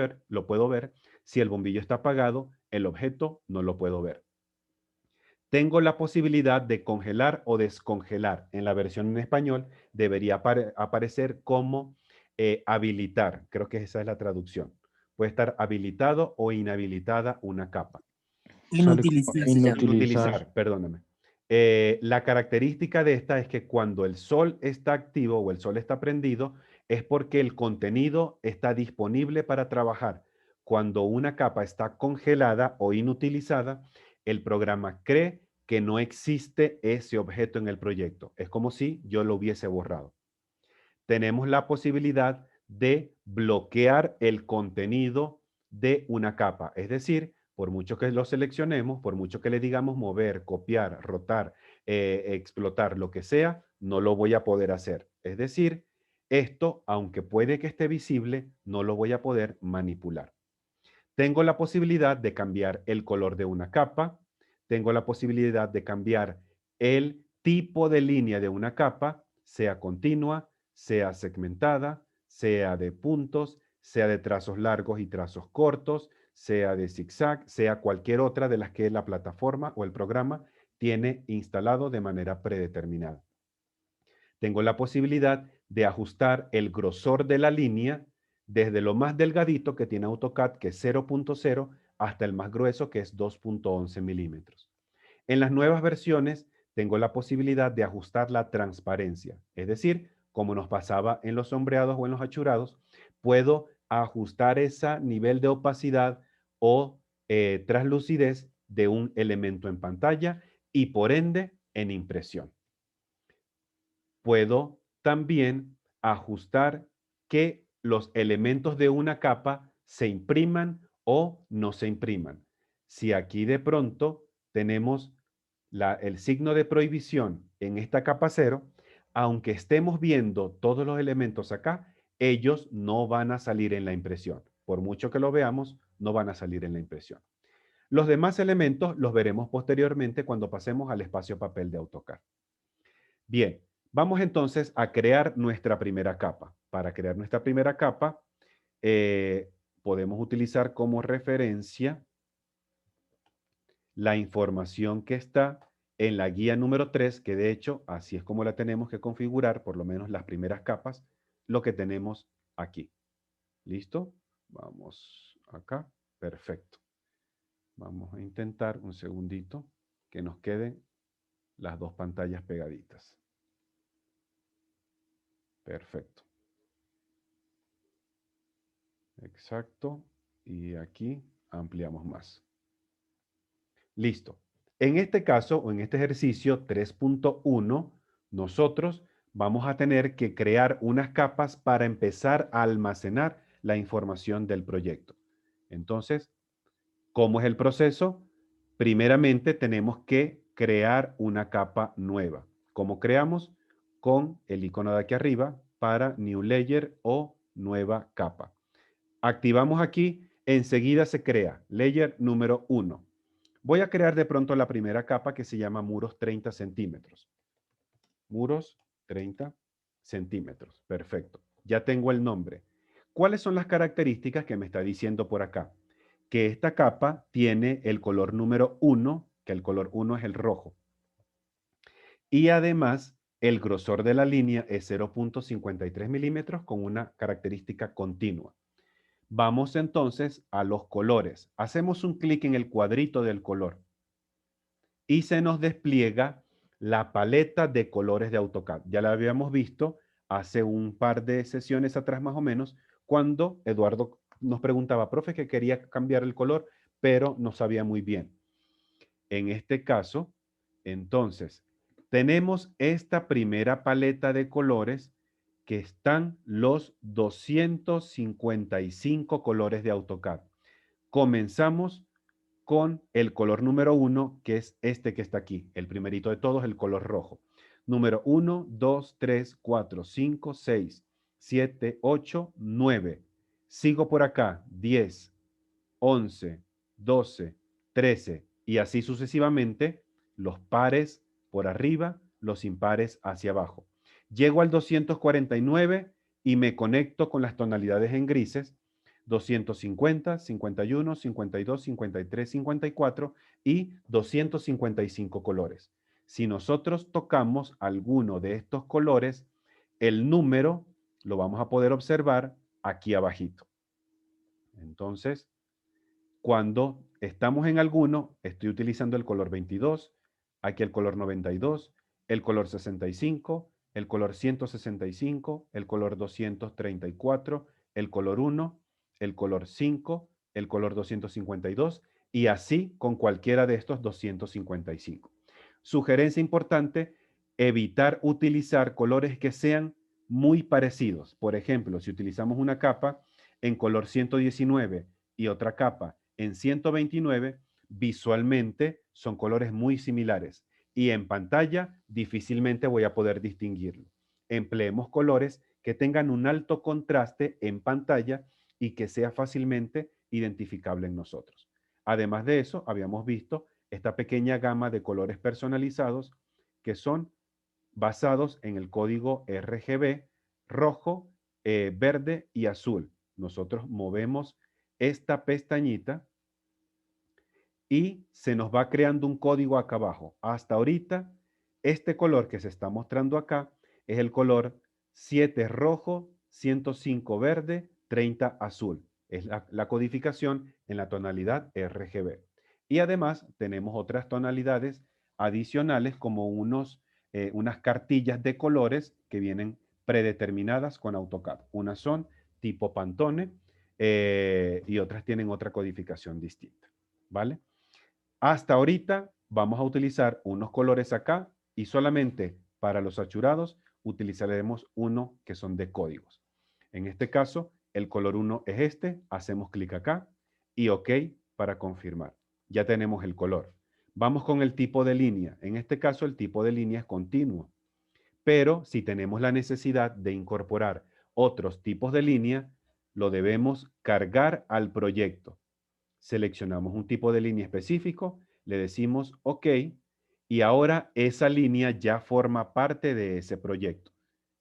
ver. Si el bombillo está apagado, el objeto no lo puedo ver. Tengo la posibilidad de congelar o descongelar. En la versión en español debería aparecer como habilitar. Creo que esa es la traducción. Puede estar habilitado o inhabilitada una capa. Inutilizar, perdóname. La característica de esta es que cuando el sol está activo o el sol está prendido, es porque el contenido está disponible para trabajar. Cuando una capa está congelada o inutilizada, el programa cree que no existe ese objeto en el proyecto. Es como si yo lo hubiese borrado. Tenemos la posibilidad de bloquear el contenido de una capa. Es decir, por mucho que lo seleccionemos, por mucho que le digamos mover, copiar, rotar, explotar, lo que sea, no lo voy a poder hacer. Es decir, esto, aunque puede que esté visible, no lo voy a poder manipular. Tengo la posibilidad de cambiar el color de una capa. Tengo la posibilidad de cambiar el tipo de línea de una capa, sea continua, sea segmentada, sea de puntos, sea de trazos largos y trazos cortos, sea de zigzag, sea cualquier otra de las que la plataforma o el programa tiene instalado de manera predeterminada. tengo la posibilidad de ajustar el grosor de la línea desde lo más delgadito que tiene AutoCAD, que es 0.0, hasta el más grueso, que es 2.11 milímetros. En las nuevas versiones tengo la posibilidad de ajustar la transparencia, es decir, como nos pasaba en los sombreados o en los achurados, puedo ajustar ese nivel de opacidad o translucidez de un elemento en pantalla y por ende en impresión. Puedo también ajustar que los elementos de una capa se impriman o no se impriman. Si aquí de pronto tenemos el signo de prohibición en esta capa 0, aunque estemos viendo todos los elementos acá, ellos no van a salir en la impresión. Por mucho que lo veamos, no van a salir en la impresión. Los demás elementos los veremos posteriormente cuando pasemos al espacio papel de AutoCAD. Bien, vamos entonces a crear nuestra primera capa. Para crear nuestra primera capa, podemos utilizar como referencia la información que está en la guía número 3, que de hecho así es como la tenemos que configurar, por lo menos las primeras capas, lo que tenemos aquí. ¿Listo? Vamos acá. Perfecto. Vamos a intentar un segundito que nos queden las dos pantallas pegaditas. Perfecto. Exacto. Y aquí ampliamos más. Listo. En este caso o en este ejercicio 3.1, nosotros vamos a tener que crear unas capas para empezar a almacenar la información del proyecto. Entonces, ¿cómo es el proceso? Primeramente tenemos que crear una capa nueva. ¿Cómo creamos? Con el icono de aquí arriba para New Layer o Nueva Capa. Activamos aquí, enseguida se crea Layer número 1. Voy a crear de pronto la primera capa que se llama muros 30 centímetros. Muros 30 centímetros. Perfecto. Ya tengo el nombre. ¿Cuáles son las características que me está diciendo por acá? Que esta capa tiene el color número 1, que el color 1 es el rojo. Y además, el grosor de la línea es 0.53 milímetros con una característica continua. Vamos entonces a los colores. Hacemos un clic en el cuadrito del color y se nos despliega la paleta de colores de AutoCAD. Ya la habíamos visto hace un par de sesiones atrás más o menos, cuando Eduardo nos preguntaba, profe, que quería cambiar el color, pero no sabía muy bien. En este caso, entonces, tenemos esta primera paleta de colores que están los 255 colores de AutoCAD. Comenzamos con el color número 1, que es este que está aquí, el primerito de todos, el color rojo. Número 1, 2, 3, 4, 5, 6, 7, 8, 9. Sigo por acá, 10, 11, 12, 13 y así sucesivamente, los pares por arriba, los impares hacia abajo. Llego al 249 y me conecto con las tonalidades en grises, 250, 51, 52, 53, 54 y 255 colores. Si nosotros tocamos alguno de estos colores, el número lo vamos a poder observar aquí abajito. Entonces, cuando estamos en alguno, estoy utilizando el color 22, aquí el color 92, el color 65, el color 165, el color 234, el color 1, el color 5, el color 252 y así con cualquiera de estos 255. Sugerencia importante, evitar utilizar colores que sean muy parecidos. Por ejemplo, si utilizamos una capa en color 119 y otra capa en 129, visualmente son colores muy similares y en pantalla difícilmente voy a poder distinguirlo. Empleemos colores que tengan un alto contraste en pantalla y que sea fácilmente identificable en nosotros. Además de eso, habíamos visto esta pequeña gama de colores personalizados que son basados en el código RGB, rojo, verde y azul. Nosotros movemos esta pestañita y se nos va creando un código acá abajo. Hasta ahorita, este color que se está mostrando acá es el color 7 rojo, 105 verde, 30 azul. Es la codificación en la tonalidad RGB. Y además tenemos otras tonalidades adicionales como unas cartillas de colores que vienen predeterminadas con AutoCAD. Unas son tipo Pantone y otras tienen otra codificación distinta, ¿vale? Hasta ahorita vamos a utilizar unos colores acá y solamente para los achurados utilizaremos uno que son de códigos. En este caso, el color 1 es este, hacemos clic acá y OK para confirmar. Ya tenemos el color. Vamos con el tipo de línea. En este caso, el tipo de línea es continuo. Pero si tenemos la necesidad de incorporar otros tipos de línea, lo debemos cargar al proyecto. Seleccionamos un tipo de línea específico, le decimos OK y ahora esa línea ya forma parte de ese proyecto.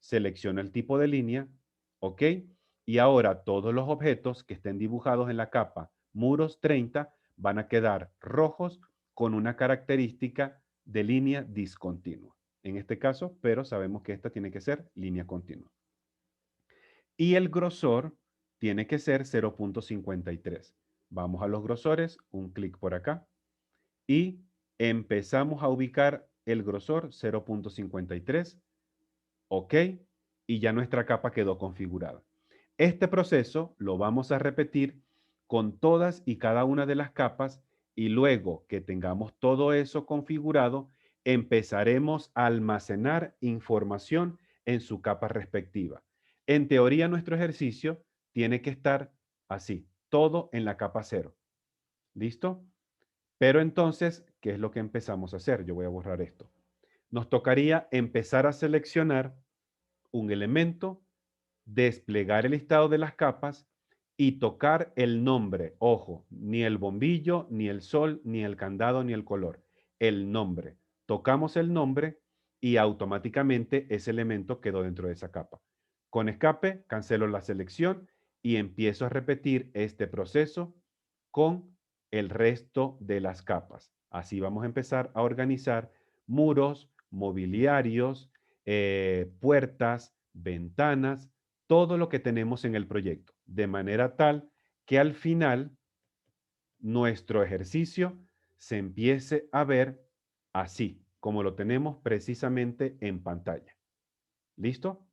Selecciona el tipo de línea, OK, y ahora todos los objetos que estén dibujados en la capa muros 30 van a quedar rojos con una característica de línea discontinua. En este caso, pero sabemos que esta tiene que ser línea continua. Y el grosor tiene que ser 0.53. Vamos a los grosores, un clic por acá y empezamos a ubicar el grosor 0.53. OK, y ya nuestra capa quedó configurada. Este proceso lo vamos a repetir con todas y cada una de las capas y luego que tengamos todo eso configurado, empezaremos a almacenar información en su capa respectiva. En teoría, nuestro ejercicio tiene que estar así, todo en la capa 0. ¿Listo? Pero entonces, ¿qué es lo que empezamos a hacer? Yo voy a borrar esto. Nos tocaría empezar a seleccionar un elemento, desplegar el listado de las capas y tocar el nombre. Ojo, ni el bombillo, ni el sol, ni el candado, ni el color. El nombre. Tocamos el nombre y automáticamente ese elemento quedó dentro de esa capa. Con escape, cancelo la selección y empiezo a repetir este proceso con el resto de las capas. Así vamos a empezar a organizar muros, mobiliarios, puertas, ventanas, todo lo que tenemos en el proyecto, de manera tal que al final nuestro ejercicio se empiece a ver así, como lo tenemos precisamente en pantalla. ¿Listo?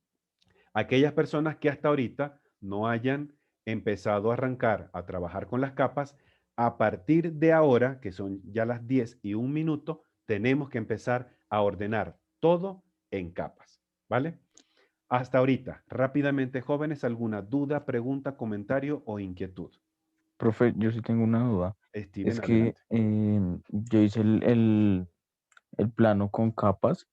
Aquellas personas que hasta ahorita no hayan empezado a arrancar a trabajar con las capas, a partir de ahora, que son ya las 10:01, tenemos que empezar a ordenar todo en capas, ¿vale? Hasta ahorita, rápidamente, jóvenes, ¿alguna duda, pregunta, comentario o inquietud? Profe, yo sí tengo una duda. Steven, Es que yo hice el plano con capas,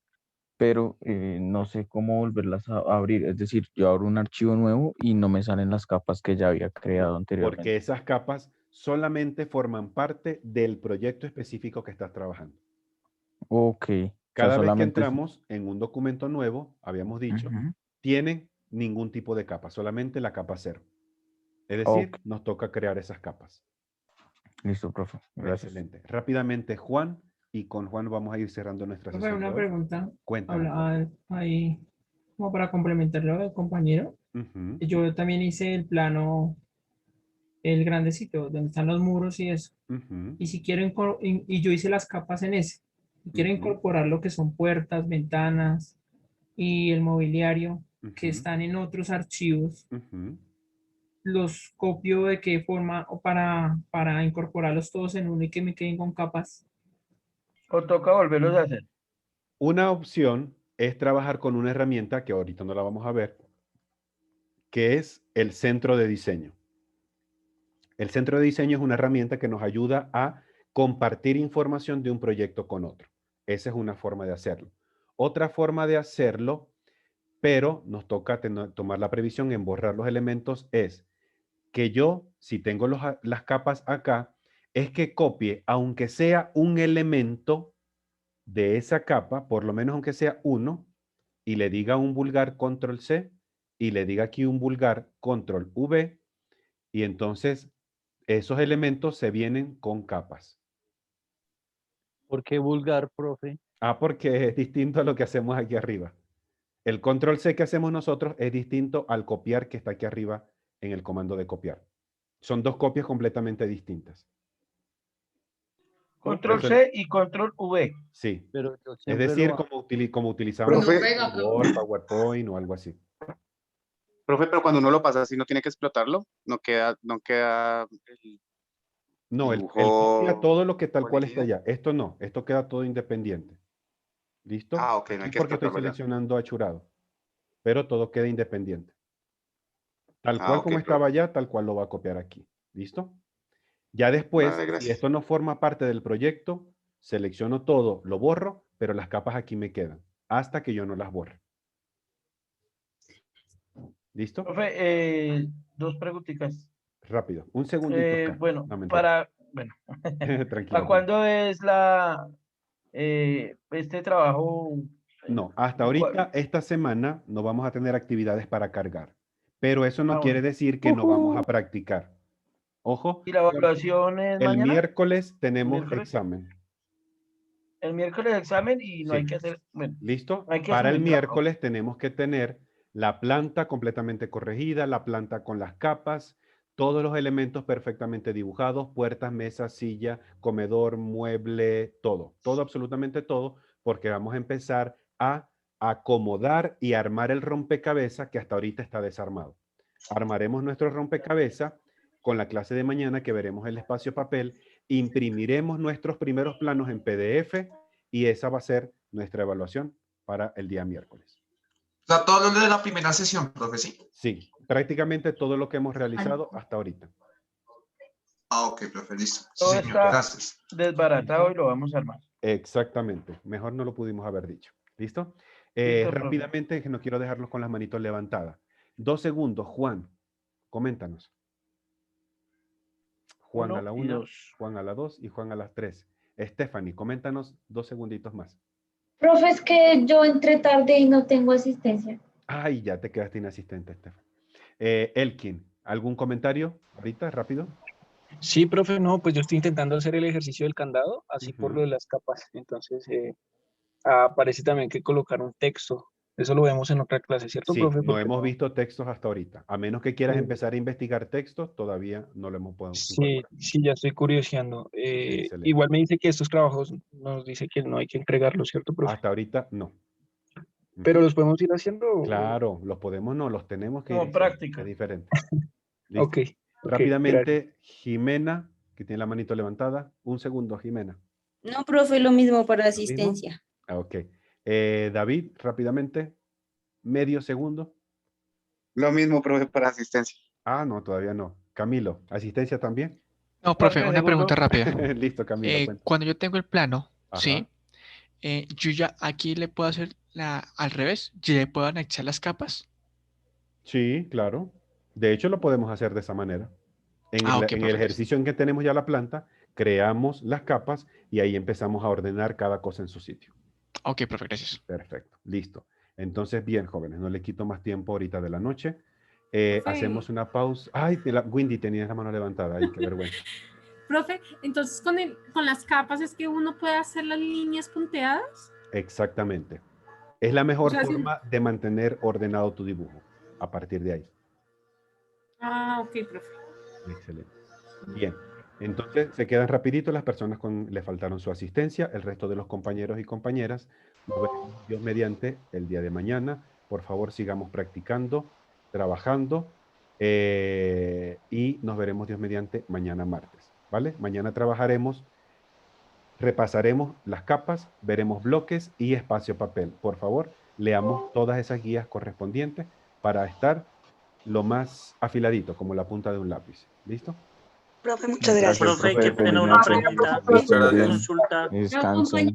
pero no sé cómo volverlas a abrir. Es decir, yo abro un archivo nuevo y no me salen las capas que ya había creado anteriormente. Porque esas capas solamente forman parte del proyecto específico que estás trabajando. Ok. Cada vez que entramos en un documento nuevo, habíamos dicho, tienen ningún tipo de capa, solamente la capa 0. Es decir, nos toca crear esas capas. Listo, profe. Gracias. Excelente. Rápidamente, Juan, y con Juan vamos a ir cerrando nuestra sesión. Una pregunta. Cuéntame. Ahí, como para complementar lo del compañero, yo también hice el plano, el grandecito, donde están los muros y eso. Y si quiero, y yo hice las capas en ese. Y quiero incorporar lo que son puertas, ventanas y el mobiliario que están en otros archivos. Los copio de qué forma o para incorporarlos todos en uno y que me queden con capas. O toca volverlos a hacer. Una opción es trabajar con una herramienta que ahorita no la vamos a ver, que es el centro de diseño. El centro de diseño es una herramienta que nos ayuda a compartir información de un proyecto con otro. Esa es una forma de hacerlo. Otra forma de hacerlo, pero nos toca tomar la previsión en borrar los elementos, es que yo, si tengo las capas acá, es que copie, aunque sea un elemento de esa capa, por lo menos aunque sea uno, y le diga un vulgar control C, y le diga aquí un vulgar control V, y entonces esos elementos se vienen con capas. ¿Por qué vulgar, profe? Porque es distinto a lo que hacemos aquí arriba. El control C que hacemos nosotros es distinto al copiar que está aquí arriba en el comando de copiar. Son dos copias completamente distintas. Control C y control V. Sí. Pero es decir, como utilizamos Word, PowerPoint o algo así. Profe, pero cuando uno lo pasa así, ¿no tiene que explotarlo? No queda No, él copia todo lo que tal cual está allá. Esto no, esto queda todo independiente. ¿Listo? Ah, ok, no hay que Porque estoy explotarlo ya. seleccionando achurado. Pero todo queda independiente. Tal cual ok, como estaba allá, tal cual lo va a copiar aquí. ¿Listo? Ya después, Vale, si gracias. esto no forma parte del proyecto, selecciono todo, lo borro, pero las capas aquí me quedan, hasta que yo no las borre. ¿Listo? Profe, dos preguntitas. Rápido, un segundito. Oscar. Bueno, No, mentira. Tranquilo. ¿Para cuándo es este trabajo? No, hasta ahorita, esta semana, no vamos a tener actividades para cargar. Pero eso no quiere decir que no vamos a practicar. Ojo. ¿Y la evaluación es el mañana? Miércoles tenemos examen. El miércoles examen y no Sí. hay que hacer... Bueno, ¿listo? hay que Para el subir miércoles tenemos que tener la planta completamente corregida, la planta con las capas, todos los elementos perfectamente dibujados, puertas, mesas, silla, comedor, mueble, todo, absolutamente todo, porque vamos a empezar a acomodar y armar el rompecabezas que hasta ahorita está desarmado. Armaremos nuestro rompecabezas con la clase de mañana que veremos el espacio papel, imprimiremos nuestros primeros planos en PDF y esa va a ser nuestra evaluación para el día miércoles. O sea, todo lo de la primera sesión, profe, ¿sí? Sí, prácticamente todo lo que hemos realizado hasta ahorita. Ah, ok, profe, listo. Sí, Todo señor, está gracias. desbaratado y lo vamos a armar. Exactamente, mejor no lo pudimos haber dicho. ¿Listo? Listo, rápidamente, que no quiero dejarlos con las manitos levantadas. 2 segundos, Juan, coméntanos. Juan a la 1, Juan a la 2 y Juan a las 3. Stephanie, coméntanos 2 segunditos más. Profe, es que yo entré tarde y no tengo asistencia. Ay, ya te quedaste inasistente, Stephanie. Elkin, ¿algún comentario ahorita, rápido? Sí, profe, no, pues yo estoy intentando hacer el ejercicio del candado, así por lo de las capas. Entonces, aparece también que colocar un texto. Eso lo vemos en otra clase, ¿cierto, Sí, profe? no Porque hemos visto textos hasta ahorita. A menos que quieras empezar a investigar textos, todavía no lo hemos podido. Sí, sí, ya estoy curioseando. Igual me dice que estos trabajos nos dice que no hay que entregarlos, ¿cierto, profe? Hasta ahorita no. ¿Pero los podemos ir haciendo? Claro, los podemos, no, los tenemos que ir como haciendo, práctica. es diferente. ¿Listo? Ok. Rápidamente, Jimena, que tiene la manito levantada. Un segundo, Jimena. No, profe, lo mismo para asistencia. Ok. David, rápidamente. Medio segundo. Lo mismo, profe, para asistencia. Ah, no, todavía no. Camilo, ¿asistencia también? No, profe, una pregunta rápida. Listo, Camilo. cuenta. Cuando yo tengo el plano, Ajá. ¿sí? Yo ya aquí le puedo hacer al revés, ya le puedo anexar las capas. Sí, claro. De hecho, lo podemos hacer de esa manera. En el ejercicio en que tenemos ya la planta, creamos las capas y ahí empezamos a ordenar cada cosa en su sitio. Ok, profe, gracias. Perfecto, listo. Entonces, bien, jóvenes, no le quito más tiempo ahorita de la noche. Hacemos una pausa. Ay, Windy tenía la mano levantada. Ay, qué vergüenza. Profe, entonces con las capas es que uno puede hacer las líneas punteadas. Exactamente. Es la mejor O sea, forma de mantener ordenado tu dibujo a partir de ahí. Ah, ok, profe. Excelente. Bien. Entonces, se quedan rapidito las personas le faltaron su asistencia, el resto de los compañeros y compañeras. Nos vemos Dios mediante el día de mañana. Por favor, sigamos practicando, trabajando y nos veremos Dios mediante mañana martes. ¿Vale? Mañana trabajaremos, repasaremos las capas, veremos bloques y espacio papel. Por favor, leamos todas esas guías correspondientes para estar lo más afiladito, como la punta de un lápiz. ¿Listo? Profe, muchas gracias. Profe, qué pena una pregunta. Muchas gracias. Consulta. Descansen.